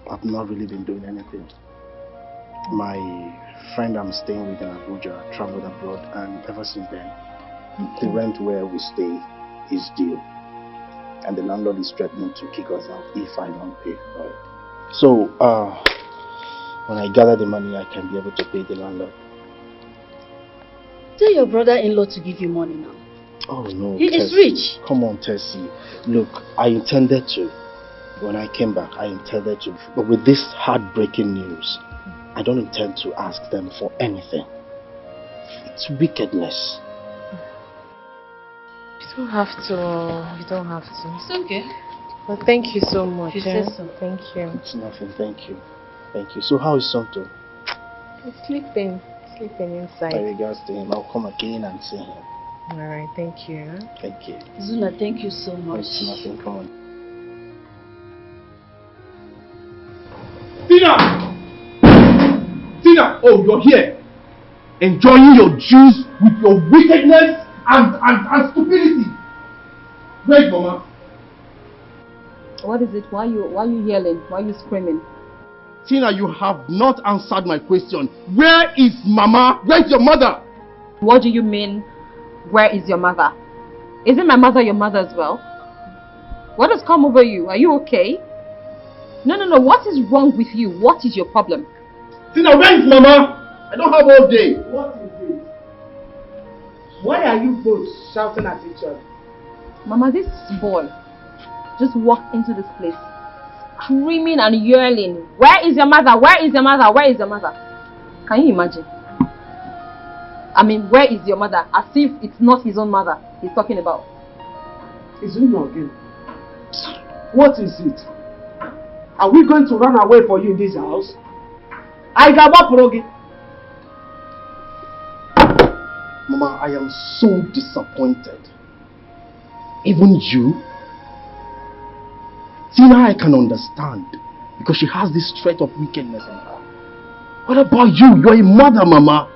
Speaker 13: I've not really been doing anything. My friend I'm staying with in Abuja traveled abroad, and ever since then, the rent where we stay is due, and the landlord is threatening to kick us out if I don't pay. So, when I gather the money, I can be able to pay the landlord.
Speaker 6: Tell your brother-in-law to give you money now.
Speaker 13: Oh no,
Speaker 6: he is rich.
Speaker 13: Come on, Tessie. Look, I intended to. When I came back, I intended to. But with this heartbreaking news, I don't intend to ask them for anything. It's wickedness.
Speaker 4: You don't have to. You don't have to.
Speaker 6: It's okay.
Speaker 21: Well, thank you so much.
Speaker 4: She says so.
Speaker 21: Thank you.
Speaker 13: It's nothing, thank you. Thank you. So how is Santo?
Speaker 21: He's sleeping inside.
Speaker 13: My regards to him. I'll come again and see him.
Speaker 21: Alright, thank you.
Speaker 13: Thank you.
Speaker 6: Zuna, thank you so much.
Speaker 13: It's nothing, come on.
Speaker 9: Tina! Tina! Oh, you're here. Enjoying your juice with your wickedness and stupidity. Where's Mama?
Speaker 6: What is it? Why are you yelling? Why are you screaming?
Speaker 9: Tina, you have not answered my question. Where is Mama? Where's your mother?
Speaker 6: What do you mean? Where is your mother? Isn't my mother your mother as well? What has come over you? Are you okay? No. What is wrong with you? What is your problem?
Speaker 9: Tina, where is Mama? I don't have all day.
Speaker 10: What is it? Why are you both shouting at each other?
Speaker 6: Mama, this boy just walked into this place screaming and yelling. Where is your mother? Where is your mother? Where is your mother? Can you imagine? I mean, where is your mother? As if it's not his own mother he's talking about.
Speaker 10: It's Uno again. What is it? Are we going to run away for you in this house? I got what progi.
Speaker 9: Mama, I am so disappointed. Even you? Tina, I can understand. Because she has this trait of wickedness in her. What about you? You're a mother, Mama.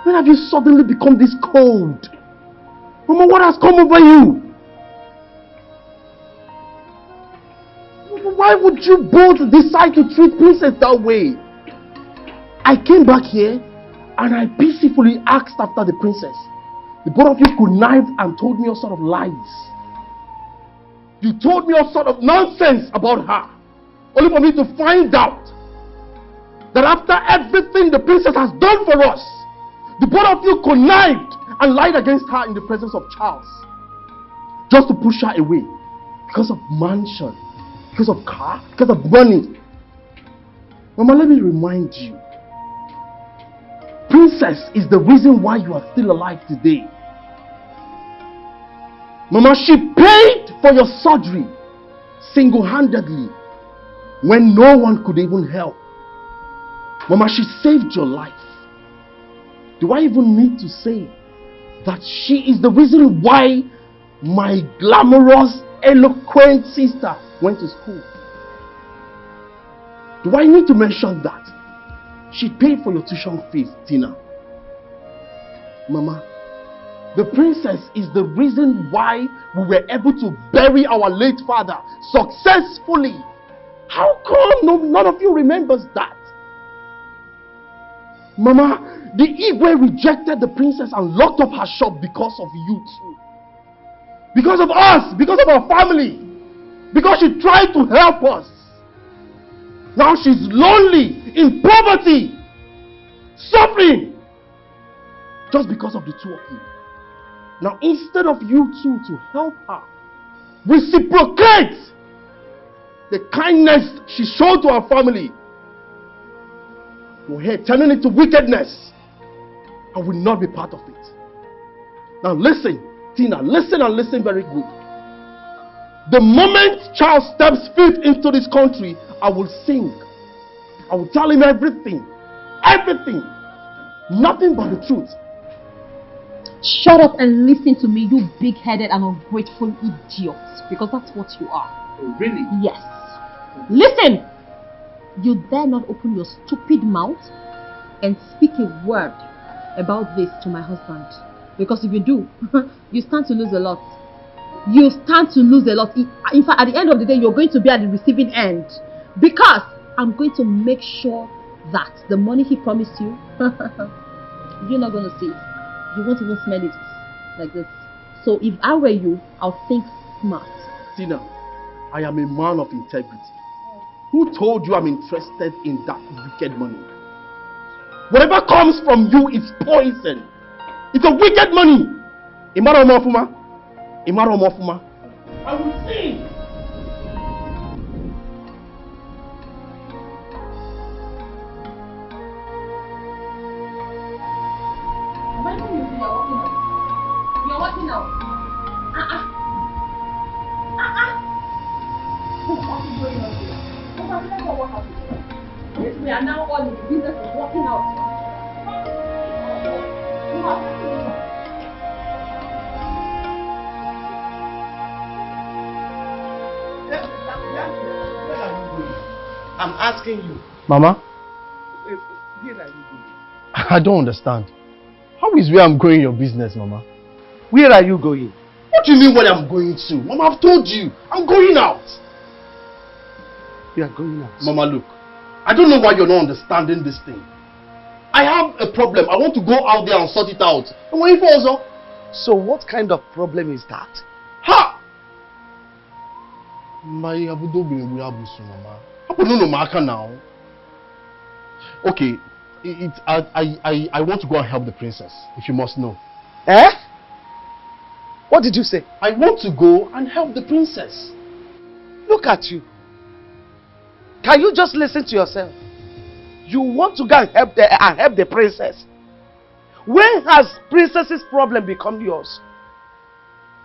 Speaker 9: When have you suddenly become this cold? Mama, what has come over you? Why would you both decide to treat Princess that way? I came back here and I peacefully asked after the princess. The both of you connived and told me all sort of lies. You told me all sort of nonsense about her. Only for me to find out that after everything the princess has done for us, the both of you connived and lied against her in the presence of Charles. Just to push her away. Because of mansion. Because of car. Because of money. Mama, let me remind you. Princess is the reason why you are still alive today. Mama, she paid for your surgery single-handedly when no one could even help. Mama, she saved your life. Do I even need to say that she is the reason why my glamorous, eloquent sister went to school? Do I need to mention that? She paid for your tuition fees, Tina. Mama, the princess is the reason why we were able to bury our late father successfully. How come none of you remembers that? Mama, the Igwe rejected the princess and locked up her shop because of you too. Because of us, because of our family. Because she tried to help us. Now she's lonely, in poverty, suffering. Just because of the two of you. Now instead of you two to help her, reciprocate the kindness she showed to our family, you're here turning it to wickedness. I will not be part of it. Now listen, Tina, listen and listen very good. The moment Charles steps foot into this country, I will sing. I will tell him everything. Everything. Nothing but the truth.
Speaker 6: Shut up and listen to me, you big-headed and ungrateful idiot. Because that's what you are.
Speaker 10: Oh, really?
Speaker 6: Yes. Listen! You dare not open your stupid mouth and speak a word about this to my husband. Because if you do, you stand to lose a lot. You stand to lose a lot. In fact, at the end of the day, you're going to be at the receiving end. Because I'm going to make sure that the money he promised you, you're not going to see it. You won't even smell it like this. So if I were you, I'll think smart.
Speaker 9: Tina, I am a man of integrity. Who told you I'm interested in that wicked money? Whatever comes from you is poison. It's a wicked money. Imara Omofuma. Imara Omofuma. I will sing.
Speaker 6: You're walking out. what happened. Since we are now all in the business of working out.
Speaker 3: I'm asking you.
Speaker 13: Mama,
Speaker 3: Where are you going?
Speaker 13: I don't understand. How is where I'm going your business, Mama?
Speaker 3: Where are you going?
Speaker 13: What do you mean where I'm going to? Mama, I've told you. I'm going out.
Speaker 3: You are going out?
Speaker 13: Mama, look. I don't know why you're not understanding this thing. I have a problem. I want to go out there and sort it out. And wait for also.
Speaker 3: So what kind of problem is that?
Speaker 13: Ha! My abudo be abusu, Mama. No marker now. Okay, I want to go and help the princess, if you must know.
Speaker 3: Eh? What did you say?
Speaker 13: I want to go and help the princess.
Speaker 3: Look at you. Can you just listen to yourself? You want to go and help the princess. When has princess's problem become yours?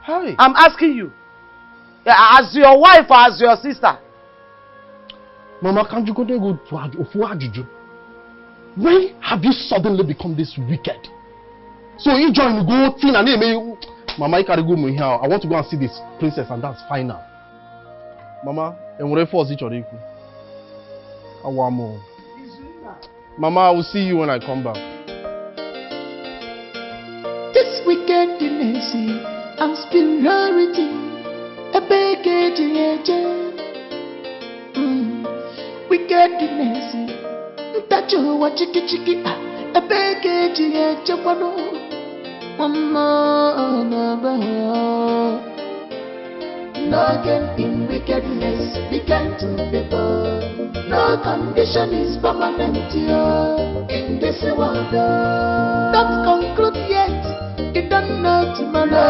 Speaker 13: Hi.
Speaker 3: I'm asking you. As your wife or as your sister?
Speaker 13: Mama, can't you go there go to when have you suddenly become this wicked? So you join go thin and me, Mama, you can't go here. I want to go and see this princess and that's final. Mama, and what for each other? I want more. Mama, I will see you when I come back.
Speaker 11: This wickedness and superiority, a big wickedness. That you want chicky, a big no gain in wickedness, began to people. No condition is permanent here in this world. Don't conclude yet, you don't know tomorrow. No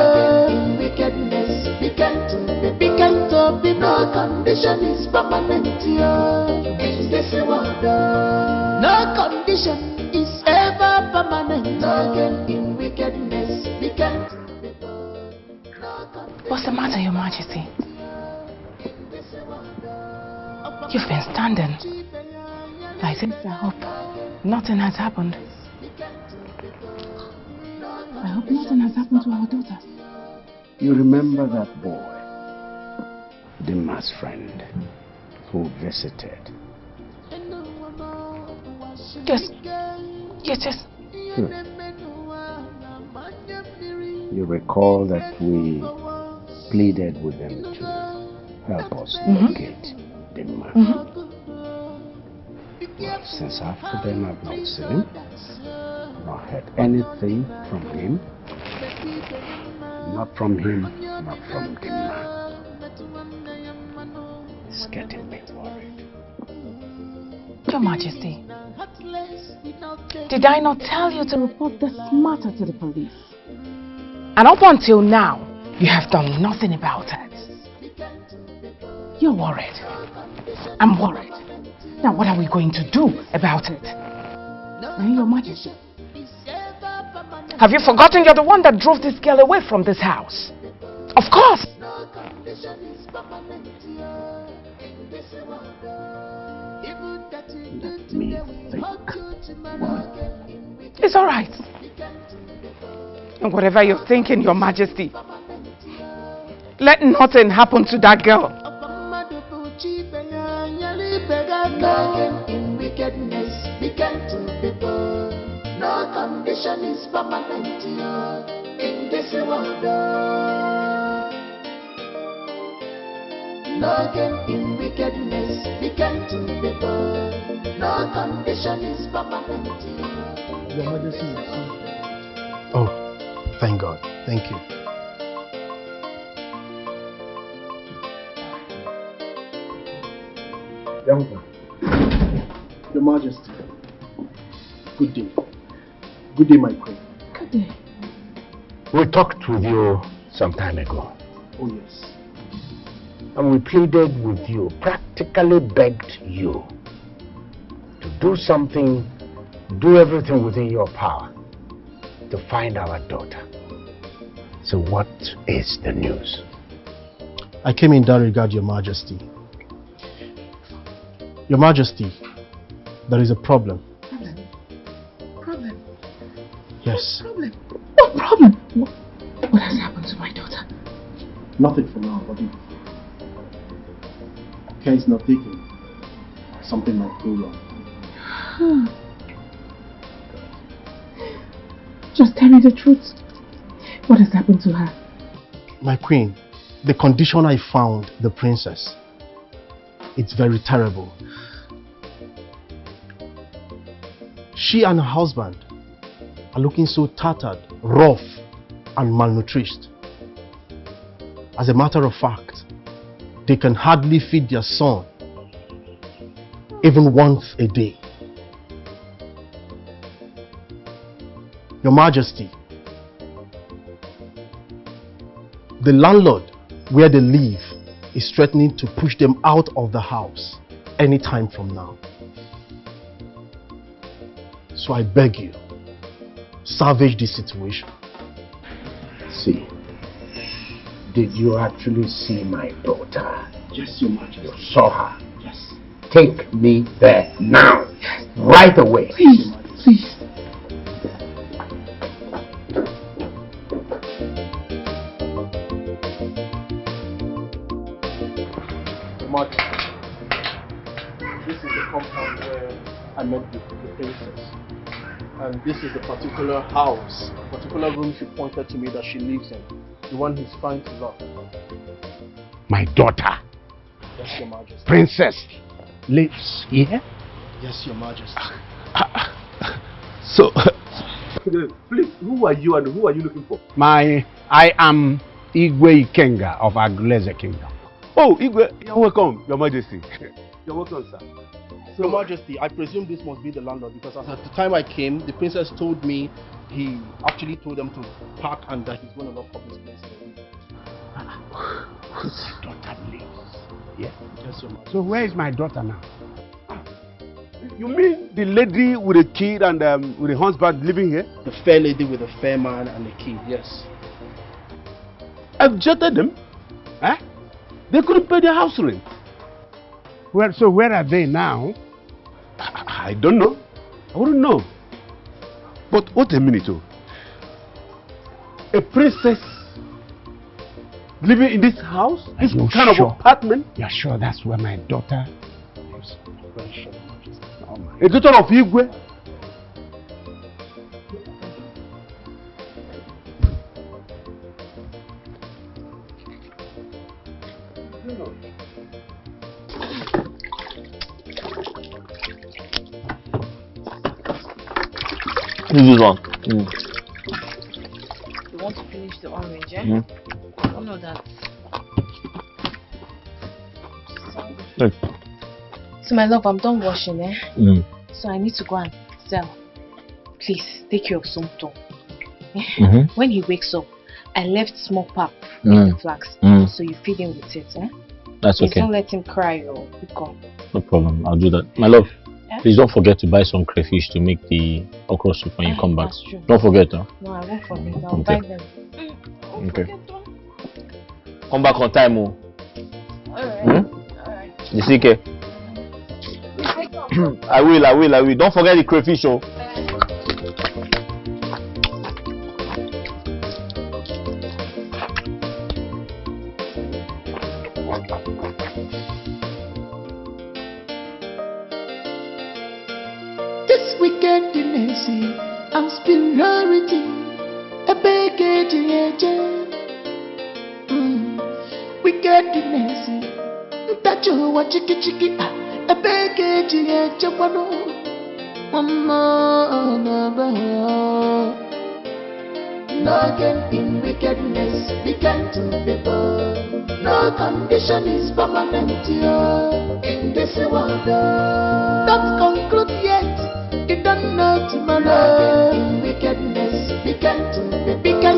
Speaker 11: gain in wickedness, began to be. No condition is permanent here in this world. No condition is ever permanent. No gain in wickedness, began to be.
Speaker 8: What's the matter, Your Majesty? You've been standing. Like this, I hope nothing has happened.
Speaker 5: I hope nothing has happened to our daughter.
Speaker 1: You remember that boy, Dima's friend, who visited?
Speaker 8: Yes. Yes.
Speaker 1: You recall that we pleaded with them to help us locate Dima. Well, since after then I've not seen him, not heard anything from him, not from him, not from Dima. It's getting me worried.
Speaker 8: Your Majesty, did I not tell you to
Speaker 5: report this matter to the police?
Speaker 8: And up until now, you have done nothing about it. You're worried. I'm worried. Now what are we going to do about it?
Speaker 5: Your Majesty.
Speaker 8: Have you forgotten you're the one that drove this girl away from this house? Of course!
Speaker 1: Let me think.
Speaker 8: It's alright. And whatever you're thinking, Your Majesty, let nothing happen to that girl.
Speaker 11: No in wickedness, began to people. No condition is permanent here in this world. No gain in wickedness, began to people. No condition is permanent here.
Speaker 13: Your Majesty. Oh. Thank God. Thank you.
Speaker 9: Your Majesty. Good day. Good day, my queen.
Speaker 5: Good day.
Speaker 1: We talked with you some time ago.
Speaker 9: Oh, yes.
Speaker 1: And we pleaded with you, practically begged you to do something, do everything within your power to find our daughter. So what is the news?
Speaker 13: I came in that regard, Your Majesty. Your Majesty, there is a problem.
Speaker 8: Problem?
Speaker 13: Yes.
Speaker 8: Problem? What problem? What has happened to my daughter?
Speaker 9: Nothing for now, but if care is not taken, something might go wrong.
Speaker 8: Just tell me the truth. What has happened to her?
Speaker 13: My queen, the condition I found the princess, it's very terrible. She and her husband are looking so tattered, rough, and malnourished. As a matter of fact, they can hardly feed their son even once a day. Your Majesty, the landlord where they live is threatening to push them out of the house any time from now. So I beg you, salvage this situation.
Speaker 1: See, did you actually see my daughter?
Speaker 9: Yes, Your Majesty.
Speaker 1: You saw her?
Speaker 9: Yes.
Speaker 1: Take me there now. Yes. Right away.
Speaker 8: Please, please.
Speaker 3: This is the compound where I met the princess. And this is the particular house, particular room she pointed to me that she lives in. The one he's trying to lock.
Speaker 2: My daughter,
Speaker 3: Yes, Your Majesty.
Speaker 2: Princess, lives here?
Speaker 13: Yes, Your Majesty.
Speaker 2: So,
Speaker 10: Please, who are you and who are you looking for?
Speaker 2: I am Igwe Ikenga of Aguleze Kingdom.
Speaker 10: Oh, Igwe, you're welcome, Your Majesty. You're welcome, sir.
Speaker 13: Your Majesty, I presume this must be the landlord because at the time I came, the princess told me he actually told them to pack and that he's going to lock up this place.
Speaker 2: Whose daughter lives? Yeah.
Speaker 13: Yes, Your Majesty.
Speaker 2: So where is my daughter now?
Speaker 10: You mean the lady with a kid and with a husband living here?
Speaker 13: The fair lady with a fair man and a kid, yes.
Speaker 10: I've jetted them. Eh? They couldn't pay their house rent.
Speaker 2: Well, so where are they now?
Speaker 10: I don't know. I wouldn't know. But wait a minute, oh. A princess living in this house? This kind of apartment?
Speaker 2: You're sure that's where my daughter lives?
Speaker 10: A daughter of Igwe?
Speaker 12: This one.
Speaker 4: You want to finish the orange, eh? I don't know that.
Speaker 12: Hey.
Speaker 4: So my love, I'm done washing, eh? So I need to go and sell. Please, take care of Somto. When he wakes up, I left small pap in the flax. So you feed him with it, eh?
Speaker 12: That's
Speaker 4: Please
Speaker 12: okay.
Speaker 4: don't let him cry or become.
Speaker 12: No problem, I'll do that. My love, please don't forget to buy some crayfish to make the okra soup when you come back.
Speaker 4: That's true.
Speaker 12: Don't forget, huh?
Speaker 4: No, I won't forget. I'll buy them.
Speaker 12: Okay. Come back on time, oh.
Speaker 4: Alright.
Speaker 12: You see, okay? I will. Don't forget the crayfish, oh.
Speaker 11: This wickedness and spirituality, a baggage, wickedness, that you want chicky, a baggage, no gain in wickedness, we can to people. No condition is permanent here in this world. Don't conclude yet, you don't know tomorrow. No gain in wickedness, we can to people.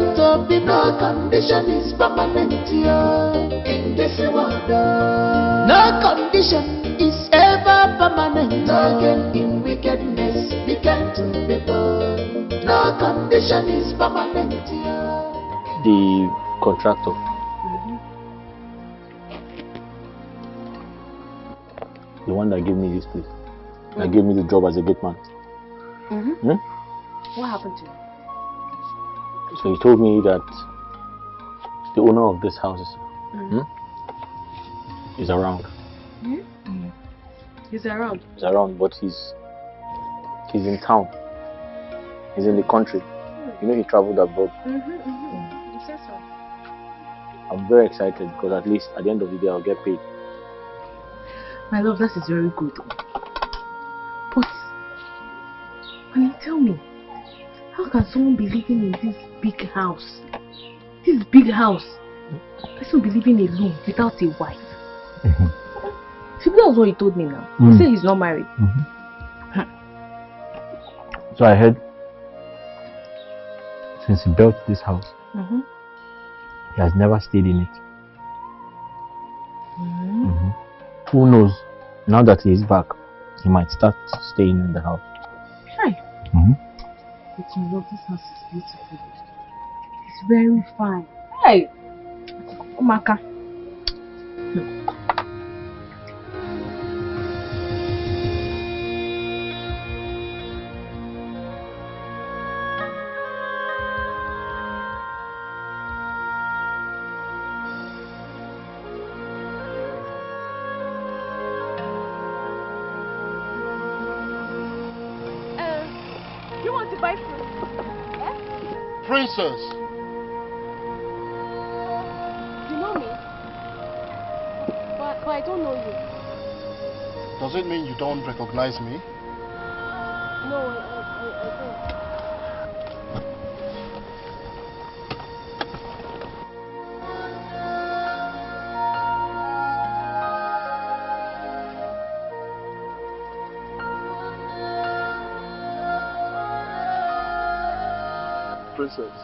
Speaker 11: No condition is permanent here in this world. No condition is ever permanent. No gain in wickedness, we can to people. No condition is permanent here.
Speaker 12: The contractor.
Speaker 4: 1
Speaker 12: The one that gave me this place. That gave me the job as a gate man.
Speaker 5: What happened to you?
Speaker 12: So he told me that the owner of this house is around.
Speaker 5: He's around.
Speaker 12: He's around, but he's in town. He's in the country. You know, he traveled abroad.
Speaker 5: You said so.
Speaker 12: I'm very excited because at least at the end of the day I'll get paid.
Speaker 5: My love, that is very good. But, honey, tell me, how can someone be living in this big house? This big house. Person be living alone without a wife. See, that's what he told me now. He said he's not married.
Speaker 12: So I heard since he built this house, he has never stayed in it. Who knows? Now that he is back, he might start staying in the house.
Speaker 5: Hi. But my love, this house is beautiful. It's very fine. Hey! Omaka.
Speaker 19: You want to buy fruit?
Speaker 9: Princess!
Speaker 19: You know me? But I don't know you.
Speaker 9: Does it mean you don't recognize me?
Speaker 19: No, I don't.
Speaker 9: Princess.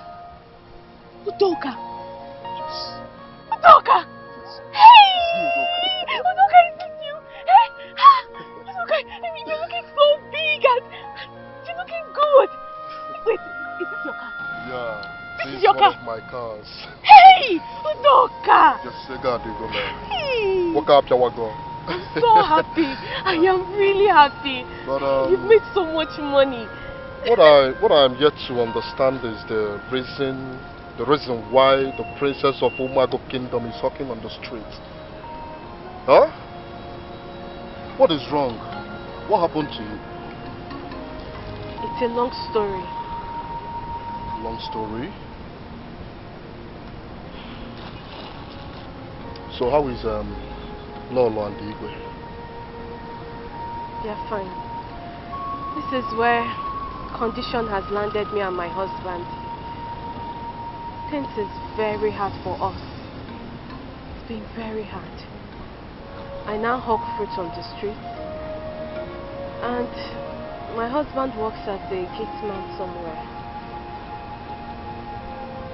Speaker 19: Udoka! Udoka! Hey! Udoka, is this you? Hey! Udoka, I mean, you're looking so big and you're looking good. Wait, is this your car?
Speaker 9: Yeah,
Speaker 19: This is your car?
Speaker 9: one of my cars.
Speaker 19: Hey! Udoka!
Speaker 9: Just say God, you go, man.
Speaker 19: Hey!
Speaker 9: Walk up, Jawago.
Speaker 19: I'm so happy. I am really happy.
Speaker 9: But
Speaker 19: You've made so much money.
Speaker 9: what I'm yet to understand is the reason why the princess of Umago Kingdom is walking on the streets. Huh? What is wrong? What happened to you?
Speaker 19: It's a long story.
Speaker 9: Long story. So how is Lolo and Igwe?
Speaker 19: They're fine. This is where condition has landed me and my husband. Things is very hard for us. It's been very hard. I now hawk fruit on the streets, and my husband works as a gate man somewhere.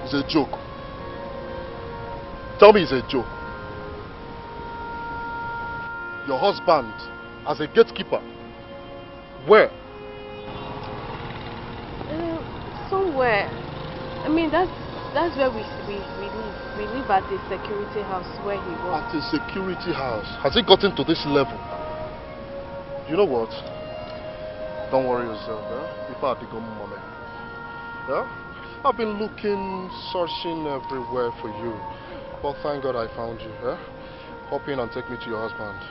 Speaker 9: It's a joke. Tell me it's a joke. Your husband as a gatekeeper. Where?
Speaker 19: Somewhere. I mean, that's where we live. We live at the security house where he works.
Speaker 9: At a security house. Has it gotten to this level? You know what? Don't worry yourself, eh? People are the good moment. Yeah? I've been looking, searching everywhere for you. But thank God I found you, eh? Hop in and take me to your husband.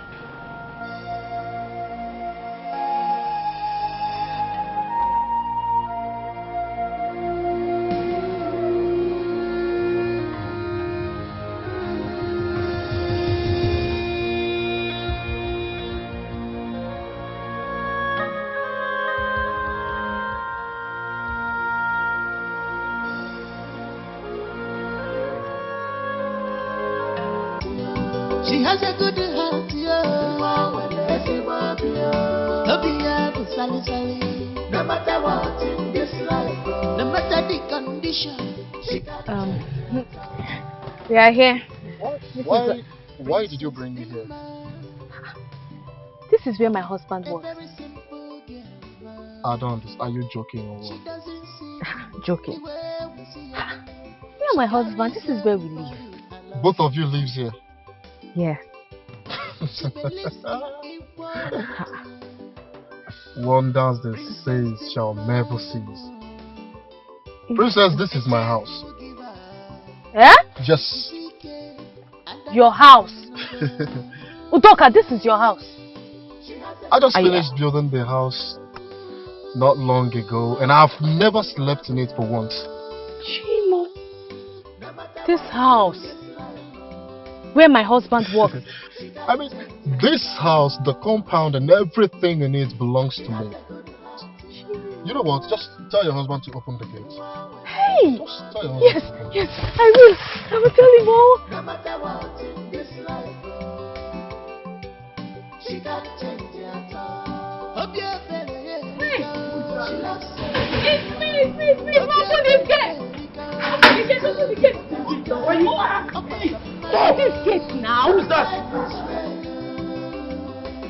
Speaker 11: She has a good heart, yeah. No matter what in this life, no matter the condition.
Speaker 5: We are here.
Speaker 9: Why did you bring me here?
Speaker 5: This is where my husband works.
Speaker 9: I don't understand. Are you joking or what?
Speaker 5: Joking. Me and my husband, this is where we live.
Speaker 9: Both of you lives here.
Speaker 5: Yeah.
Speaker 14: Wonders the saints shall never cease. Princess, this is my house.
Speaker 21: Eh?
Speaker 14: Just...
Speaker 21: Your house? Udoka, this is your house.
Speaker 14: I just finished building the house not long ago, and I've never slept in it for once.
Speaker 21: Chimo, this house where my husband works.
Speaker 14: I mean, this house, the compound and everything in it belongs to me. You know what? Just tell your husband to open the gate.
Speaker 21: Hey!
Speaker 14: Just tell your husband.
Speaker 21: Yes, I will. I will tell him all.
Speaker 11: No matter what in this life, she can't change at all. Hey! She loves
Speaker 21: It's me! Open this gate! Open the gate! Open this gate now!
Speaker 14: Who's that?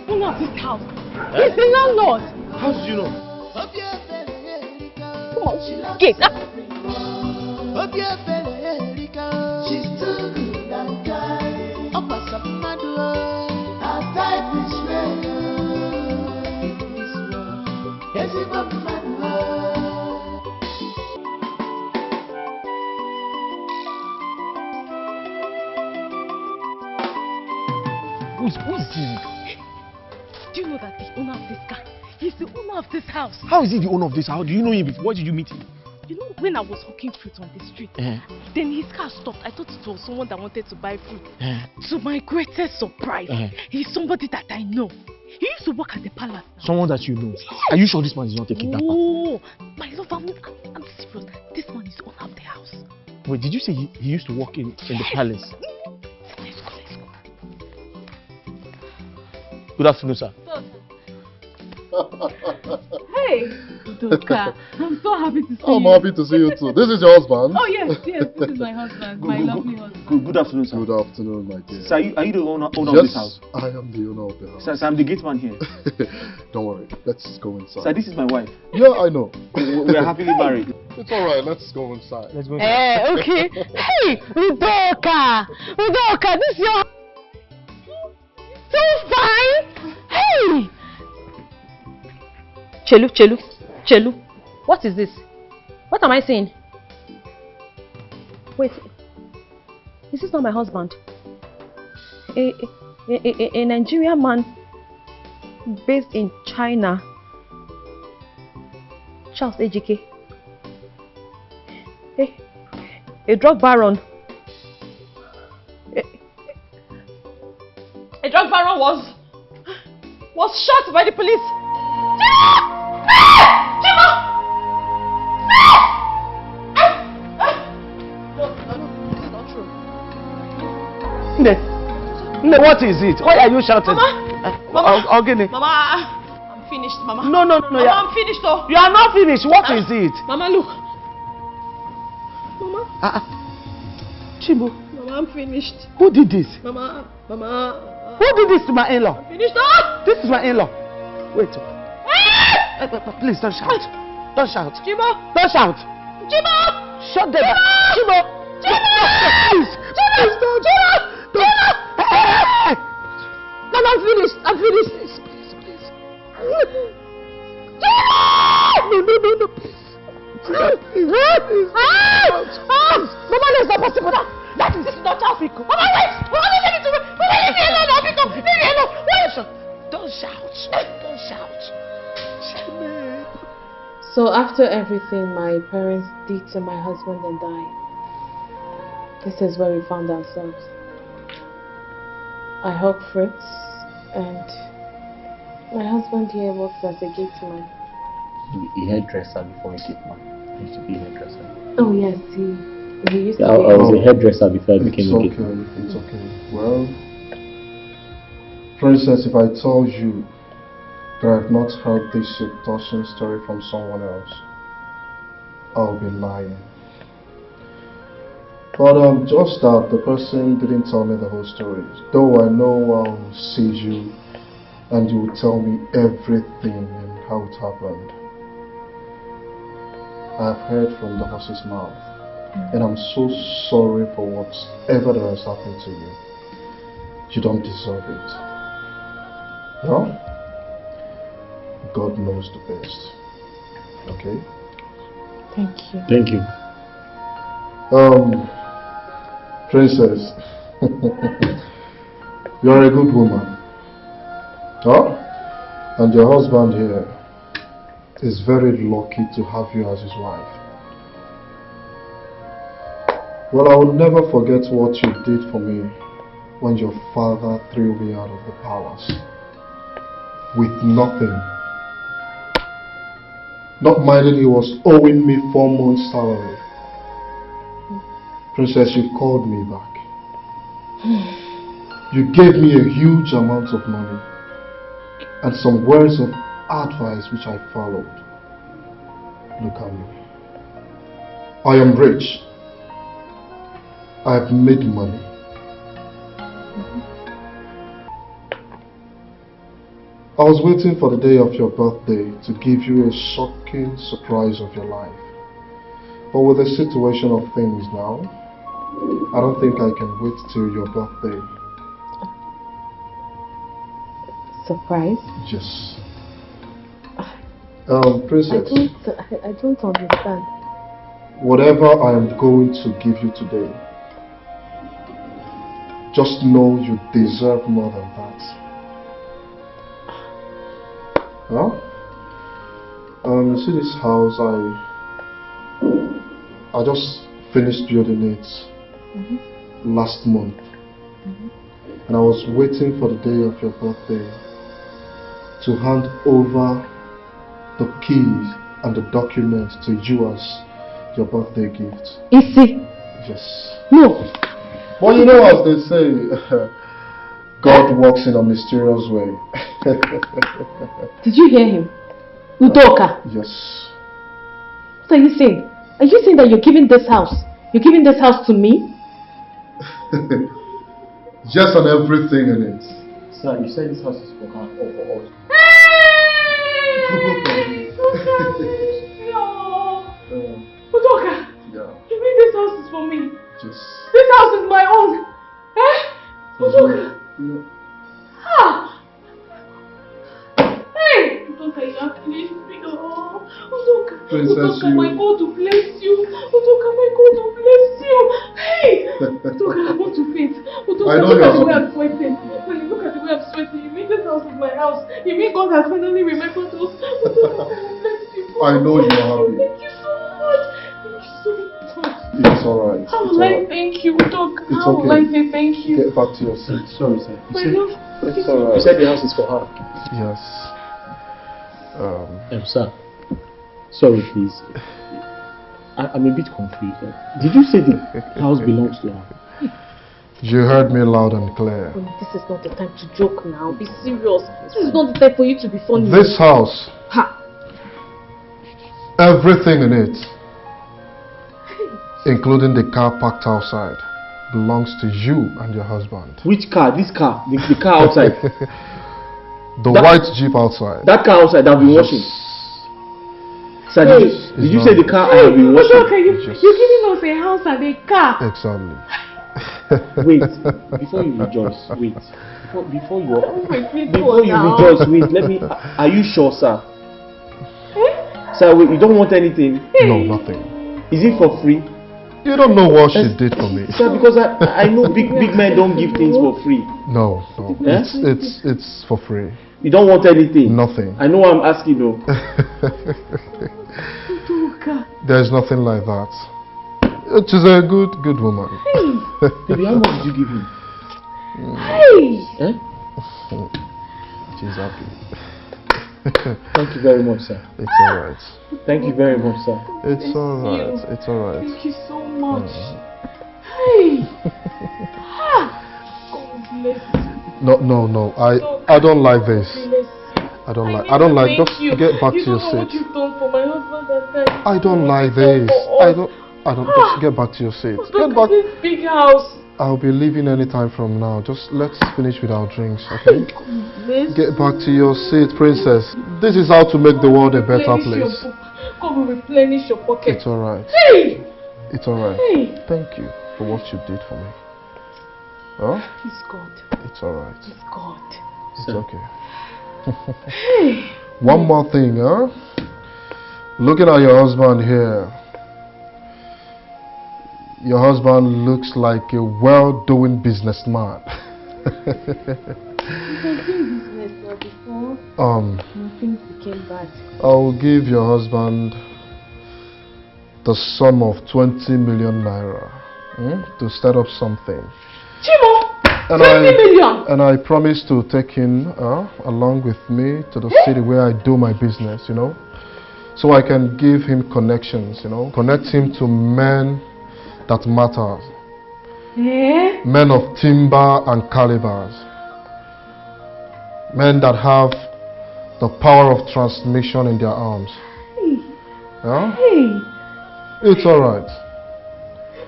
Speaker 21: Owner of this house. He's the landlord.
Speaker 14: How did you know?
Speaker 21: Come on, gate.
Speaker 11: She's too good and kind. Her type is rare. This world, yes, it's not mad.
Speaker 18: Who's he?
Speaker 21: Do you know that the owner of this car, he's the owner of this house?
Speaker 18: How is he the owner of this house? Do you know him before? Where did you meet him?
Speaker 21: You know, when I was hawking fruit on the street, then his car stopped. I thought it was someone that wanted to buy fruit. To my greatest surprise, he's somebody that I know. He used to work at the palace.
Speaker 18: Someone that you know. Are you sure this man is not a kidnapper?
Speaker 21: Oh, my love, I'm serious. This man is the owner of the house.
Speaker 18: Wait, did you say he used to work in the palace?
Speaker 21: Let's go.
Speaker 18: Good afternoon, sir.
Speaker 5: Hey, Udoka, I'm so happy to see you.
Speaker 14: I'm happy to see you too. This is your husband?
Speaker 5: Oh yes, this is my husband, my lovely husband.
Speaker 12: Good afternoon, sir.
Speaker 14: Good afternoon, my dear.
Speaker 12: Sir, are you the owner
Speaker 14: yes,
Speaker 12: of this house?
Speaker 14: I am the owner of the house.
Speaker 12: Sir, I'm the gate man here.
Speaker 14: Don't worry, let's go inside.
Speaker 12: Sir, this is my wife.
Speaker 14: Yeah, I know.
Speaker 12: We are happily married.
Speaker 14: It's alright, let's go inside.
Speaker 18: Let's go
Speaker 21: inside. Okay. Hey, Udoka, this is your... So fine. Hey. Chelu. What is this? What am I saying? Wait. This is not my husband. A Nigerian man based in China. Charles Ejike. A drug baron. A drug baron was shot by the police.
Speaker 3: Nne, what is it? Why are you shouting?
Speaker 21: Mama, Mama, I'm finished, Mama.
Speaker 3: No.
Speaker 21: Mama, I'm finished, though.
Speaker 3: You are not finished. What is it?
Speaker 21: Mama, look. Mama.
Speaker 3: Chibu.
Speaker 21: Mama, I'm finished.
Speaker 3: Who did this?
Speaker 21: Mama.
Speaker 3: Who did this to my in-law?
Speaker 21: I'm finished. Oh!
Speaker 3: This is my in-law. Wait. Please don't shout. Don't shout.
Speaker 21: Chibo.
Speaker 3: Don't shout.
Speaker 21: Chibo.
Speaker 3: Shut them up. Chibo. Please. Please don't.
Speaker 21: No, I'm finished. Please. No, please. Mama, that's not possible. That is not Africa. Mama, wait. Mama, listen to me. Mama, leave me alone, Africa. Leave me alone. Wait.
Speaker 3: Don't shout.
Speaker 5: So after everything my parents did to my husband and I, this is where we found ourselves. I hug fruits, and my husband here works as a gate man.
Speaker 12: A hairdresser before a gate man. He used to be a hairdresser.
Speaker 5: Oh yes, he used to be.
Speaker 12: I was a hairdresser before I became a gate man.
Speaker 14: It's okay. Well, Princess, if I told you that I've not heard this seduction story from someone else, I'll be lying. But just that the person didn't tell me the whole story. Though I know sees you, and you will tell me everything and how it happened. I've heard from the horse's mouth, and I'm so sorry for whatever that has happened to you. You don't deserve it. Well, God knows the best. Okay?
Speaker 5: Thank you.
Speaker 9: Thank you.
Speaker 14: Princess, you're a good woman. Huh? And your husband here is very lucky to have you as his wife. Well, I will never forget what you did for me when your father threw me out of the palace with nothing. Not minding he was owing me 4 months' salary. Princess, you called me back. You gave me a huge amount of money and some words of advice which I followed. Look at me. I am rich. I have made money. I was waiting for the day of your birthday to give you a shocking surprise of your life. But with the situation of things now, I don't think I can wait till your birthday.
Speaker 5: Surprise?
Speaker 14: Yes. Princess,
Speaker 5: I don't understand.
Speaker 14: whatever I am going to give you today, just know you deserve more than that. Huh? You see this house, I just finished building it last month. And I was waiting for the day of your birthday to hand over the keys and the documents to you as your birthday gift.
Speaker 5: Isi?
Speaker 14: Yes.
Speaker 5: No.
Speaker 14: But you know, as they say, God works in a mysterious way.
Speaker 5: Did you hear him? Udoka?
Speaker 14: Yes.
Speaker 5: What are you saying? Are you saying that you're giving this house? You're giving this house to me?
Speaker 14: Yes, and everything in it.
Speaker 9: Sir, you said this house is for her or for us.
Speaker 21: Udoka!
Speaker 14: Yeah.
Speaker 21: You mean this house is for me?
Speaker 14: Just.
Speaker 21: This house is my own! Eh? Udoka! Ah! Hey! Udoka, you have finished me. Oh, Udoka.
Speaker 14: Princess,
Speaker 21: Udoka, my God to bless you. Udoka, my God to bless you. Hey! Udoka, I want to faint. Udoka,
Speaker 14: I know
Speaker 21: look at the
Speaker 14: you're
Speaker 21: way
Speaker 14: happy.
Speaker 21: I'm sweating. When you look at the way I'm sweating, you mean this house is my house. You mean God has finally remembered us. Udoka, bless you.
Speaker 14: I know you're happy.
Speaker 21: Thank you so much. Thank you so much.
Speaker 14: It's alright.
Speaker 21: How will I thank you, Doc?
Speaker 14: It's
Speaker 21: How will I
Speaker 14: okay.
Speaker 21: say thank you?
Speaker 14: Get back to your seat.
Speaker 9: Sorry, sir.
Speaker 21: My love.
Speaker 14: It's alright.
Speaker 9: You said the house is for her.
Speaker 14: Yes.
Speaker 9: Sir. Sorry, please. I'm a bit confused. Did you say the house belongs to her?
Speaker 14: You heard me loud and clear.
Speaker 5: This is not the time to joke now. Be serious. This is not the time for you to be funny.
Speaker 14: This house,
Speaker 5: Ha!
Speaker 14: everything in it, including the car parked outside, belongs to you and your husband.
Speaker 9: Which car? This car? The car outside?
Speaker 14: The white Jeep outside.
Speaker 9: That car outside that I've been washing? Sir, did you say the car I have been washing?
Speaker 21: Udoka, you're giving us a house and a car.
Speaker 14: Exactly.
Speaker 9: Wait, before you rejoice, wait. Before you
Speaker 21: now.
Speaker 9: rejoice, wait, let me. Are you sure, sir? Sir, wait, you don't want anything?
Speaker 14: No, nothing.
Speaker 9: Is it for free?
Speaker 14: You don't know what she did for me.
Speaker 9: Sir, because I know big men don't give things for free.
Speaker 14: No.
Speaker 9: Eh?
Speaker 14: It's for free.
Speaker 9: You don't want anything?
Speaker 14: Nothing.
Speaker 9: I know I'm asking though.
Speaker 14: There's nothing like that. She's a good woman.
Speaker 9: Baby, how much did you give him?
Speaker 21: Hey!
Speaker 9: Eh?
Speaker 14: She's happy.
Speaker 9: Thank you very much, sir.
Speaker 14: It's alright.
Speaker 9: Thank you very much, sir.
Speaker 14: It's alright. It's alright.
Speaker 21: Thank you so much. Hey! God bless you.
Speaker 14: No. I don't like this. I don't like. Just get back to your
Speaker 21: You don't know what
Speaker 14: seat.
Speaker 21: you've done for my husband and daddy.
Speaker 14: I don't like this. I don't. Just get back to your seat. Get back.
Speaker 21: This big house.
Speaker 14: I'll be leaving any time from now. Just let's finish with our drinks, okay? Get back to your seat, princess. This is how to make the world a better place.
Speaker 21: God will replenish your pocket.
Speaker 14: It's alright.
Speaker 21: Hey!
Speaker 14: It's alright.
Speaker 21: Hey!
Speaker 14: Thank you for what you did for me. Huh?
Speaker 5: He's God.
Speaker 14: It's alright.
Speaker 5: He's God.
Speaker 14: It's okay. One more thing, huh? Looking at your husband here, your husband looks like a well-doing businessman.
Speaker 5: Business before things became bad.
Speaker 14: I will give your husband the sum of 20 million naira to start up something.
Speaker 5: Chimo!
Speaker 14: And
Speaker 5: 20 million!
Speaker 14: And I promise to take him along with me to the city where I do my business, you know, so I can give him connections, you know, connect him to men that matter, men of timber and calibers, men that have the power of transmission in their arms. Yeah? It's alright.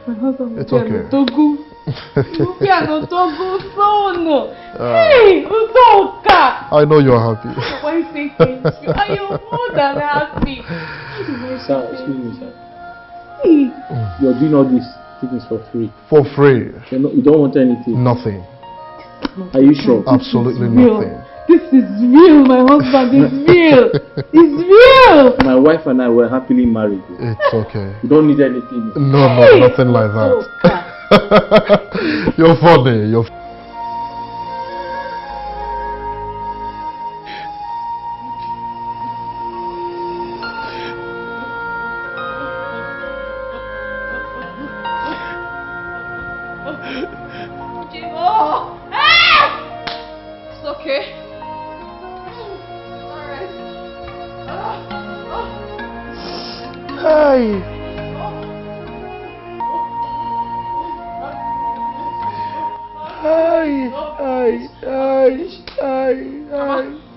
Speaker 5: My husband
Speaker 14: it's okay. I know you're happy.
Speaker 5: Why say thank you? Are you more than happy?
Speaker 7: Sir, excuse me, sir. You're doing all these things for free.
Speaker 14: For free.
Speaker 7: You don't want anything?
Speaker 14: Nothing.
Speaker 7: Are you sure?
Speaker 14: Absolutely nothing.
Speaker 5: This is real. My husband is real. It's real.
Speaker 7: My wife and I were happily married.
Speaker 14: It's okay.
Speaker 7: You don't need anything.
Speaker 14: No, nothing like that. You're funny. You're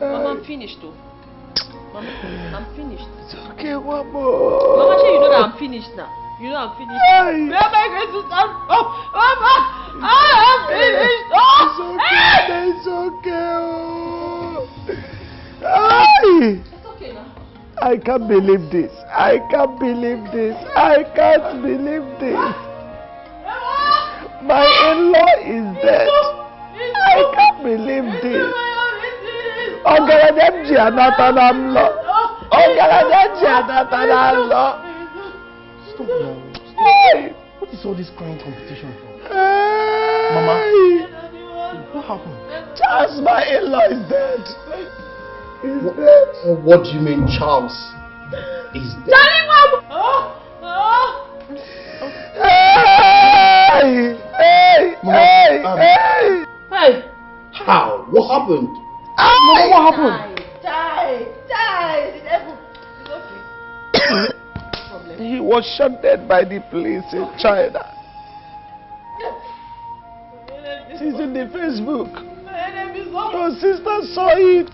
Speaker 4: Mama, I'm finished though. Mama, I'm finished.
Speaker 14: It's okay, one more.
Speaker 4: Mama, you know that I'm finished now. You know I'm finished. Where am I going to start? Oh, Mama! I'm finished!
Speaker 14: It's okay now. I can't believe this. I can't believe this. I can't believe this. My in-law is dead. I can't believe this.
Speaker 13: Stop now. Stop. What is all this crying competition for? Mama, what happened?
Speaker 14: Charles, my in-law is dead. He's dead.
Speaker 13: What do you mean Charles is dead?
Speaker 14: Hey!
Speaker 13: How? What happened?
Speaker 14: Mama, what happened?
Speaker 4: Die!
Speaker 14: He was shot dead by the police in China. It's in the Facebook. Your sister saw it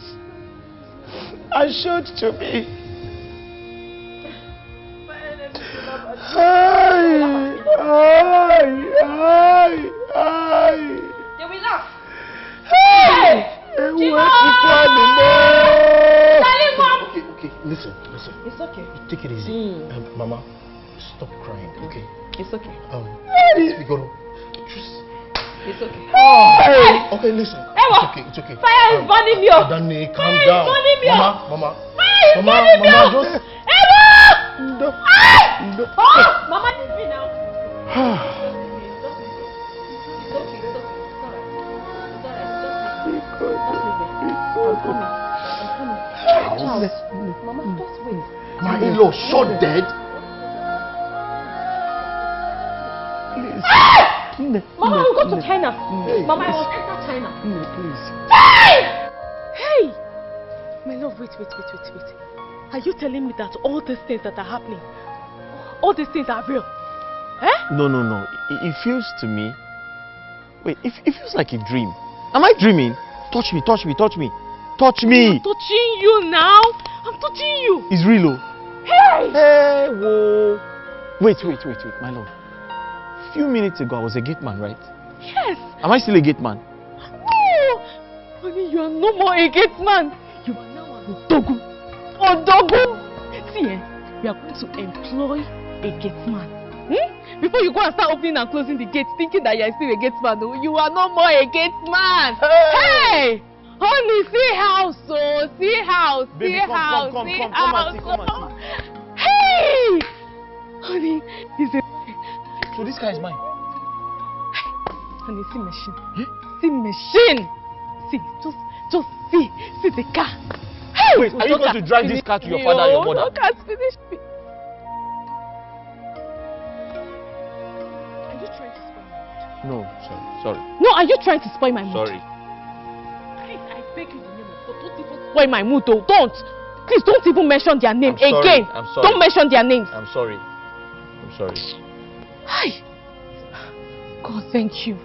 Speaker 14: and showed to me.
Speaker 4: They will laugh.
Speaker 13: Okay, listen.
Speaker 4: It's okay.
Speaker 13: Take it easy. Mama, stop crying, okay?
Speaker 4: It's okay.
Speaker 13: We go to
Speaker 4: It's okay.
Speaker 13: Okay, listen. It's okay.
Speaker 4: Fire is burning me up.
Speaker 13: Danny, calm
Speaker 4: Fire
Speaker 13: down.
Speaker 4: is burning me up.
Speaker 13: Mama.
Speaker 4: Fire is burning me up.
Speaker 13: Just...
Speaker 4: Mama, leave me now. Mama, just wait.
Speaker 13: My in-law shot dead.
Speaker 14: Please.
Speaker 4: Mama, we'll go to China. Mama, I will enter China.
Speaker 14: Please.
Speaker 21: Hey! My love, wait. Are you telling me that all these things that are happening, all these things are real?
Speaker 12: No. It feels to me... Wait, it feels like a dream. Am I dreaming? Touch me.
Speaker 21: I'm touching you now. I'm touching you.
Speaker 12: It's real. Hey, whoa. Wait, my love. A few minutes ago, I was a gate man, right?
Speaker 21: Yes.
Speaker 12: Am I still a gate man?
Speaker 21: No. Honey, you are no more a gate man. You are now an Odogu. See, we are going to employ a gate man. Before you go and start opening and closing the gates, thinking that you are still a gate man, no, you are no more a gate man. Hey! Honey, see house, oh, see house,
Speaker 12: Baby,
Speaker 21: see
Speaker 12: come
Speaker 21: house,
Speaker 12: and
Speaker 21: see
Speaker 12: see,
Speaker 21: house.
Speaker 12: come and see.
Speaker 21: Hey! Honey, is it?
Speaker 12: So this guy is mine.
Speaker 21: Honey, see machine. See machine. See, just see the car. Hey!
Speaker 12: Wait, are you going to drive this car to your father and your mother?
Speaker 21: No, can't finish me. Are you trying to spoil my mood?
Speaker 12: No, sorry.
Speaker 21: No, are you trying to spoil my mood?
Speaker 12: Sorry.
Speaker 21: Please, I beg you in the name of God, don't even spoil my mood, though. Don't. Please, don't even mention their name again.
Speaker 12: I'm sorry.
Speaker 21: Don't mention their names.
Speaker 12: I'm sorry.
Speaker 21: Hi. God, thank you.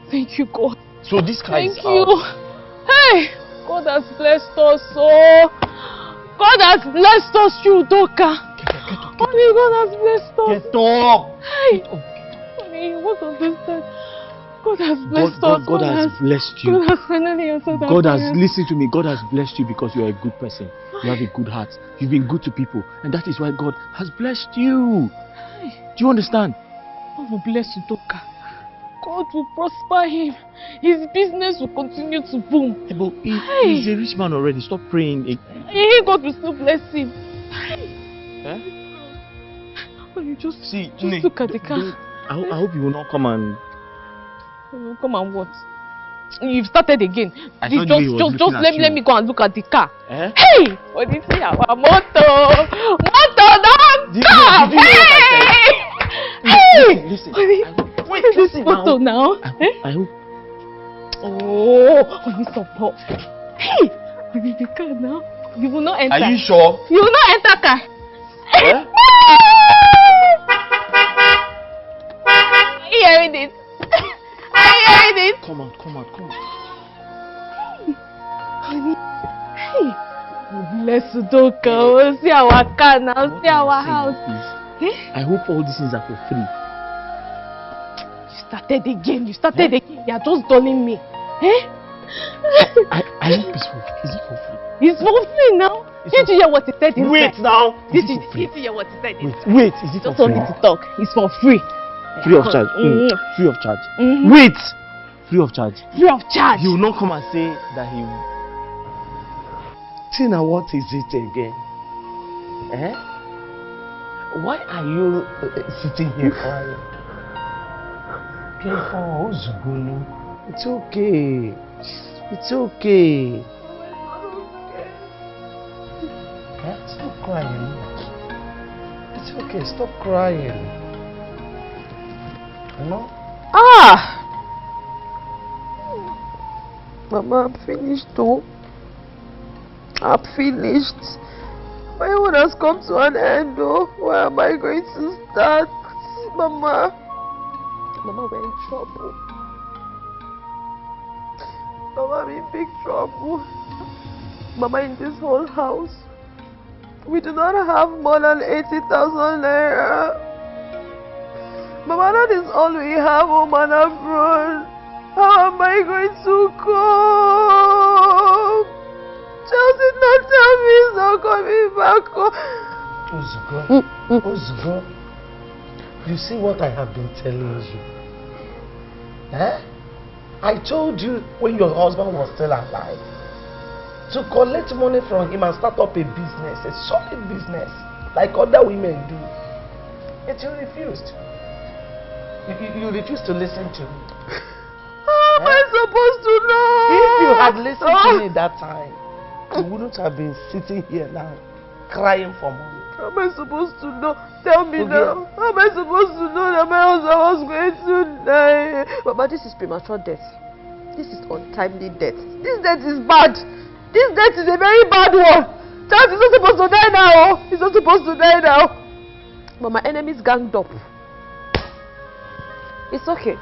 Speaker 21: Thank you, God.
Speaker 12: So this car is
Speaker 21: Thank you.
Speaker 12: out.
Speaker 21: Hey, God has blessed us so. God has blessed us through Doka. Honey, God has blessed us.
Speaker 12: Get up.
Speaker 21: Hey. Honey, you must understand. God has blessed us.
Speaker 12: God has blessed you.
Speaker 21: God has finally answered our
Speaker 12: God has,
Speaker 21: prayers.
Speaker 12: listen to me, God has blessed you because you are a good person. You have a good heart. You've been good to people. And that is why God has blessed you. Do you understand?
Speaker 21: God will bless Udoka. God will prosper him. His business will continue to boom.
Speaker 12: Hey, but he's a rich man already. Stop praying.
Speaker 21: God will still bless him. Oh, you just look at the car.
Speaker 12: I hope you will not come and...
Speaker 21: Come and what? You've started again.
Speaker 12: Just
Speaker 21: let me go and look at the car.
Speaker 12: Eh?
Speaker 21: Hey! What is it? Our motor! Don't come! Hey!
Speaker 12: Listen.
Speaker 21: What is this photo now?
Speaker 12: I hope.
Speaker 21: Oh, when you support. Hey! What is the car now? You will not enter.
Speaker 12: Are you sure?
Speaker 21: You will not enter car.
Speaker 12: Eh?
Speaker 21: Are you hearing it? Are you hearing it?
Speaker 12: Come on.
Speaker 21: Honey. Hey. Bless Udoka. See our car now. See our house.
Speaker 12: I hope all these things are for free.
Speaker 21: You started again. You are just dulling me. Eh?
Speaker 12: I hope it's for free. Is it for free?
Speaker 21: It's for free now. Did you hear what he said?
Speaker 12: Wait now.
Speaker 21: Did you hear what he said?
Speaker 12: Wait, is it for free?
Speaker 21: Just only to talk. It's for free.
Speaker 12: Free of charge. Free of charge.
Speaker 21: Wait.
Speaker 12: Free of charge.
Speaker 21: Free of charge.
Speaker 12: He will not come and say that he will.
Speaker 3: Tina, what is it again? Eh? Why are you sitting here crying? It's okay. It's okay. Stop crying. It's okay. Stop crying. No?
Speaker 4: Mama, I'm finished too. I'm finished. My own has come to an end though. Where am I going to start? Mama, we're in trouble. Mama, I'm in big trouble. Mama, in this whole house, we do not have more than 80,000 naira. Mama, that is all we have, oh man abroad. How am I going to cope? Chelsea not tell me he's not coming back.
Speaker 3: Ozugo, you see what I have been telling you? Eh? I told you when your husband was still alive to collect money from him and start up a business, a solid business, like other women do. Yet you refused. You refused to listen to me.
Speaker 4: How am I supposed to know?
Speaker 3: If you had listened to me that time, you wouldn't have been sitting here now, crying for money.
Speaker 4: How am I supposed to know? Tell me now. How am I supposed to know that my husband was going to die? Mama, this is premature death. This is untimely death. This death is bad. This death is a very bad one. Child is not supposed to die now. He's not supposed to die now. But my enemies ganged up. It's okay.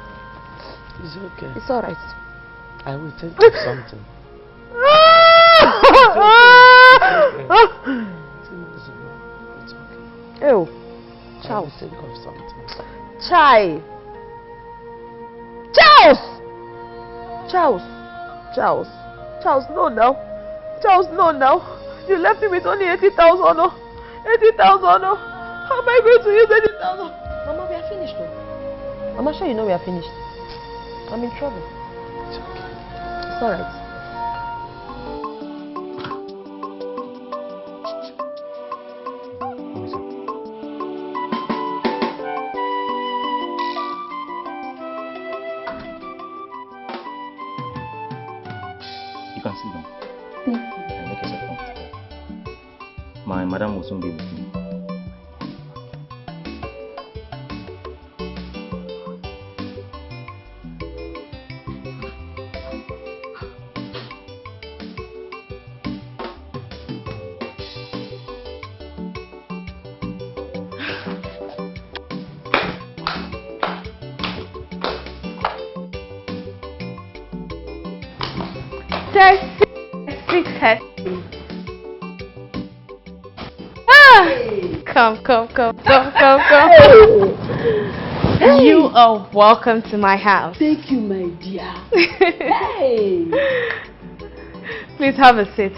Speaker 3: It's okay.
Speaker 4: It's alright.
Speaker 3: I will think of something. It's okay.
Speaker 4: Ew.
Speaker 3: I will think of something.
Speaker 4: Chai. Charles, no now. You left me with only 80,000. No. 80,000. No. How am I going to use 80,000? Mama, we are finished. No? I'm sure you know we are finished. I'm in trouble.
Speaker 3: It's okay.
Speaker 4: It's alright.
Speaker 15: can sit down.
Speaker 5: Thank you.
Speaker 15: And make yourself comfortable. My madam will soon be with you.
Speaker 21: Come. Hey. You are welcome to my house.
Speaker 6: Thank you, my dear. Hey!
Speaker 21: Please have a seat.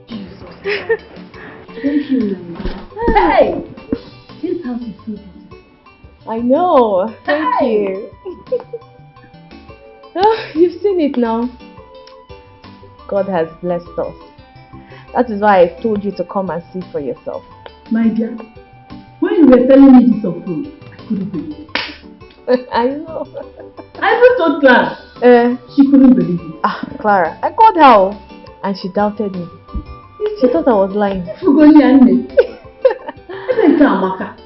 Speaker 6: Jesus. Thank you, my dear. Hey! This house is so beautiful.
Speaker 4: I know. Thank you. Oh, you've seen it now. God has blessed us. That is why I told you to come and see for yourself.
Speaker 6: My dear, when you were telling me this on phone, I couldn't believe it.
Speaker 4: I know.
Speaker 6: I even told Clara. She couldn't believe it.
Speaker 4: Clara, I called her and she doubted me. She thought I was lying.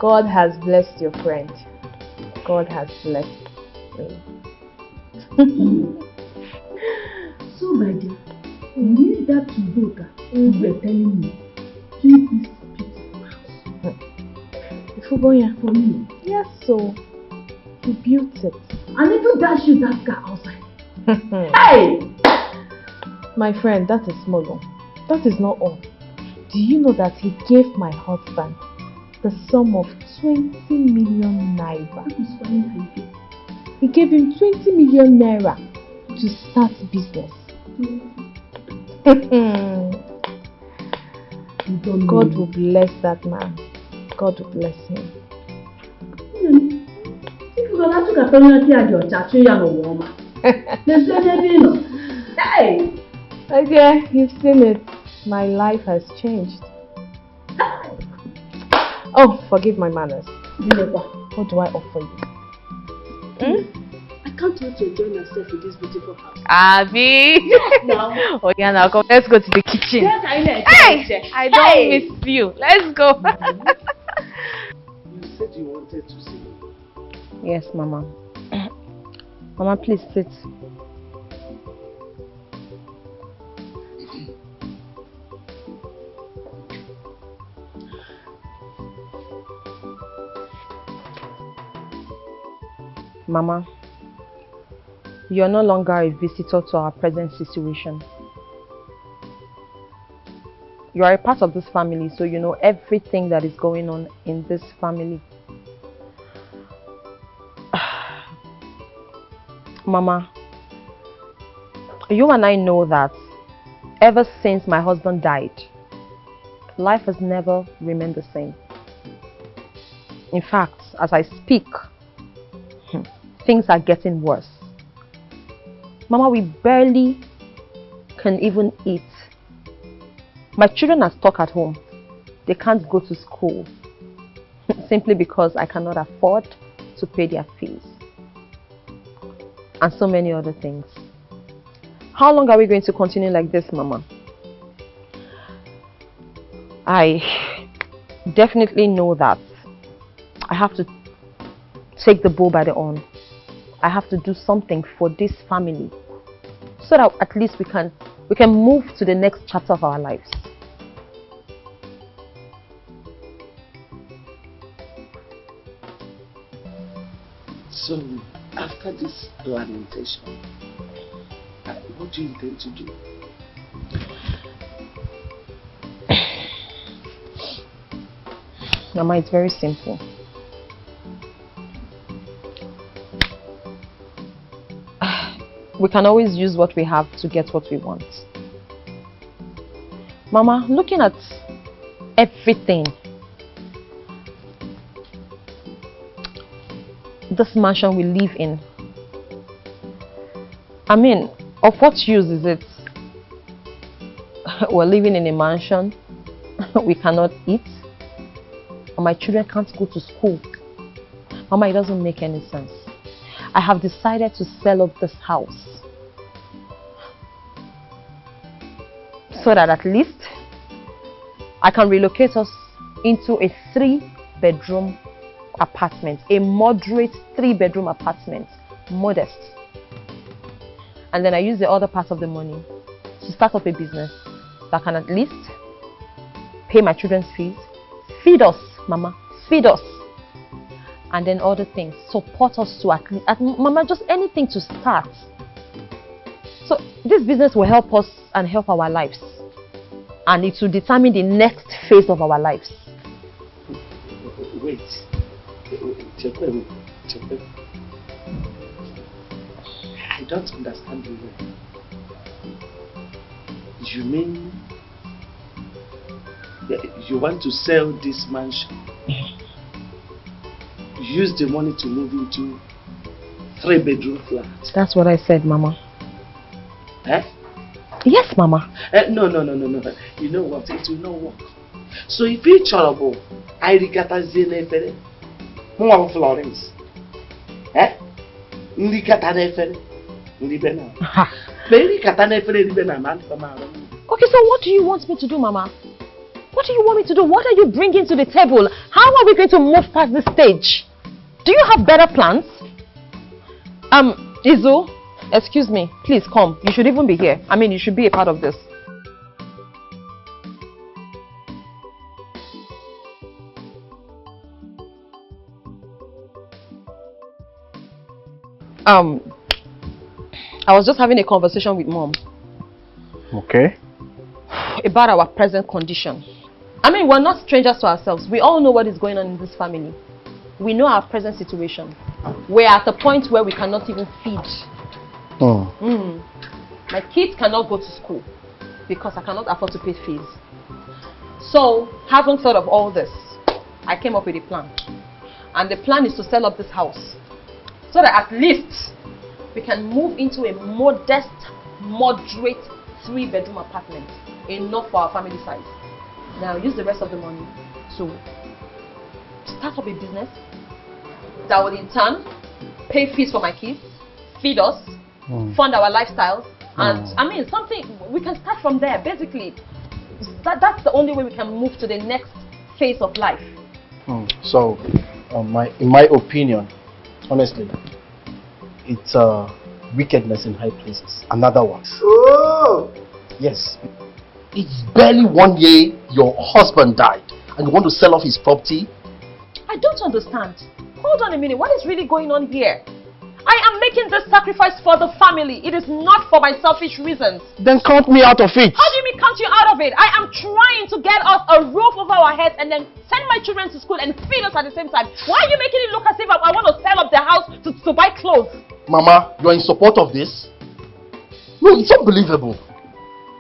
Speaker 4: God has blessed your friend. God has blessed me.
Speaker 6: So, my dear, you need that Kiboka you were telling me. Keep this beautiful house.
Speaker 4: Ifugoya.
Speaker 6: For me.
Speaker 4: Yes, so he built it.
Speaker 6: And even dash you that car outside. Hey!
Speaker 4: My friend, that is small. That is not all. Do you know that he gave my husband the sum of 20 million naira? He gave him 20 million naira to start business. God will bless that man. God will bless him.
Speaker 6: Hey!
Speaker 4: Okay, you've seen it. My life has changed. Oh, forgive my manners. What do I offer you?
Speaker 6: I can't wait to enjoy myself in this beautiful house.
Speaker 21: Abby!
Speaker 6: Yes, now.
Speaker 21: Oh yeah, now come. Let's go to the kitchen.
Speaker 6: Yes, I know.
Speaker 21: Hey! I don't miss you. Let's go.
Speaker 10: You said you wanted to see me.
Speaker 4: Yes, Mama. Mama, please sit. Mama, you are no longer a visitor to our present situation. You are a part of this family, so you know everything that is going on in this family. Mama, you and I know that ever since my husband died, life has never remained the same. In fact, as I speak, things are getting worse. Mama, we barely can even eat. My children are stuck at home. They can't go to school simply because I cannot afford to pay their fees. And so many other things. How long are we going to continue like this, Mama? I definitely know that I have to take the bull by the horn. I have to do something for this family so that at least we can move to the next chapter of our lives.
Speaker 10: So, after this lamentation, what do you intend to do?
Speaker 4: Mama, it's very simple. We can always use what we have to get what we want. Mama, looking at everything, this mansion we live in, I mean, of what use is it? We're living in a mansion, we cannot eat, and my children can't go to school. Mama, it doesn't make any sense. I have decided to sell up this house. so that at least I can relocate us into a 3-bedroom apartment, a moderate 3-bedroom apartment, modest. And then I use the other part of the money to start up a business that can at least pay my children's fees, feed us, Mama, feed us, and then other things, support us to at least, Mama, just anything to start. So this business will help us and help our lives, and it will determine the next phase of our lives.
Speaker 3: Wait. Chepe. I don't understand you well. You mean you want to sell this mansion? Use the money to move into 3-bedroom flat?
Speaker 4: That's what I said, Mama.
Speaker 3: Eh?
Speaker 4: Yes, Mama.
Speaker 3: No. You know what? It will not work. So if it's trouble, I rigata zenefere. Mwa Florence. Eh? Ndigata nefere. Ndibena. Baby kata nefere ndibena man kama.
Speaker 4: Okay, so what do you want me to do, Mama? What do you want me to do? What are you bringing to the table? How are we going to move past this stage? Do you have better plans? Izu, excuse me, please come. You should even be here. I mean, you should be a part of this. I was just having a conversation with Mom.
Speaker 2: Okay.
Speaker 4: About our present condition. I mean, we're not strangers to ourselves. We all know what is going on in this family. We know our present situation. We're at a point where we cannot even feed. My kids cannot go to school because I cannot afford to pay fees. So, having thought of all this, I came up with a plan. And the plan is to sell up this house so that at least we can move into a modest, moderate 3-bedroom apartment. Enough for our family size. Now use the rest of the money to start up a business that will in turn pay fees for my kids, feed us, fund our lifestyles, and I mean something we can start from there. Basically, that's the only way we can move to the next phase of life.
Speaker 13: So, in my opinion, honestly, it's wickedness in high places. Another one.
Speaker 3: Oh!
Speaker 13: Yes. It's barely 1 year your husband died and you want to sell off his property?
Speaker 4: I don't understand. Hold on a minute. What is really going on here? I am making this sacrifice for the family. It is not for my selfish reasons.
Speaker 13: Then count me out of it.
Speaker 4: How do you mean count you out of it? I am trying to get us a roof over our heads and then send my children to school and feed us at the same time. Why are you making it look as if I want to sell up the house to buy clothes?
Speaker 13: Mama, you're in support of this? No, it's unbelievable.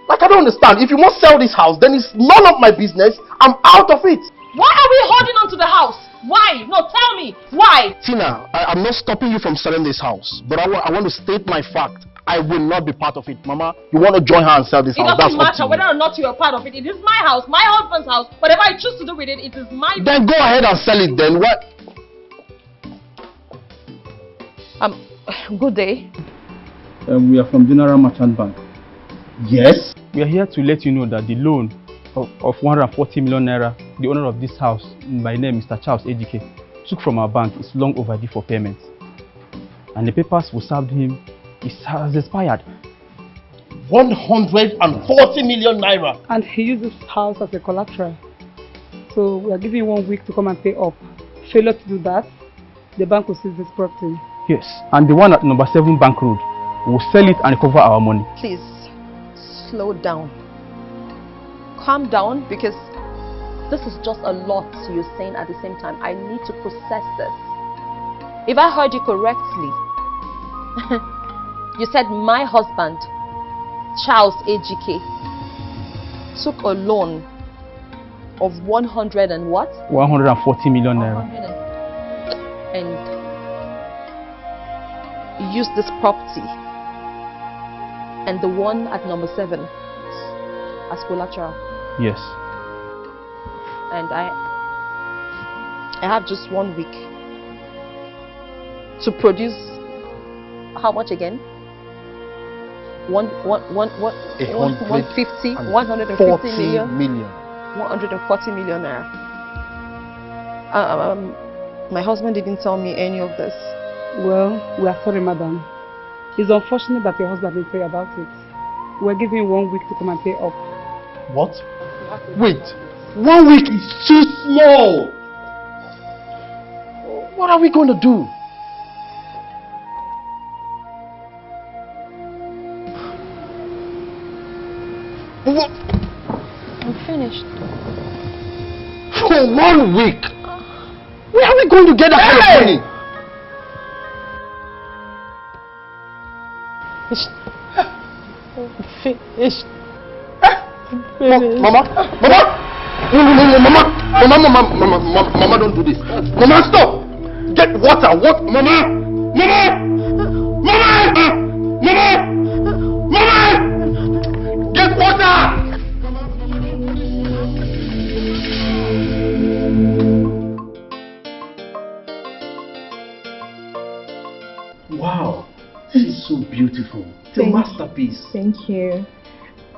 Speaker 13: Like, I don't understand. If you must sell this house, then it's none of my business. I'm out of it.
Speaker 4: Why are we holding on to the house? Why? No, tell me. Why?
Speaker 13: Tina, I'm not stopping you from selling this house. But I want to state my fact. I will not be part of it. Mama, you want to join her and sell this house.
Speaker 4: It doesn't matter whether or not you are part of it. It is my house, my husband's house. Whatever I choose to do with it, it is my...
Speaker 13: Then go ahead and sell it then. What?
Speaker 4: Good day.
Speaker 22: We are from General Merchant Bank.
Speaker 13: Yes?
Speaker 22: We are here to let you know that the loan of 140 million naira, the owner of this house, by name Mr. Charles Ejike, took from our bank is long overdue for payment. And the papers we served him has expired.
Speaker 13: 140 million naira!
Speaker 17: And he used this house as a collateral. So we are giving you 1 week to come and pay up. Failure to do that, the bank will seize this property.
Speaker 22: Yes, and the one at number 7 Bank Road, we will sell it and recover our money.
Speaker 4: Please, slow down. Calm down, because this is just a lot you're saying at the same time. I need to process this. If I heard you correctly, you said my husband, Charles Ejike, took a loan of 100 and what?
Speaker 22: 140 million naira.
Speaker 4: And used this property and the one at number 7 as collateral.
Speaker 22: Yes.
Speaker 4: And I have just 1 week to produce how much again? 150 million. 140 million naira. My husband didn't tell me any of this.
Speaker 17: Well, we are sorry, madam. It's unfortunate that your husband didn't say about it. We're giving you 1 week to come and pay up.
Speaker 9: What? Wait, 1 week is too small. What are we going to do?
Speaker 4: I'm finished.
Speaker 9: For 1 week? Where are we going to get that kind of money?
Speaker 21: Finished.
Speaker 9: Mama! Mama, don't do this. Mama, stop! Get water! What? Mama! Get water! Wow, this is so beautiful. It's a masterpiece.
Speaker 5: Thank you.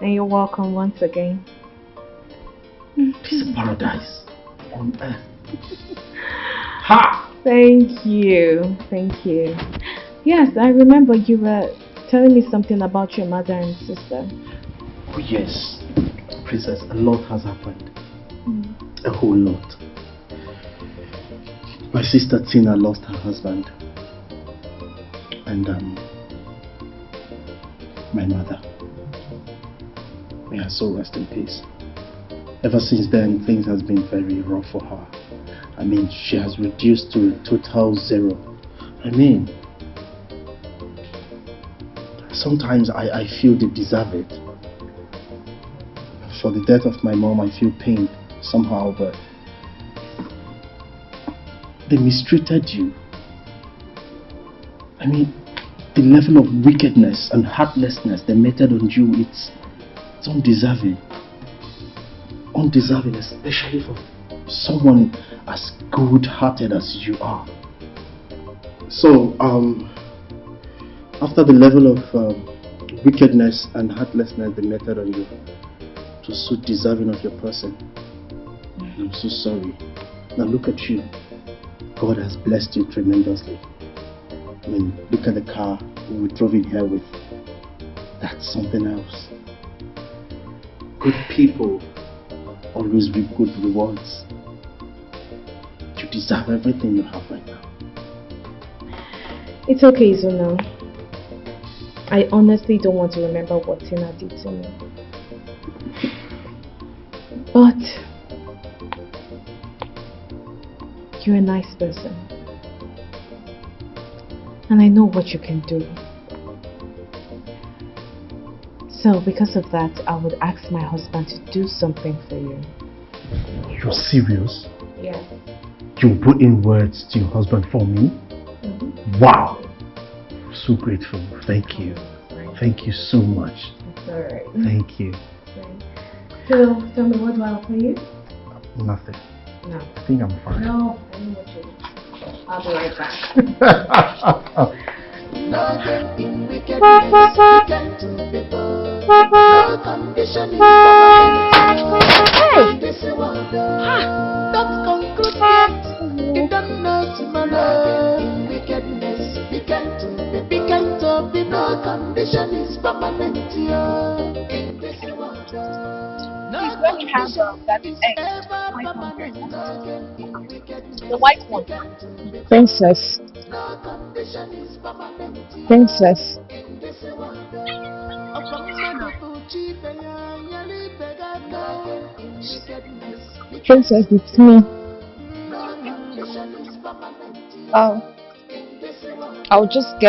Speaker 5: And you're welcome once again.
Speaker 9: This is paradise on earth. Ha!
Speaker 5: Thank you. Yes, I remember you were telling me something about your mother and sister.
Speaker 9: Oh yes, Princess, a lot has happened. A whole lot. My sister Tina lost her husband. And my mother. May her soul rest in peace. Ever since then, things has been very rough for her. I mean, she has reduced to a total zero. I mean, sometimes I feel they deserve it. For the death of my mom, I feel pain somehow, but they mistreated you. I mean, the level of wickedness and heartlessness they meted on you, it's undeserving. Undeserving, especially for someone as good-hearted as you are. So, after the level of wickedness and heartlessness they meted on you, it was so deserving of your person. I'm so sorry. Now look at you. God has blessed you tremendously. I mean, look at the car we drove in here with. That's something else. Good people always reap good rewards. You deserve everything you have right now.
Speaker 5: It's okay, Zuna. I honestly don't want to remember what Tina did to me. But you're a nice person. And I know what you can do. So because of that, I would ask my husband to do something for you.
Speaker 9: You're serious?
Speaker 5: Yeah.
Speaker 9: You put in words to your husband for me? Wow! So grateful. Thank you. Thank you so much.
Speaker 5: It's alright.
Speaker 9: Thank you.
Speaker 5: So, tell me, what do I offer you?
Speaker 9: Nothing.
Speaker 5: No.
Speaker 9: I think I'm fine.
Speaker 5: No, I know what you do. I'll be right back.
Speaker 11: Nothing in wickedness, wicked to people. No condition is permanent. This world, don't conclude yet. You don't know tomorrow. In wickedness, wicked to people. No condition is permanent. In this world, no condition is ever permanent.
Speaker 8: The white one.
Speaker 21: Princess. Princess. Princess, it's me. I'll just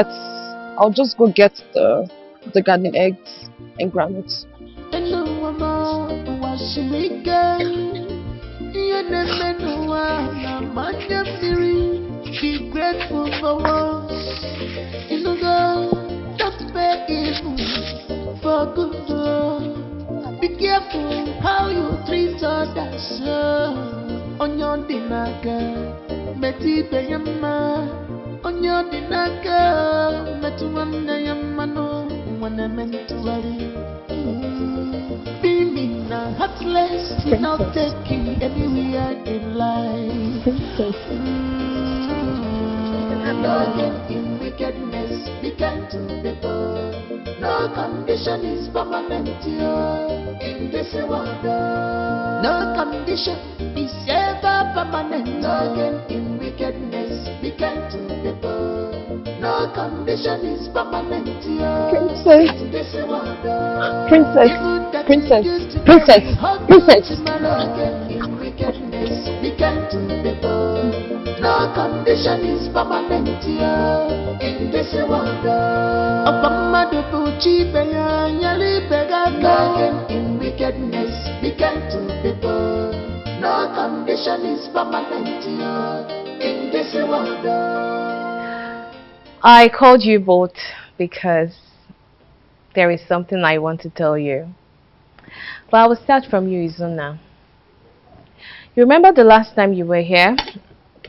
Speaker 21: go get the garden eggs and groundnuts.
Speaker 11: Be grateful for once. Don't pay evil for good. Be careful how you treat others. On your dinaka, Betty Bayama. On your dinaka, Metuanda Yamano. Being heartless without taking anywhere in life. No gain in wickedness, be kind to people. No condition is permanent here in this world. No condition is ever permanent. No gain in wickedness, be kind to people. No condition is permanent here in this world.
Speaker 4: Princess, princess.
Speaker 11: No gain in wickedness, be kind to people. No condition is permanent here in this world. No gain in wickedness, be kind to people. No condition is permanent here in this world.
Speaker 4: I called you both because there is something I want to tell you. But I will start from you, Izuna. You remember the last time you were here?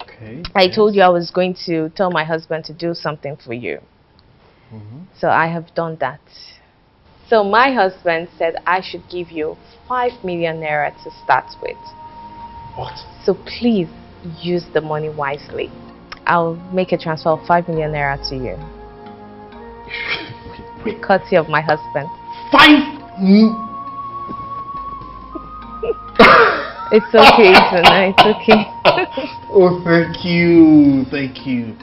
Speaker 13: Okay.
Speaker 4: I told you I was going to tell my husband to do something for you. So I have done that. So my husband said I should give you 5 million naira to start with.
Speaker 13: What?
Speaker 4: So please use the money wisely. I'll make a transfer of 5 million naira to you.
Speaker 13: Wait.
Speaker 4: Courtesy of my husband.
Speaker 13: 5
Speaker 4: It's okay, Izuna, it's okay.
Speaker 13: Oh, thank you. Thank you.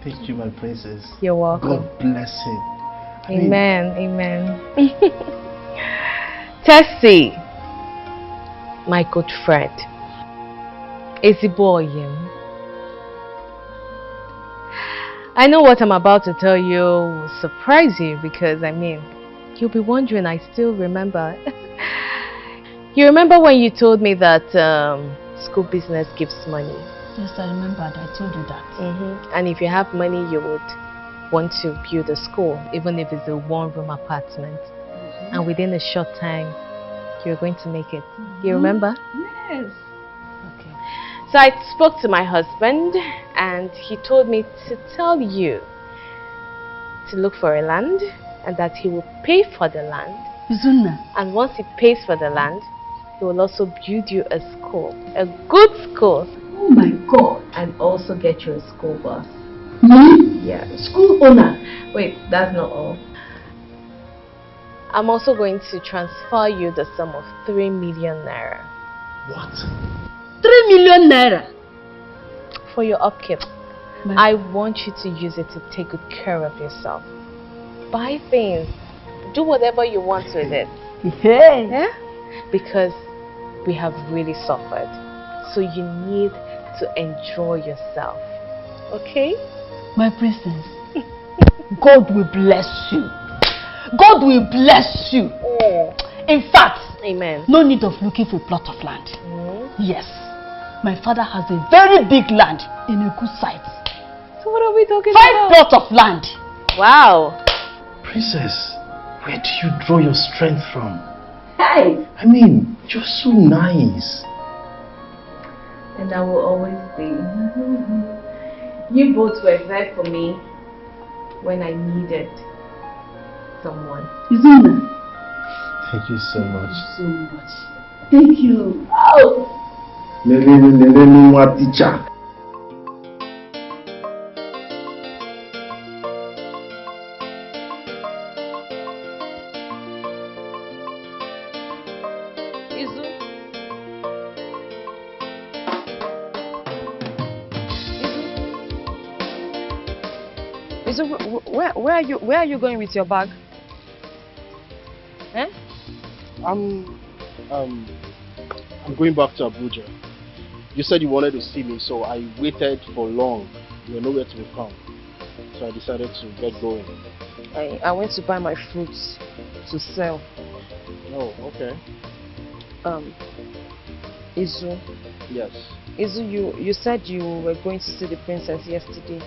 Speaker 13: Thank you, my princess.
Speaker 4: You're welcome.
Speaker 13: God bless him.
Speaker 4: Amen. Tessie, my good friend. Ezeboyim. I know what I'm about to tell you will surprise you because, you'll be wondering, I still remember. You remember when you told me that school business gives money?
Speaker 6: Yes, I remembered. I told you that.
Speaker 4: And if you have money, you would want to build a school, even if it's a one-room apartment. And within a short time, you're going to make it. You remember?
Speaker 6: Yes.
Speaker 4: Okay. So I spoke to my husband, and he told me to tell you to look for a land, and that he will pay for the land.
Speaker 6: Izuna.
Speaker 4: And once he pays for the land, he will also build you a school, a good school.
Speaker 6: Oh my God.
Speaker 4: And also get you a school bus.
Speaker 6: Me?
Speaker 4: Yeah.
Speaker 6: School owner.
Speaker 4: Wait, that's not all. I'm also going to transfer you the sum of 3 million naira.
Speaker 13: What?
Speaker 6: 3 million naira?
Speaker 4: For your upkeep. I want you to use it to take good care of yourself. Buy things. Do whatever you want with it. Yeah? Because we have really suffered. So you need to enjoy yourself. Okay?
Speaker 6: My princess, God will bless you. God will bless you. In fact,
Speaker 4: amen.
Speaker 6: No need of looking for a plot of land. Yes. My father has a very big land in a good site.
Speaker 4: So what are we talking
Speaker 6: 5
Speaker 4: about?
Speaker 6: plots of land.
Speaker 4: Wow.
Speaker 13: Princess, where do you draw your strength from?
Speaker 6: Hey.
Speaker 13: You're so nice.
Speaker 4: And I will always be. You both were there for me when I needed someone.
Speaker 6: Izuna.
Speaker 13: Thank you so much.
Speaker 6: So much. Thank you. Oh.
Speaker 13: Teacher.
Speaker 16: Where are you going with your bag? Eh?
Speaker 13: I'm going back to Abuja. You said you wanted to see me, so I waited for long. You were nowhere to be found. So I decided to get going.
Speaker 16: I went to buy my fruits to sell.
Speaker 13: Oh, okay.
Speaker 16: Izu.
Speaker 13: Yes.
Speaker 16: Izu, you said you were going to see the princess yesterday.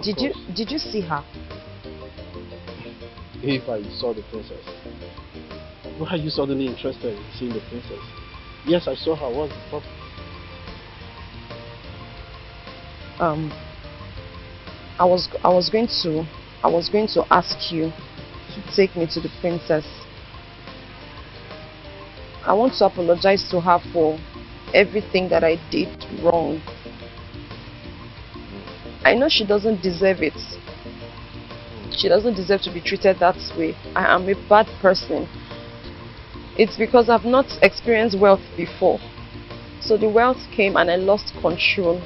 Speaker 16: Did you see her?
Speaker 13: If I saw the princess. Why are you suddenly interested in seeing the princess? Yes, I saw her. What's the problem?
Speaker 16: I was going to ask you to take me to the princess. I want to apologize to her for everything that I did wrong. I know she doesn't deserve it. She doesn't deserve to be treated that way. I am a bad person. It's because I've not experienced wealth before. So the wealth came and I lost control.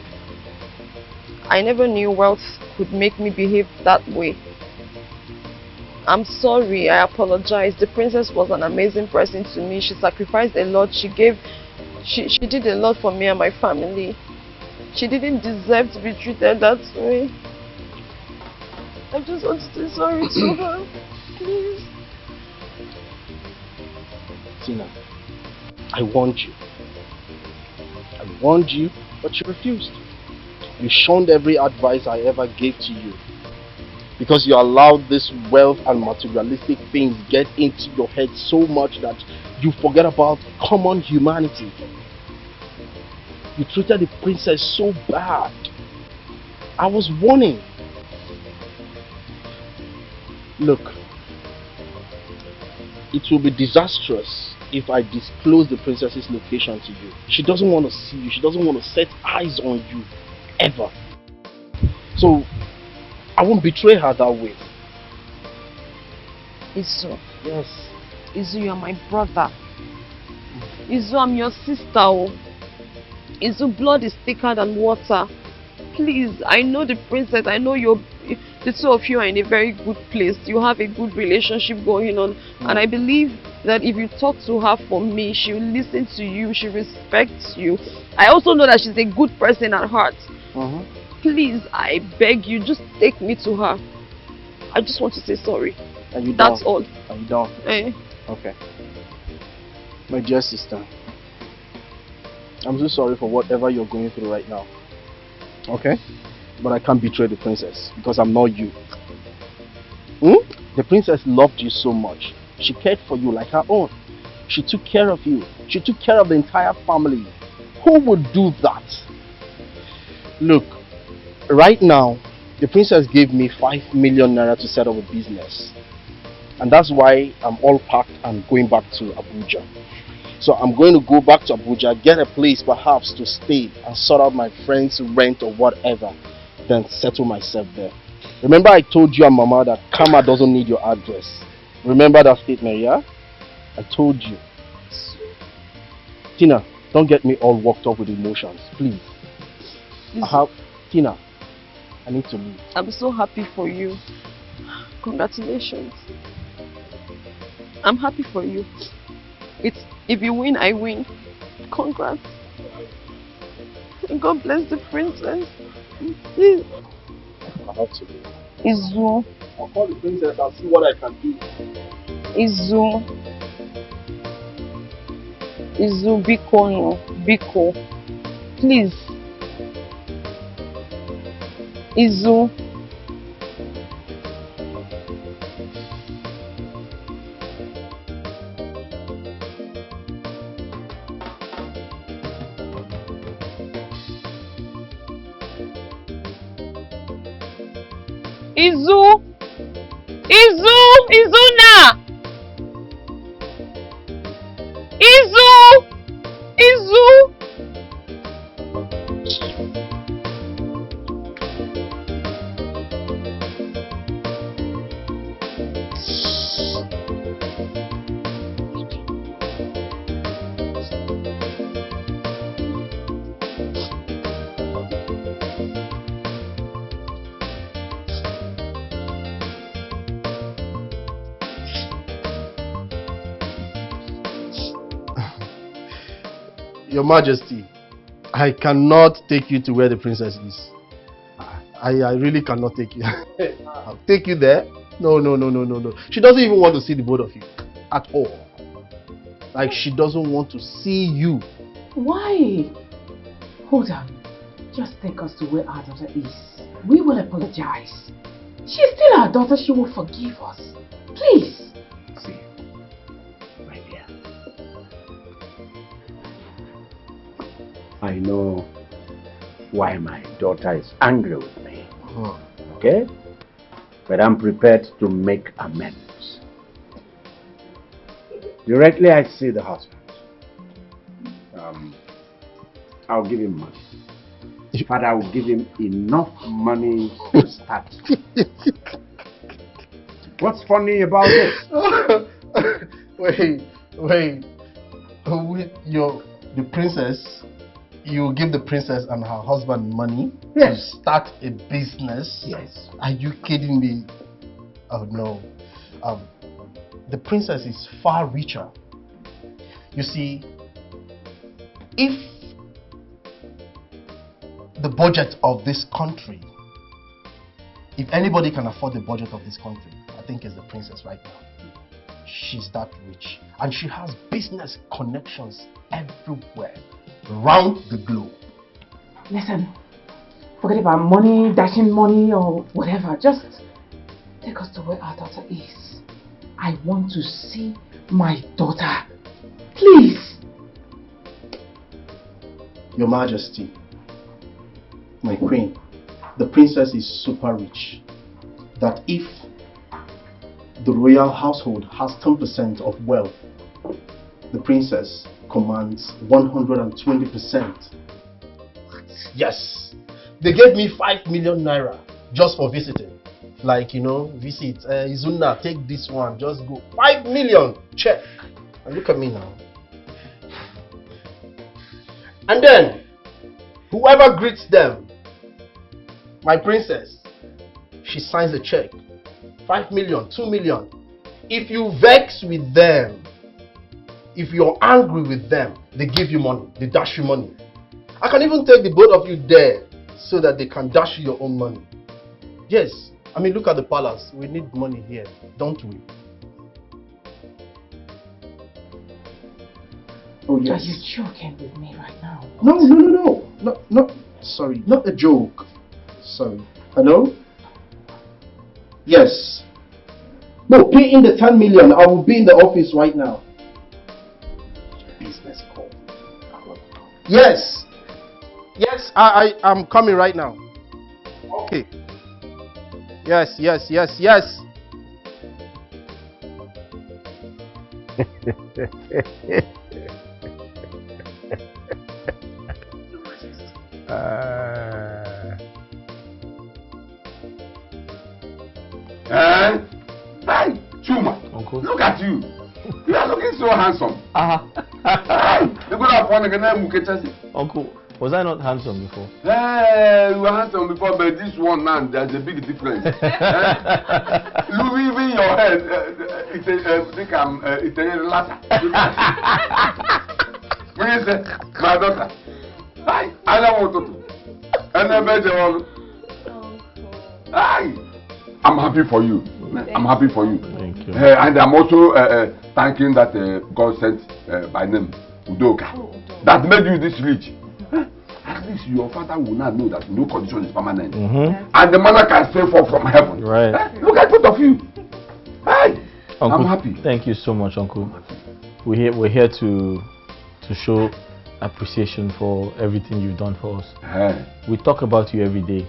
Speaker 16: I never knew wealth could make me behave that way. I'm sorry, I apologize. The princess was an amazing person to me. She sacrificed a lot. She did a lot for me and my family. She didn't deserve to be treated that way. I just want to say sorry to her. Please.
Speaker 13: Tina, I warned you. I warned you, but you refused. You shunned every advice I ever gave to you. Because you allowed this wealth and materialistic things get into your head so much that you forget about common humanity. You treated the princess so bad. I was warning. Look, it will be disastrous if I disclose the princess's location to you. She doesn't want to see you. She doesn't want to set eyes on you ever. So I won't betray her that way.
Speaker 16: Izu.
Speaker 13: Yes.
Speaker 16: Izu, you're my brother. Izu, I'm your sister. Oh. Izu, blood is thicker than water. Please, I know the princess. I know the two of you are in a very good place. You have a good relationship going on. And I believe that if you talk to her for me, she will listen to you. She respects you. I also know that she's a good person at heart. Please, I beg you, just take me to her. I just want to say sorry.
Speaker 13: Are you
Speaker 16: That's
Speaker 13: done?
Speaker 16: all.
Speaker 13: Are you done?
Speaker 16: Eh?
Speaker 13: Okay. My dear sister, I'm so sorry for whatever you're going through right now. Okay? But I can't betray the princess because I'm not you. The princess loved you so much. She cared for you like her own. She took care of you. She took care of the entire family. Who would do that? Look, right now, the princess gave me 5 million naira to set up a business. And that's why I'm all packed and going back to Abuja. So I'm going to go back to Abuja, get a place perhaps to stay and sort out my friend's rent or whatever, then settle myself there. Remember I told you and Mama that karma doesn't need your address. Remember that statement, yeah? I told you. Tina, don't get me all worked up with emotions, please. Tina, I need to leave.
Speaker 16: I'm so happy for you. Congratulations. I'm happy for you. If you win, I win. Congrats. God bless the princess. Please.
Speaker 13: I have to leave.
Speaker 16: Izu.
Speaker 13: I'll call the princess and see what I can do.
Speaker 16: Izu. Izu, Biko no. Biko. Please. Izu. Izu! Izu! Izuna! Izu! Izu!
Speaker 13: Your Majesty, I cannot take you to where the princess is. I really cannot take you. I'll take you there. No. She doesn't even want to see the both of you. At all. Like she doesn't want to see you.
Speaker 8: Why? Hold on. Just take us to where our daughter is. We will apologize. She's still our daughter. She will forgive us. Please.
Speaker 2: See, my dear. I know why my daughter is angry with me. Okay? But I'm prepared to make amends. Directly I see the husband. I'll give him money. Father, I will give him enough money to start. What's funny about this?
Speaker 13: Wait. The princess, you give the princess and her husband money to start a business?
Speaker 2: Yes.
Speaker 13: Are you kidding me? Oh no. The princess is far richer. You see, if the budget of this country, if anybody can afford the budget of this country, I think it's the princess right now. She's that rich. And she has business connections everywhere, around the globe.
Speaker 8: Listen, forget about money, dashing money or whatever. Just take us to where our daughter is. I want to see my daughter. Please.
Speaker 13: Your Majesty, my queen, the princess is super rich. That if the royal household has 10% of wealth, the princess commands 120%. Yes. They gave me 5 million naira just for visiting. Like, visit. Izuna, take this one, just go. 5 million, check. And look at me now. And then, whoever greets them, my princess, she signs a check. 5 million, 2 million. If you vex with them, if you're angry with them, they give you money, they dash you money. I can even take the both of you there so that they can dash you your own money. Yes, I mean, look at the palace. We need money here, don't we? Oh, yes.
Speaker 8: Are you joking with me right now?
Speaker 13: No. Sorry, not a joke. Sorry. Hello? Yes. No, pay in the 10 million. I will be in the office right now. Business call. Yes. Yes, I'm coming right now. Okay. Yes.
Speaker 1: Hey, Chuma, Uncle. Look at you. You are looking so handsome. You could have won again,
Speaker 12: Uncle, was I not handsome before?
Speaker 1: Hey, you were handsome before, but this one now, there's a big difference. Look, even your head, it's a latter. My daughter. Hi, I don't want to. And I bet you Hi. I'm happy for you. I'm happy for you.
Speaker 12: Thank you.
Speaker 1: And I'm also thanking that God sent by name Udoka that made you this rich. At least your father will not know that no condition is permanent. And the manna can still fall from heaven.
Speaker 12: Right.
Speaker 1: Look at both of you. Hi.
Speaker 12: Uncle,
Speaker 1: I'm happy.
Speaker 12: Thank you so much, Uncle. We're here to show appreciation for everything you've done for us. We talk about you every day.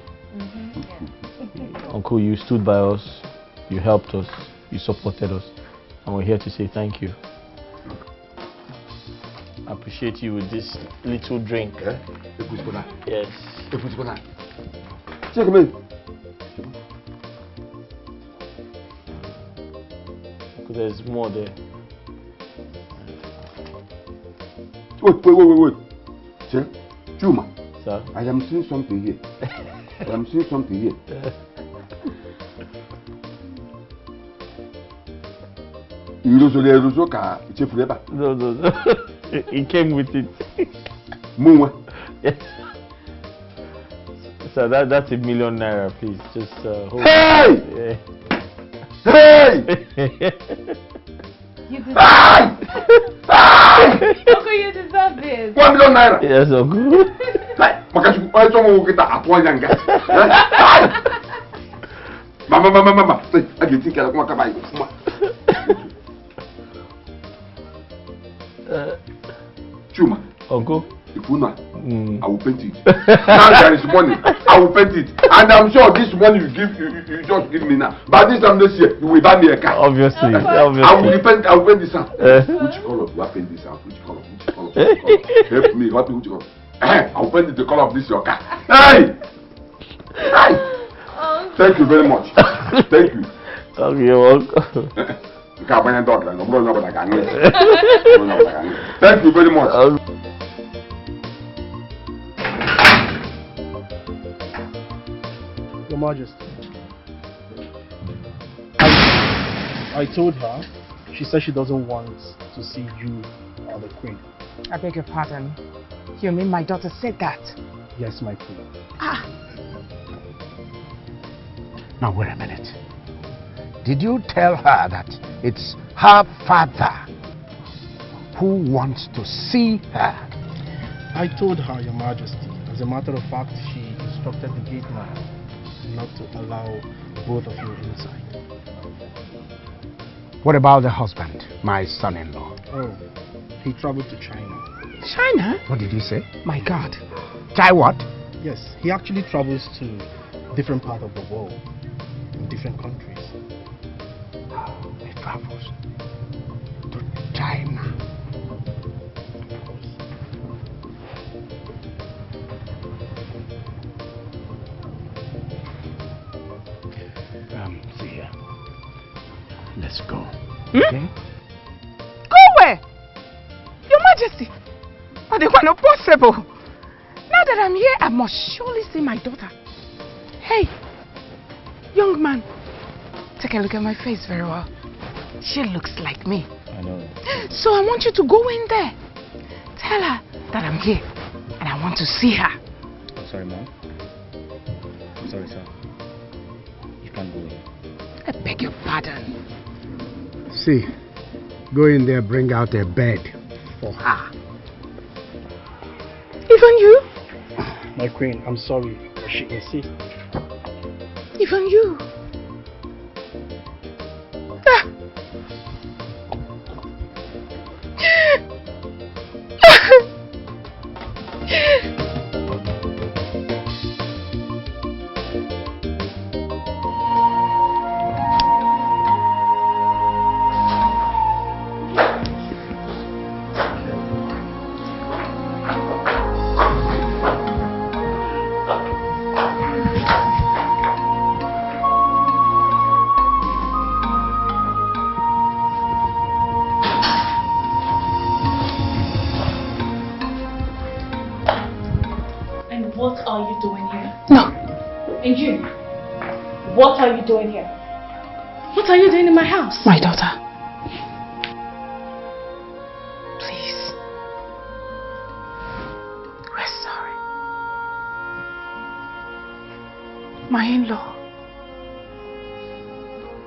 Speaker 12: Uncle, you stood by us, you helped us, you supported us, and we're here to say thank you. I appreciate you with this little drink. Yes.
Speaker 1: Check me.
Speaker 12: Because there's more there.
Speaker 1: Wait. See? Chuma.
Speaker 12: Sir?
Speaker 1: I am seeing something here. No.
Speaker 12: It came with it.
Speaker 1: Move.
Speaker 12: Yes. So that's $1 million naira, please. Just hold
Speaker 1: Hey!
Speaker 12: Yeah.
Speaker 1: Hey!
Speaker 5: You deserve it. Uncle, you deserve this.
Speaker 1: $1 million naira.
Speaker 12: Yes, Uncle.
Speaker 1: Mama. I get think I want to buy. Chuma.
Speaker 12: Uncle.
Speaker 1: if you not, I will paint it. Now there is money, I will paint it. And I'm sure this money you just give me now. But this time next year, you will buy me a car.
Speaker 12: Obviously.
Speaker 1: I will paint this house. Which color do I paint this house? Which color? Help me, what which color? I will paint the color of this your car. Hey! Thank you very much. Thank you.
Speaker 12: Okay, you're welcome.
Speaker 1: Thank you very much.
Speaker 13: Your Majesty, I told her. She said she doesn't want to see you or the Queen.
Speaker 8: I beg your pardon. You mean my daughter said that?
Speaker 13: Yes, my Queen.
Speaker 19: Now wait a minute. Did you tell her that it's her father who wants to see her?
Speaker 13: I told her, Your Majesty. As a matter of fact, she instructed the gate man not to allow both of you inside.
Speaker 19: What about the husband, my son-in-law?
Speaker 13: Oh, he traveled to China.
Speaker 19: China? What did you say?
Speaker 8: My God.
Speaker 19: Chai what?
Speaker 13: Yes, he actually travels to different parts of the world, in different countries.
Speaker 19: He travels to China. See here. Let's go. Okay?
Speaker 8: Go where? Your Majesty. But they were not possible. Now that I'm here, I must surely see my daughter. Hey, young man, take a look at my face very well. She looks like me.
Speaker 15: I know.
Speaker 8: So I want you to go in there. Tell her that I'm here and I want to see her.
Speaker 15: Sorry, ma'am. Sorry, sir. You can't go in.
Speaker 8: I beg your pardon.
Speaker 19: See, go in there, bring out a bed for her.
Speaker 8: Even you?
Speaker 13: My Queen, I'm sorry, but she insists.
Speaker 8: Even you?
Speaker 5: What are you doing here? What are you doing in my house?
Speaker 8: My daughter. Please. We're sorry. My in-law.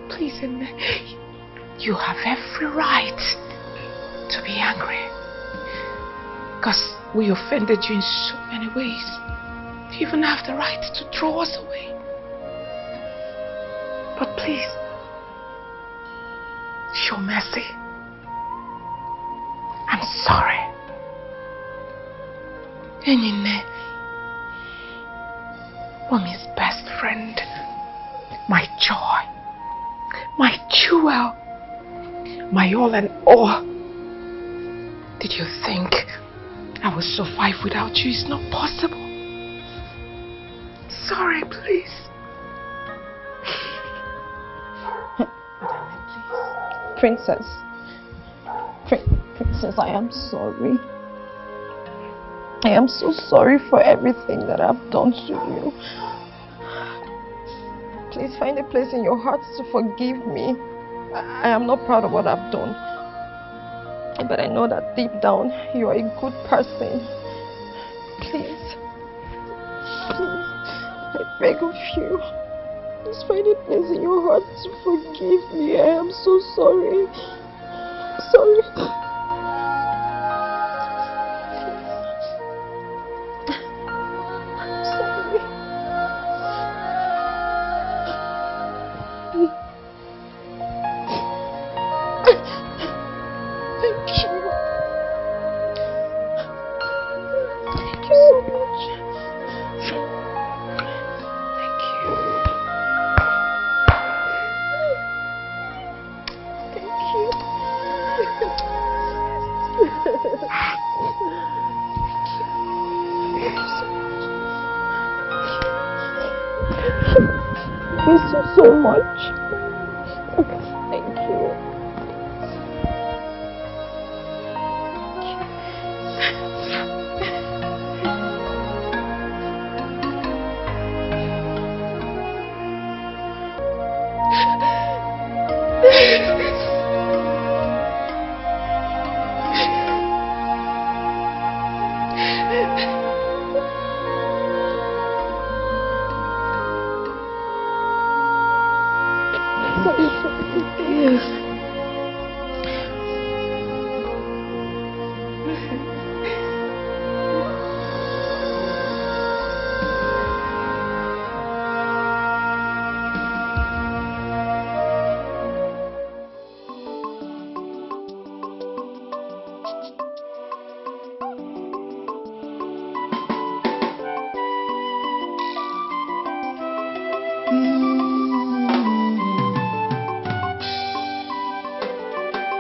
Speaker 8: Please, you have every right to be angry. Because we offended you in so many ways. You even have the right to throw us away. But please, show mercy. I'm sorry. Enyine, Mommy's best friend, my joy, my jewel, my all and all. Did you think I would survive without you? It's not possible. Sorry, please.
Speaker 16: Princess. Princess, I am sorry. I am so sorry for everything that I've done to you. Please find a place in your heart to forgive me. I am not proud of what I've done. But I know that deep down, you are a good person. Please. Please. I beg of you. Please find a place in your heart to forgive me. I am so sorry. Sorry. Miss you so much. Thank you.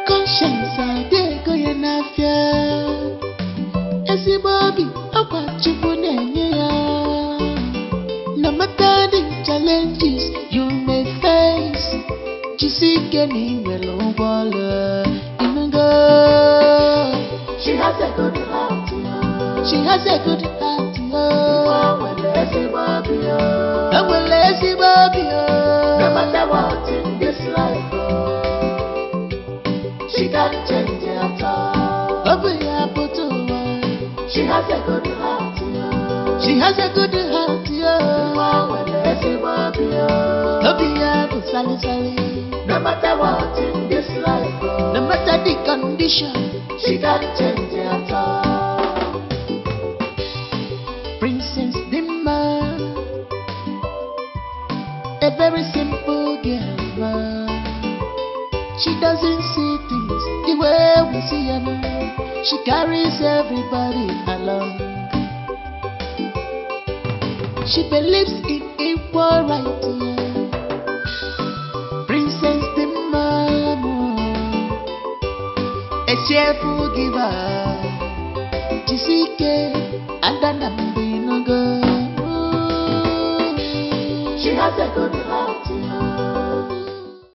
Speaker 11: Conscience adego ya n'afịa ezigbo obi ọkwa Chukwu na-enye ya. No matter the challenges you may face, jisi ike na inwere ụgbọala inugo. She has a good heart, she has a good heart. Enwere ezigbo obi. No matter what in this life, she can't change it at all. She has a good heart. She has a good heart. No matter what in this life, no matter the condition, she can't change it at all. Princess Dimma, a very simple girl. She doesn't see things the way we see them. She carries everybody along. She believes in equal right. Princess Dimma, a cheerful giver. Jisike and an ambinogo. She has a good heart.